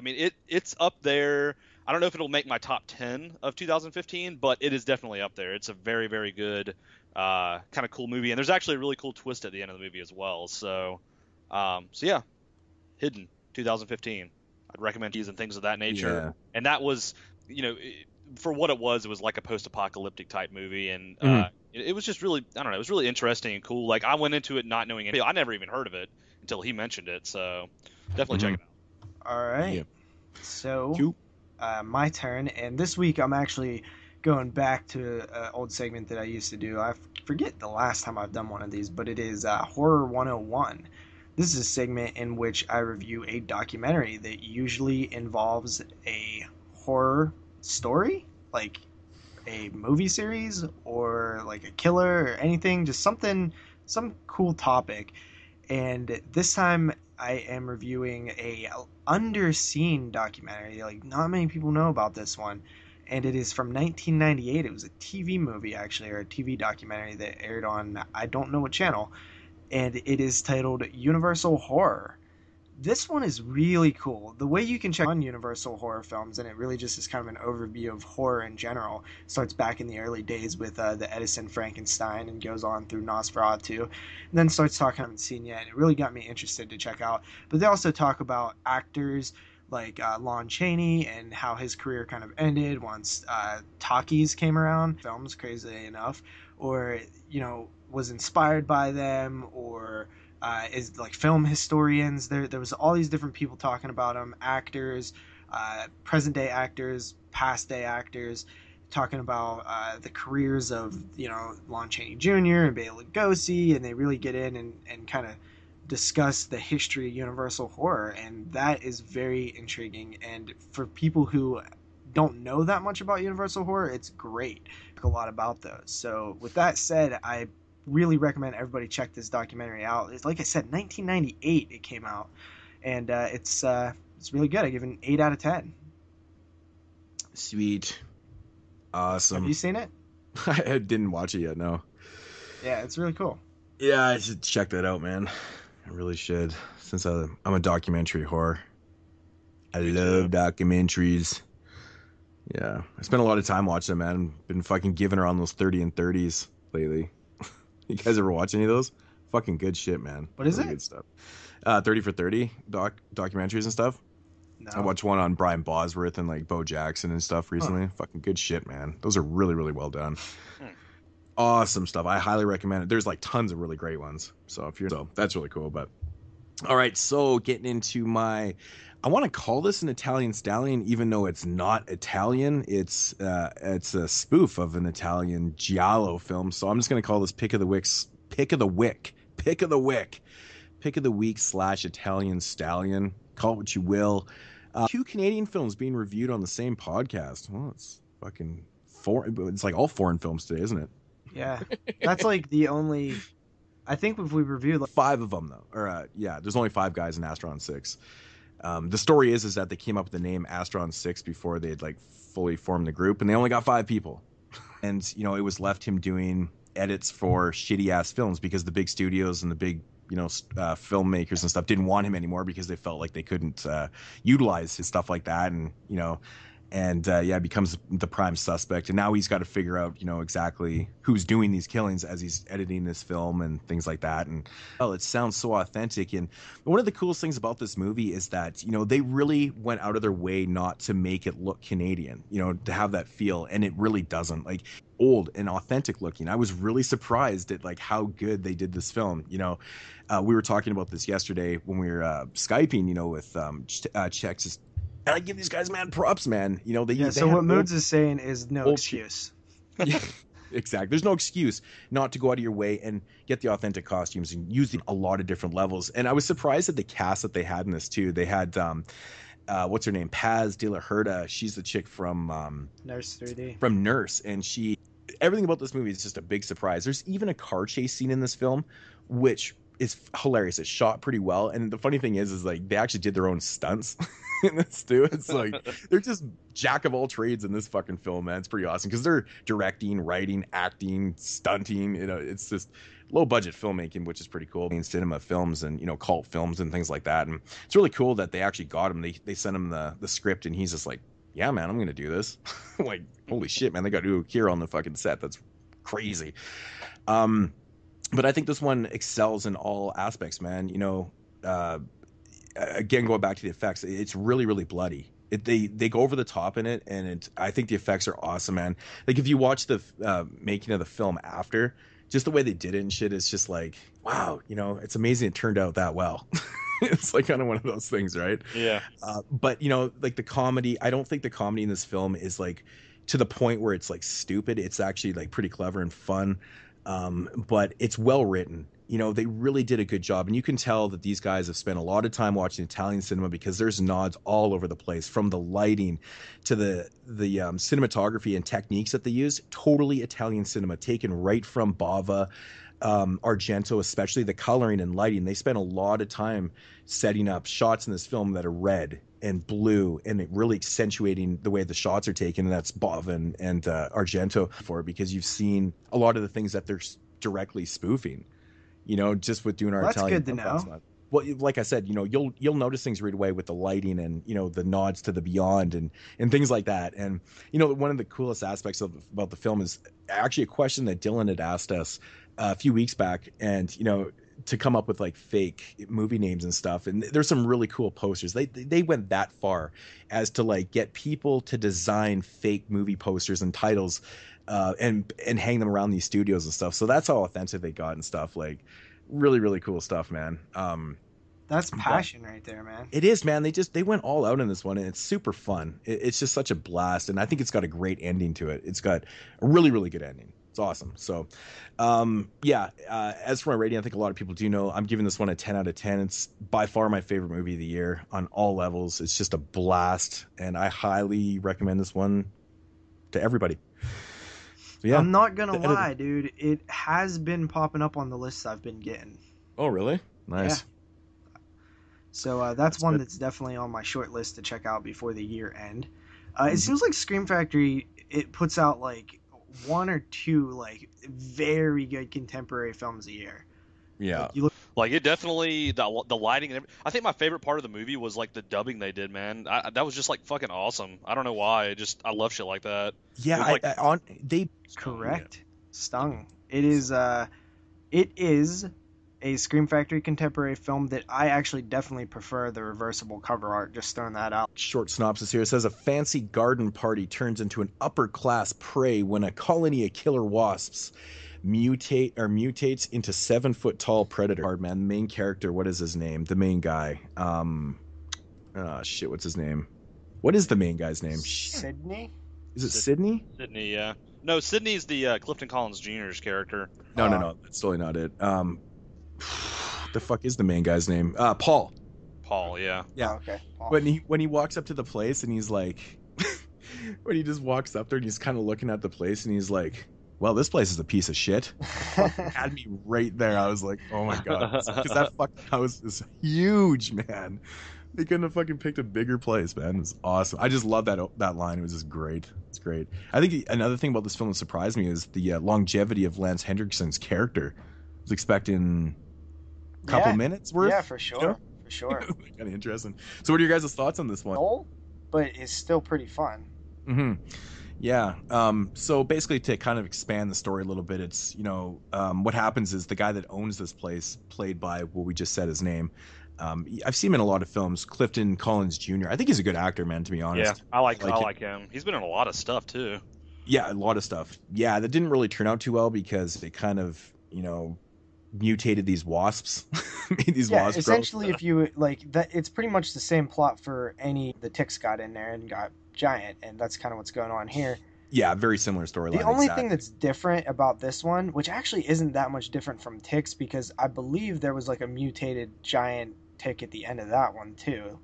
mean, it's up there. I don't know if it'll make my top 10 of 2015, but it is definitely up there. It's a very, very good, kind of cool movie, and there's actually a really cool twist at the end of the movie as well. So yeah, Hidden 2015. I'd recommend these and things of that nature. Yeah. And that was, you know, for what it was like a post-apocalyptic type movie, and it was just really, I don't know, it was really interesting and cool. Like I went into it not knowing anything. I never even heard of it until he mentioned it, so definitely check it out. All right. Yeah. So, my turn, and this week I'm actually going back to an old segment that I used to do. I forget the last time I've done one of these, but it is Horror 101. This is a segment in which I review a documentary that usually involves a horror story, like a movie series or like a killer or anything, just some cool topic. And this time I am reviewing a underseen documentary. Like, not many people know about this one, and it is from 1998. It was a TV movie, actually, or a TV documentary that aired on I don't know what channel, and it is titled Universal Horror. This one is really cool. The way you can check on Universal Horror films, and it really just is kind of an overview of horror in general. It starts back in the early days with the Edison Frankenstein and goes on through Nosferatu, and then starts talking I haven't seen yet, and it really got me interested to check out. But they also talk about actors like Lon Chaney and how his career kind of ended once talkies came around, films, crazily enough, or, you know, was inspired by them, or is like film historians. There was all these different people talking about them, actors, present day actors, past day actors, talking about the careers of, you know, Lon Chaney Jr. and Bela Lugosi, and they really get in and kind of discuss the history of Universal Horror, and that is very intriguing. And for people who don't know that much about Universal Horror, it's great. A lot about those. So with that said, I really recommend everybody check this documentary out. It's, like I said, 1998 it came out, and it's really good. I give it an 8 out of 10. Sweet. Awesome. Have you seen it? I didn't watch it yet, no. Yeah, it's really cool. Yeah, I should check that out, man. I really should, since I'm a documentary whore. I love documentaries. Yeah, I spent a lot of time watching them, man. Been fucking giving her on those 30 and 30s lately. You guys ever watch any of those? Fucking good shit, man. What is really it? Good stuff. 30 for 30 documentaries and stuff. No. I watched one on Brian Bosworth and like Bo Jackson and stuff recently. Fucking good shit, man. Those are really, really well done. Awesome stuff. I highly recommend it. There's like tons of really great ones. So that's really cool. But all right, so getting into I want to call this an Italian stallion, even though it's not Italian. It's a spoof of an Italian giallo film. So I'm just gonna call this pick of the week / Italian stallion. Call it what you will. 2 Canadian films being reviewed on the same podcast. Well, it's fucking it's like all foreign films today, isn't it? Yeah, that's like the only. I think if we reviewed like 5 of them though, or yeah, there's only 5 guys in Astron 6. The story is that they came up with the name Astron 6 before they had like fully formed the group, and they only got 5 people. And you know, it was left him doing edits for shitty ass films because the big studios and the big, you know, filmmakers and stuff didn't want him anymore because they felt like they couldn't utilize his stuff like that, and you know. And yeah, becomes the prime suspect. And now he's got to figure out, you know, exactly who's doing these killings as he's editing this film and things like that. And well, it sounds so authentic. And one of the coolest things about this movie is that, you know, they really went out of their way not to make it look Canadian, you know, to have that feel. And it really doesn't. Like, old and authentic looking. I was really surprised at like how good they did this film. You know, we were talking about this yesterday when we were Skyping, you know, with Czechs. And I give these guys mad props, man. You know, so what Moodz is saying is no excuse. Yeah, exactly. There's no excuse not to go out of your way and get the authentic costumes and use them a lot of different levels. And I was surprised at the cast that they had in this too. They had what's her name? Paz de la Herda. She's the chick from Nurse 3D. From Nurse, and everything about this movie is just a big surprise. There's even a car chase scene in this film, which is hilarious. It's shot pretty well, and the funny thing is like they actually did their own stunts in this too. It's like they're just jack of all trades in this fucking film, man. It's pretty awesome because they're directing, writing, acting, stunting. You know, it's just low budget filmmaking, which is pretty cool. In cinema films and, you know, cult films and things like that. And it's really cool that they actually got him. They sent him the script, and he's just like, yeah, man, I'm gonna do this. Like, holy shit, man, they got to Akira on the fucking set. That's crazy. But I think this one excels in all aspects, man. You know, again, going back to the effects, it's really, really bloody. They go over the top in it, and I think the effects are awesome, man. Like if you watch the making of the film after, just the way they did it and shit, it's just like, wow, it's amazing it turned out that well. It's like kind of one of those things, right? Yeah. But like the comedy, I don't think the comedy in this film is like to the point where it's like stupid. It's actually like pretty clever and fun. But it's well written. They really did a good job, and you can tell that these guys have spent a lot of time watching Italian cinema, because there's nods all over the place, from the lighting to the cinematography and techniques that they use. Totally Italian cinema, taken right from Bava, Argento, especially the coloring and lighting. They spent a lot of time setting up shots in this film that are red and blue, and it really accentuating the way the shots are taken. And that's Bava and Argento for it, because you've seen a lot of the things that they're directly spoofing. Just with doing our Italian. That's good to know. Well, like I said, you'll notice things right away with the lighting and the nods to the beyond and things like that. And one of the coolest aspects about the film is actually a question that Dylan had asked us a few weeks back, and to come up with like fake movie names and stuff. And there's some really cool posters. They went that far as to like get people to design fake movie posters and titles, and hang them around these studios and stuff. So that's how authentic they got and stuff. Like really, really cool stuff, man. That's passion right there, man. It is, man. They went all out in this one, and it's super fun. It's just such a blast, and I think it's got a great ending to it. It's got a really, really good ending. It's awesome. So, as for my rating, I think a lot of people do know I'm giving this one a 10 out of 10. It's by far my favorite movie of the year on all levels. It's just a blast, and I highly recommend this one to everybody. So, yeah. I'm not gonna lie, dude. It has been popping up on the lists I've been getting. Oh, really? Nice. Yeah. So that's one that's definitely on my short list to check out before the year end. It seems like Scream Factory, it puts out like one or two like very good contemporary films a year. Yeah. Like it definitely, the lighting. I think my favorite part of the movie was like the dubbing they did, man. That was just like fucking awesome. I don't know why. I love shit like that. Yeah, Correct. Stung. It is a Scream Factory contemporary film that I actually definitely prefer the reversible cover art. Just throwing that out. Short synopsis here. It says a fancy garden party turns into an upper class prey when a colony of killer wasps mutates into 7-foot tall predator. Hard man. The main character. What is his name? The main guy. What's his name? What is the main guy's name? Sydney. Is it Sydney? Sydney, yeah. No, Sydney's the Clifton Collins Jr.'s character. No. That's totally not it. The fuck is the main guy's name? Paul. Paul, yeah. Yeah. Oh, okay. Paul. When he walks up to the place and he's like, when he just walks up there and he's kind of looking at the place and he's like, well, this place is a piece of shit. Had me right there. I was like, oh my god, because that fucking house is huge, man. They couldn't have fucking picked a bigger place, man. It was awesome. I just love that line. It was just great. It's great. I think another thing about this film that surprised me is the longevity of Lance Henriksen's character. I was expecting a couple minutes worth. Yeah, for sure. For sure. Kind of interesting. So what are your guys' thoughts on this one? Old, but it's still pretty fun. Mm-hmm. Yeah. So basically, to kind of expand the story a little bit, it's what happens is the guy that owns this place, played by what we just said his name. I've seen him in a lot of films. Clifton Collins Jr. I think he's a good actor, man. To be honest. Yeah, I like him. He's been in a lot of stuff too. Yeah, a lot of stuff. Yeah, that didn't really turn out too well because it kind of mutated these wasps. Made these wasps essentially grow. If you like that, it's pretty much the same plot for any the ticks got in there and got giant, and that's kind of what's going on here. Yeah, very similar storyline. The only thing that's different about this one, which actually isn't that much different from ticks, because I believe there was like a mutated giant tick at the end of that one too.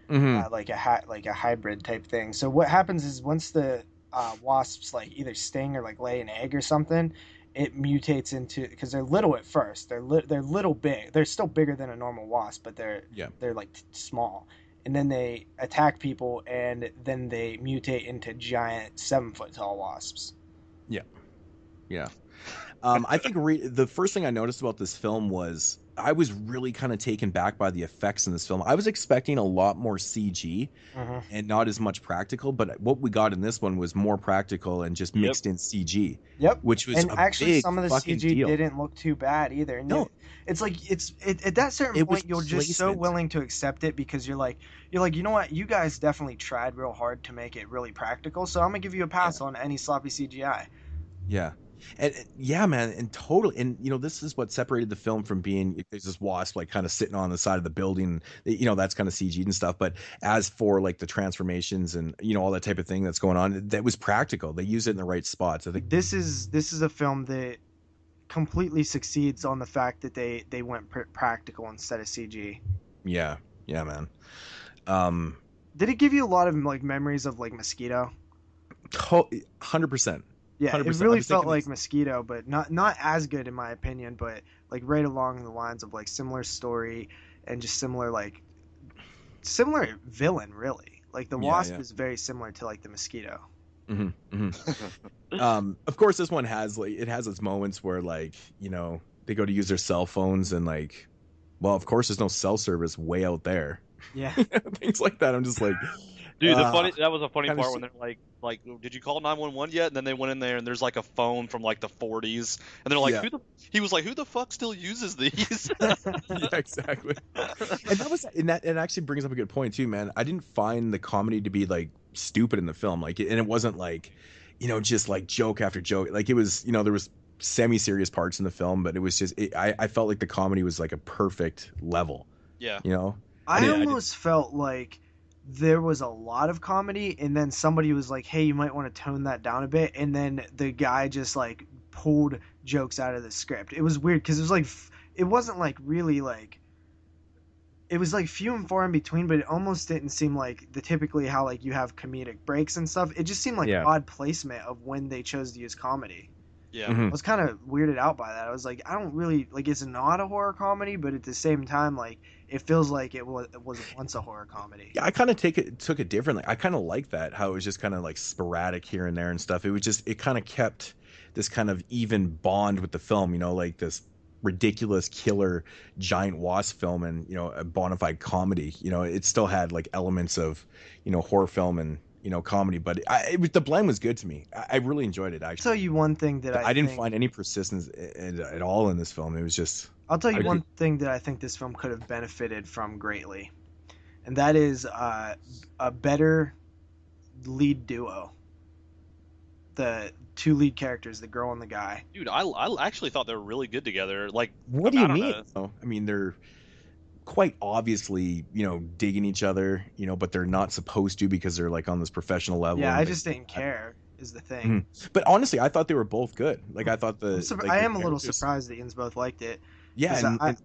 Mm-hmm. Like a hybrid type thing. So what happens is once the wasps like either sting or like lay an egg or something, it mutates into, because they're little at first. They're little big. They're still bigger than a normal wasp, but they're like small. And then they attack people, and then they mutate into giant 7-foot tall wasps. Yeah. I think the first thing I noticed about this film was I was really kind of taken back by the effects in this film. I was expecting a lot more CG and not as much practical, but what we got in this one was more practical and just mixed in CG. Yep. Which was and a actually big some of the fucking CG deal. didn't look too bad either. And No. it's like at that certain It was point you're just so placement. willing to accept it because you're like, you know what, you guys definitely tried real hard to make it really practical, so I'm gonna give you a pass on any sloppy CGI. Yeah. And yeah, man, and totally, and this is what separated the film from being there's this wasp like kind of sitting on the side of the building, that's kind of CG and stuff. But as for like the transformations and all that type of thing that's going on, that was practical. They used it in the right spots. I think This is a film that completely succeeds on the fact that they went practical instead of CG. Yeah, man. Did it give you a lot of like memories of like Mosquito? 100%. Yeah, 100%. it really felt like Mosquito, but not as good in my opinion, but like right along the lines of like similar story and just similar villain really. Like the Wasp is very similar to like the Mosquito. Of course, this one has its moments where like they go to use their cell phones and like, well, of course there's no cell service way out there. Yeah, things like that. I'm just like. Dude, that was a funny part when they're like, did you call 911 yet? And then they went in there and there's like a phone from like the 40s, and they're like, he was like, who the fuck still uses these? Yeah, exactly. And that actually brings up a good point too, man. I didn't find the comedy to be like stupid in the film, and it wasn't like, just like joke after joke. Like it was, there was semi-serious parts in the film, but it was just, I felt like the comedy was like a perfect level. Yeah. I almost felt like there was a lot of comedy, and then somebody was like, hey, you might want to tone that down a bit, and then the guy just like pulled jokes out of the script. It was weird because it was like, it wasn't like really like, it was like few and far in between, but it almost didn't seem like typically how like you have comedic breaks and stuff. It just seemed like odd placement of when they chose to use comedy. Yeah. I was kind of weirded out by that. I was like, I don't really like, it's not a horror comedy, but at the same time, like it feels like it was once a horror comedy. Yeah, I kind of took it differently. I kind of like that, how it was just kind of like sporadic here and there and stuff. It kind of kept this kind of even bond with the film, like this ridiculous killer giant wasp film and a bona fide comedy. It still had like elements of horror film and comedy, but the blend was good to me. I really enjoyed it. Actually, I'll tell you one thing that I didn't find any persistence at all in this film. It was just. I'll tell you one thing that I think this film could have benefited from greatly, and that is a better lead duo. The two lead characters, the girl and the guy. Dude, I actually thought they were really good together. Like, what do you mean? I mean, they're quite obviously, digging each other, but they're not supposed to because they're like on this professional level. Yeah, I just didn't care is the thing. But honestly, I thought they were both good. Like I thought I am a little surprised that Yins both liked it. Yeah, I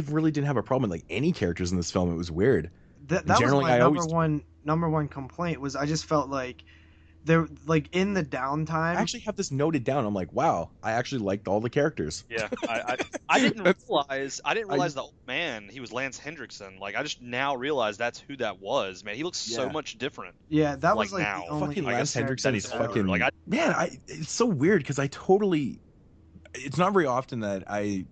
really didn't have a problem with like any characters in this film. It was weird. That was my number one complaint was I just felt like they're like in the downtime. I actually have this noted down. I'm like, wow, I actually liked all the characters. Yeah, I didn't realize the old man, he was Lance Hendrickson. Like I just now realized that's who that was. Man, he looks so much different. Yeah, that was like now. the only fucking Lance Hendrickson. He's fucking like it's so weird because it's not very often that I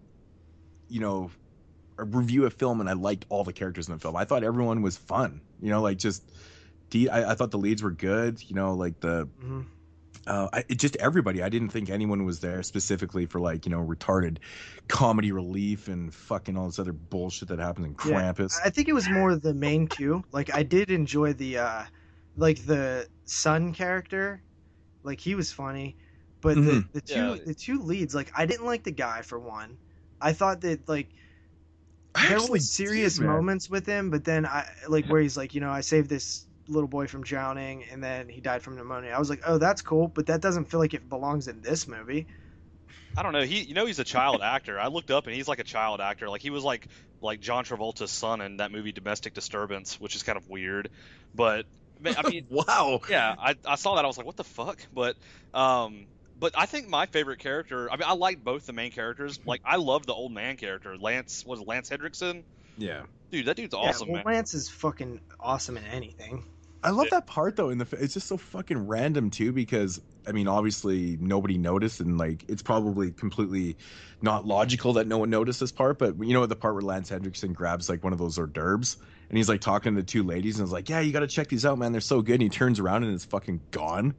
review a film and I liked all the characters in the film. I thought everyone was fun. I thought the leads were good. Like the just everybody. I didn't think anyone was there specifically for like retarded comedy relief and fucking all this other bullshit that happens in Krampus. I think it was more the main two. Like I did enjoy the son character. Like he was funny, but the two leads, like I didn't like the guy for one. I thought that like there were serious moments with him, but then where he's like, I saved this little boy from drowning and then he died from pneumonia. I was like, oh, that's cool, but that doesn't feel like it belongs in this movie. I don't know. He's a child actor. I looked up and he's like a child actor. Like he was like John Travolta's son in that movie Domestic Disturbance, which is kind of weird. But I mean, wow. Yeah, I saw that. I was like, what the fuck? But I think my favorite character. I mean, I liked both the main characters. Like I loved the old man character, Lance Hendrickson. Yeah. Dude, that dude's awesome, man. Lance is fucking awesome in anything. I love that part though. It's just so fucking random too, because I mean, obviously nobody noticed, and like it's probably completely not logical that no one noticed this part. But you know the part where Lance Hendrickson grabs like one of those hors d'oeuvres, and he's like talking to the two ladies, and is like, "Yeah, you got to check these out, man. They're so good." And he turns around and it's fucking gone.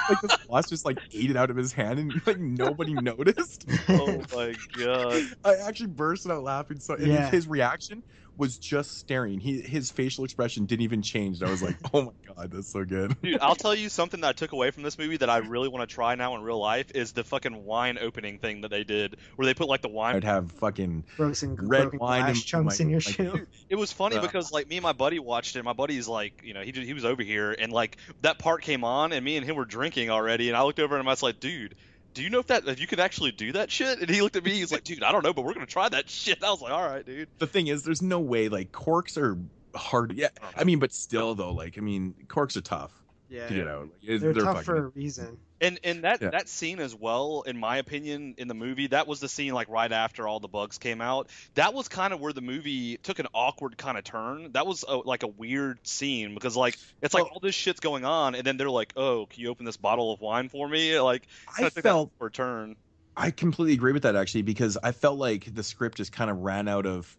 Like this boss just like ate it out of his hand, and like nobody noticed. Oh my god! I actually burst out laughing. So and his reaction was just staring. His facial expression didn't even change. I was like, oh my god, that's so good. Dude, I'll tell you something that I took away from this movie that I really want to try now in real life is the fucking wine opening thing that they did, where they put like the wine. I'd have fucking red wine and chunks in your shoe. It was funny because like me and my buddy watched it. My buddy's like, you know, he was over here, and like that part came on, and me and him were drinking already, and I looked over and I was like, dude, do you know if you could actually do that shit? And he looked at me, he's like, dude, I don't know, but we're gonna try that shit. I was like, all right, dude. The thing is, there's no way, like, corks are hard. Yeah, I mean, but still, though, like, I mean, corks are tough. Yeah, to get out. They're tough for a reason. And that scene as well, in my opinion, in the movie, that was the scene like right after all the bugs came out. That was kind of where the movie took an awkward kind of turn. That was like a weird scene because like it's like all this shit's going on, and then they're like, "Oh, can you open this bottle of wine for me?" Like I felt for a turn. I completely agree with that actually, because I felt like the script just kind of ran out of,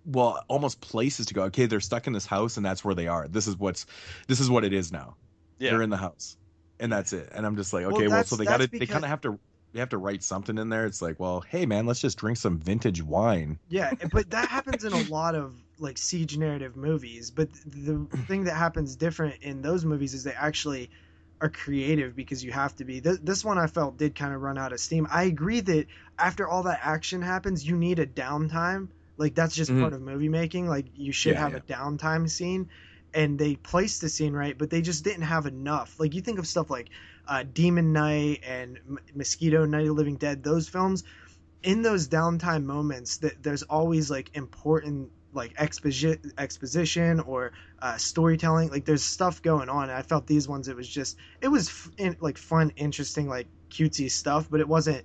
well, almost places to go. Okay, they're stuck in this house, and that's where they are. This is what it is now. Yeah. They're in the house. And that's it. And I'm just like, okay, well so they kind of have to write something in there. It's like, well, hey man, let's just drink some vintage wine. Yeah, but that happens in a lot of like siege narrative movies. But the thing that happens different in those movies is they actually are creative, because you have to be. This one I felt did kind of run out of steam. I agree that after all that action happens, you need a downtime. Like that's just part of movie making. Like you should have a downtime scene. And they placed the scene right, but they just didn't have enough. Like you think of stuff like Demon Knight and Mosquito, Night of the Living Dead, those films, in those downtime moments, there's always like important like exposition or storytelling. Like there's stuff going on. And I felt these ones, it was like fun, interesting, like cutesy stuff, but it wasn't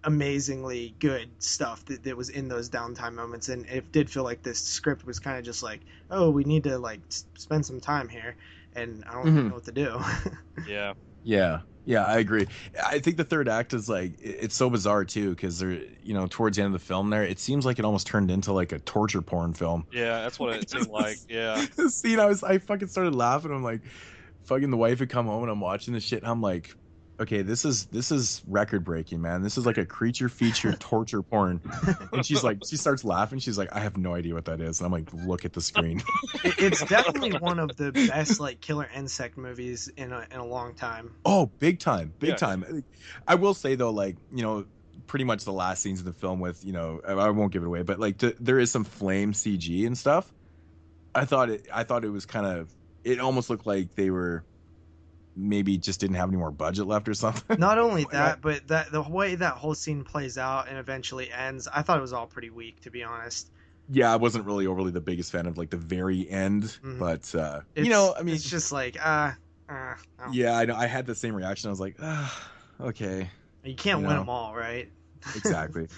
amazingly good stuff that was in those downtime moments. And it did feel like this script was kind of just like, oh, we need to like spend some time here, and I don't know what to do. Yeah, I agree. I think the third act is like, it's so bizarre too, because they're, you know, towards the end of the film there, it seems like it almost turned into like a torture porn film. Yeah, that's what it seemed like. Yeah. The scene, I fucking started laughing. I'm like, fucking the wife had come home and I'm watching this shit, and I'm like, okay, this is record breaking, man. This is like a creature feature torture porn. And she's like, she starts laughing. She's like, I have no idea what that is. And I'm like, look at the screen. It's definitely one of the best like killer insect movies in a long time. Oh, big time. I will say though, like, you know, pretty much the last scenes of the film with, you know, I won't give it away, but like there is some flame CG and stuff. I thought it was kind of, it almost looked like they were maybe just didn't have any more budget left or something. Not only that, but the way that whole scene plays out and eventually ends, I thought it was all pretty weak, to be honest. Yeah, I wasn't really overly the biggest fan of like the very end, but you know, I mean, it's just like yeah, I know. I had the same reaction. I was like, okay. You can't win them all, right? Exactly.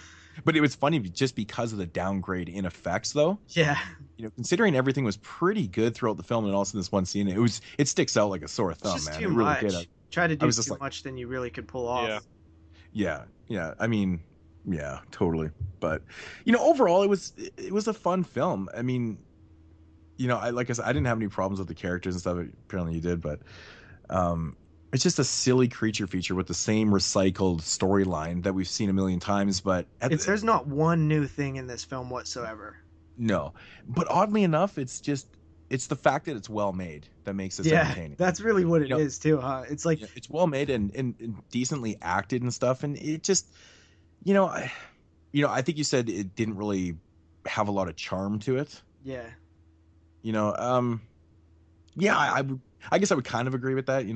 But it was funny just because of the downgrade in effects, though. Yeah. You know, considering everything was pretty good throughout the film, and also in this one scene, it sticks out like a sore thumb, it's just man. Too it really much. Did. Try to do too much than you really could pull off. Yeah. I mean, yeah, totally. But you know, overall, it was a fun film. I mean, you know, like I said, I didn't have any problems with the characters and stuff. Apparently, you did, but it's just a silly creature feature with the same recycled storyline that we've seen a million times. But there's not one new thing in this film whatsoever. No, but oddly enough, it's the fact that it's well made that makes it entertaining. That's really what it is too, huh? It's like it's well made and decently acted and stuff, and it just, I think you said it didn't really have a lot of charm to it. Yeah. I guess I would kind of agree with that.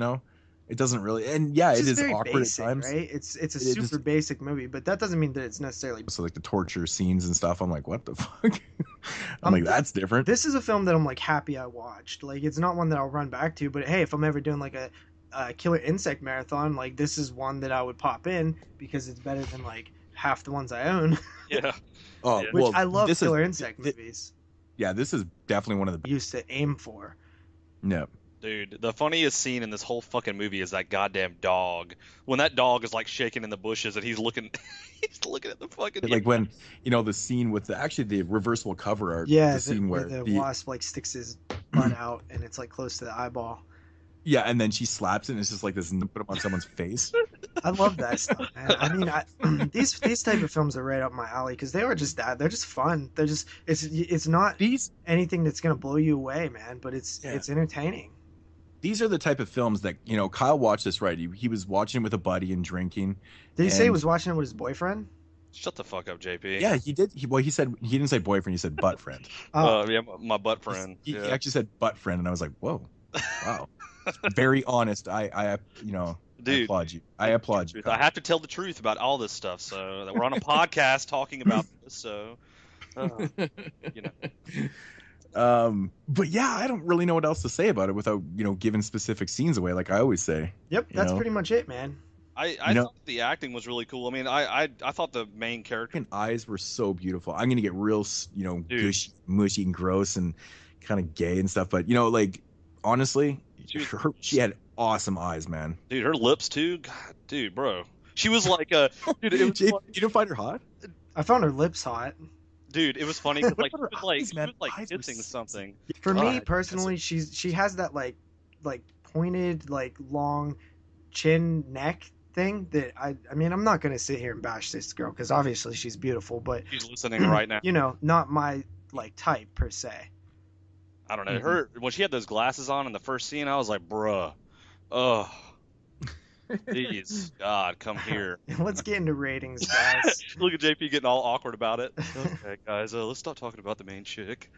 It doesn't really, and it is awkward basic, at times. Right? It's a super basic movie, but that doesn't mean that it's necessarily. So like the torture scenes and stuff, I'm like, what the fuck? I'm like, that's different. This is a film that I'm like happy I watched. Like, it's not one that I'll run back to, but hey, if I'm ever doing like a killer insect marathon, like this is one that I would pop in because it's better than like half the ones I own. Yeah. Oh, which I love killer insect movies. Yeah, this is definitely one of the used to aim for. No. Dude, the funniest scene in this whole fucking movie is that goddamn dog. When that dog is like shaking in the bushes and he's looking, he's looking at the fucking. Like when, the scene with the reversible cover art. Yeah, the scene where the wasp like sticks his butt out and it's like close to the eyeball. Yeah, and then she slaps it and it's just like this put up on someone's face. I love that stuff, man. I mean, these type of films are right up my alley because they are just that. They're just fun. They're just it's not anything that's gonna blow you away, man. But it's entertaining. These are the type of films that Kyle watched this right. He was watching with a buddy and drinking. Did he say he was watching it with his boyfriend? Shut the fuck up, JP. Yeah, he did. He said he didn't say boyfriend. He said butt friend. Yeah, my butt friend. He actually said butt friend, and I was like, whoa, wow, very honest. I Dude, I applaud you. I applaud you. I have to tell the truth about all this stuff. So we're on a podcast talking about this. So, But yeah, I don't really know what else to say about it without giving specific scenes away, like I always say. Yep, that's pretty much it, man. I thought the acting was really cool. I mean, I thought the main character and eyes were so beautiful. I'm gonna get real, gushy, mushy, and gross, and kind of gay and stuff. But like honestly, she had awesome eyes, man. Dude, her lips too. God, dude, bro, she was like dude. It was you didn't find her hot? I found her lips hot. Dude, it was funny because she was kissing something. For me personally, she has that like pointed like long chin neck thing that I mean I'm not gonna sit here and bash this girl because obviously she's beautiful, but she's listening right now. Not my type per se. I don't know. Her when she had those glasses on in the first scene, I was like, bruh, oh. Please, God, come here. Let's get into ratings, guys. Look at JP getting all awkward about it. Okay, guys, let's stop talking about the main chick.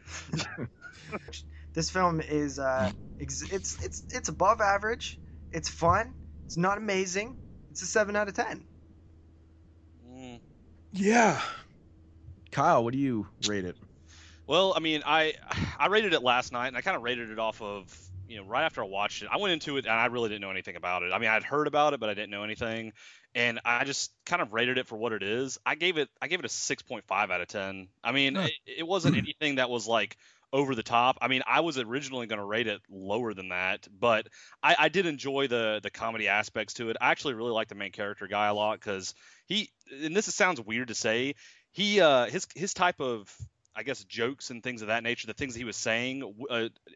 This film is it's above average. It's fun. It's not amazing. It's a 7 out of 10. Yeah. Kyle, what do you rate it? Well, I mean, I rated it last night, and I kind of rated it off of. Right after I watched it, I went into it and I really didn't know anything about it. I mean, I'd heard about it, but I didn't know anything, and I just kind of rated it for what it is. I gave it a 6.5 out of 10. I mean, it wasn't anything that was like over the top. I mean, I was originally going to rate it lower than that, but I did enjoy the comedy aspects to it. I actually really like the main character guy a lot because and this sounds weird to say, his type of, I guess, jokes and things of that nature, the things he was saying,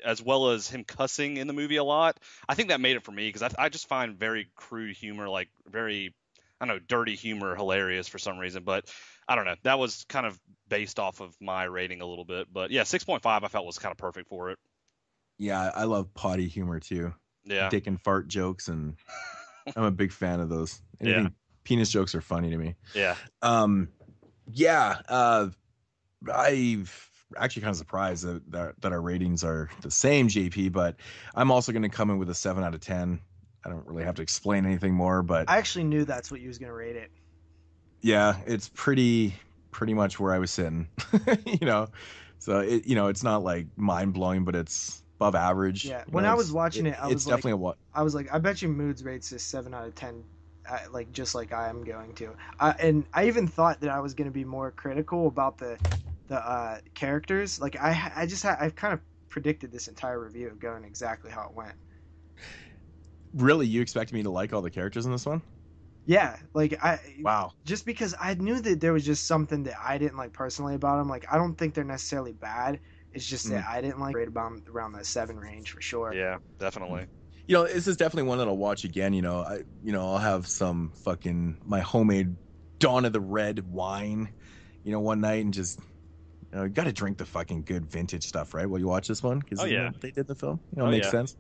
as well as him cussing in the movie a lot, I think that made it for me because I just find very crude humor, like very, I don't know, dirty humor hilarious for some reason. But I don't know. That was kind of based off of my rating a little bit. But yeah, 6.5 I felt was kind of perfect for it. Yeah, I love potty humor too. Yeah. Dick and fart jokes, and I'm a big fan of those. Penis jokes are funny to me. Yeah. I've actually kind of surprised that our ratings are the same, JP, but I'm also going to come in with a 7 out of 10. I don't really have to explain anything more, but I actually knew that's what you was going to rate it. Yeah, it's pretty much where I was sitting, so it's not like mind blowing, but it's above average. Yeah. When I was watching it, I was definitely a what? I was like, I bet you Moodz rates this 7 out of 10. Just like I am going to, and I even thought that I was going to be more critical about the characters. Like I've kind of predicted this entire review going exactly how it went. Really, you expected me to like all the characters in this one? Yeah, wow. Just because I knew that there was just something that I didn't like personally about them. Like I don't think they're necessarily bad. It's just that I didn't like rate about them around the 7 range for sure. Yeah, definitely. This is definitely one that I'll watch again. I'll have some my homemade Dawn of the Red wine, one night and just, you got to drink the fucking good vintage stuff, right? While you watch this one, because they did the film. It makes sense.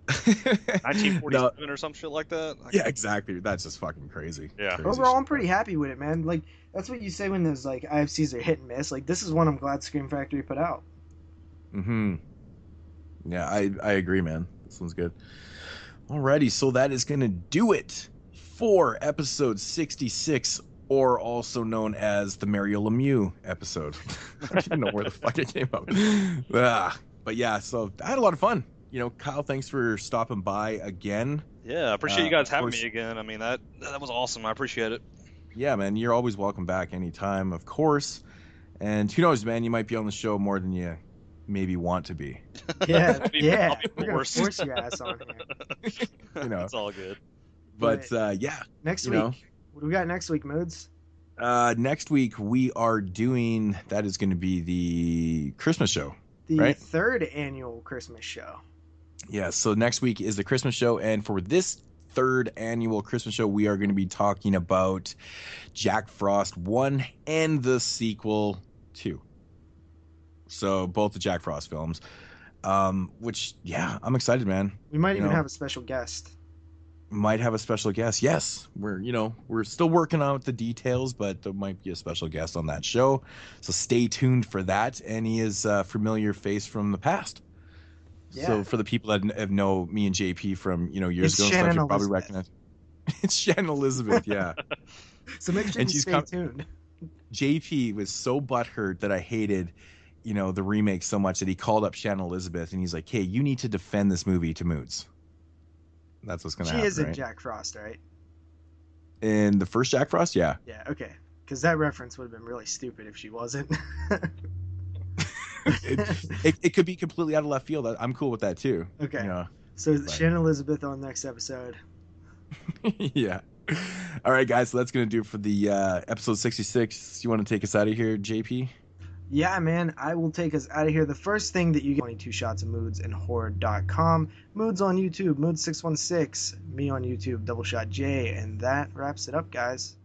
1947 or some shit like that. Yeah, exactly. That's just fucking crazy. Yeah. Crazy Overall, shit. I'm pretty happy with it, man. Like that's what you say when those IFCs are hit and miss. Like this is one I'm glad Scream Factory put out. Mm-hmm. Yeah, I agree, man. This one's good. Alrighty, so that is going to do it for episode 66, or also known as the Mario Lemieux episode. I didn't know where the fuck it came up. But yeah, so I had a lot of fun. Kyle, thanks for stopping by again. Yeah, I appreciate you guys having me again. I mean, that was awesome. I appreciate it. Yeah, man, you're always welcome back anytime, of course. And who knows, man, you might be on the show more than you maybe want to be. Yeah, I'll be we're gonna forced. force your ass on here. You know, It's all good. but yeah. Next you week, know. what do we got next week, Moodz? Next week we are doing, that is going to be the Christmas show. The Right? third annual Christmas show. Yeah, so next week is the Christmas show, and for this third annual Christmas show, we are going to be talking about Jack Frost 1 and the sequel 2. So both the Jack Frost films, which, yeah, I'm excited, man. We might You even know. have a special guest. Might have a special guest. Yes, we're still working out the details, but there might be a special guest on that show. So stay tuned for that. And he is a familiar face from the past. Yeah. So for the people that know me and JP from years It's ago, and Shannon stuff, you'll probably Elizabeth. recognize. It's Shannon Elizabeth. Yeah. So make sure And you she's stay tuned. JP was so butthurt that I hated, the remake so much that he called up Shannon Elizabeth and he's like, "Hey, you need to defend this movie to Moodz." That's what's gonna She happen. isn't right? Jack Frost, right? In the first Jack Frost, yeah. Yeah, okay. Because that reference would have been really stupid if she wasn't. it could be completely out of left field. I'm cool with that too. Okay. So Shannon Elizabeth on next episode. Yeah. All right, guys. So that's gonna do it for the episode 66. You want to take us out of here, JP? Yeah, man, I will take us out of here. The first thing that you get 22 shots of Moodz and horror.com. Moodz on YouTube, Moodz616, me on YouTube, Double Shot J, and that wraps it up, guys.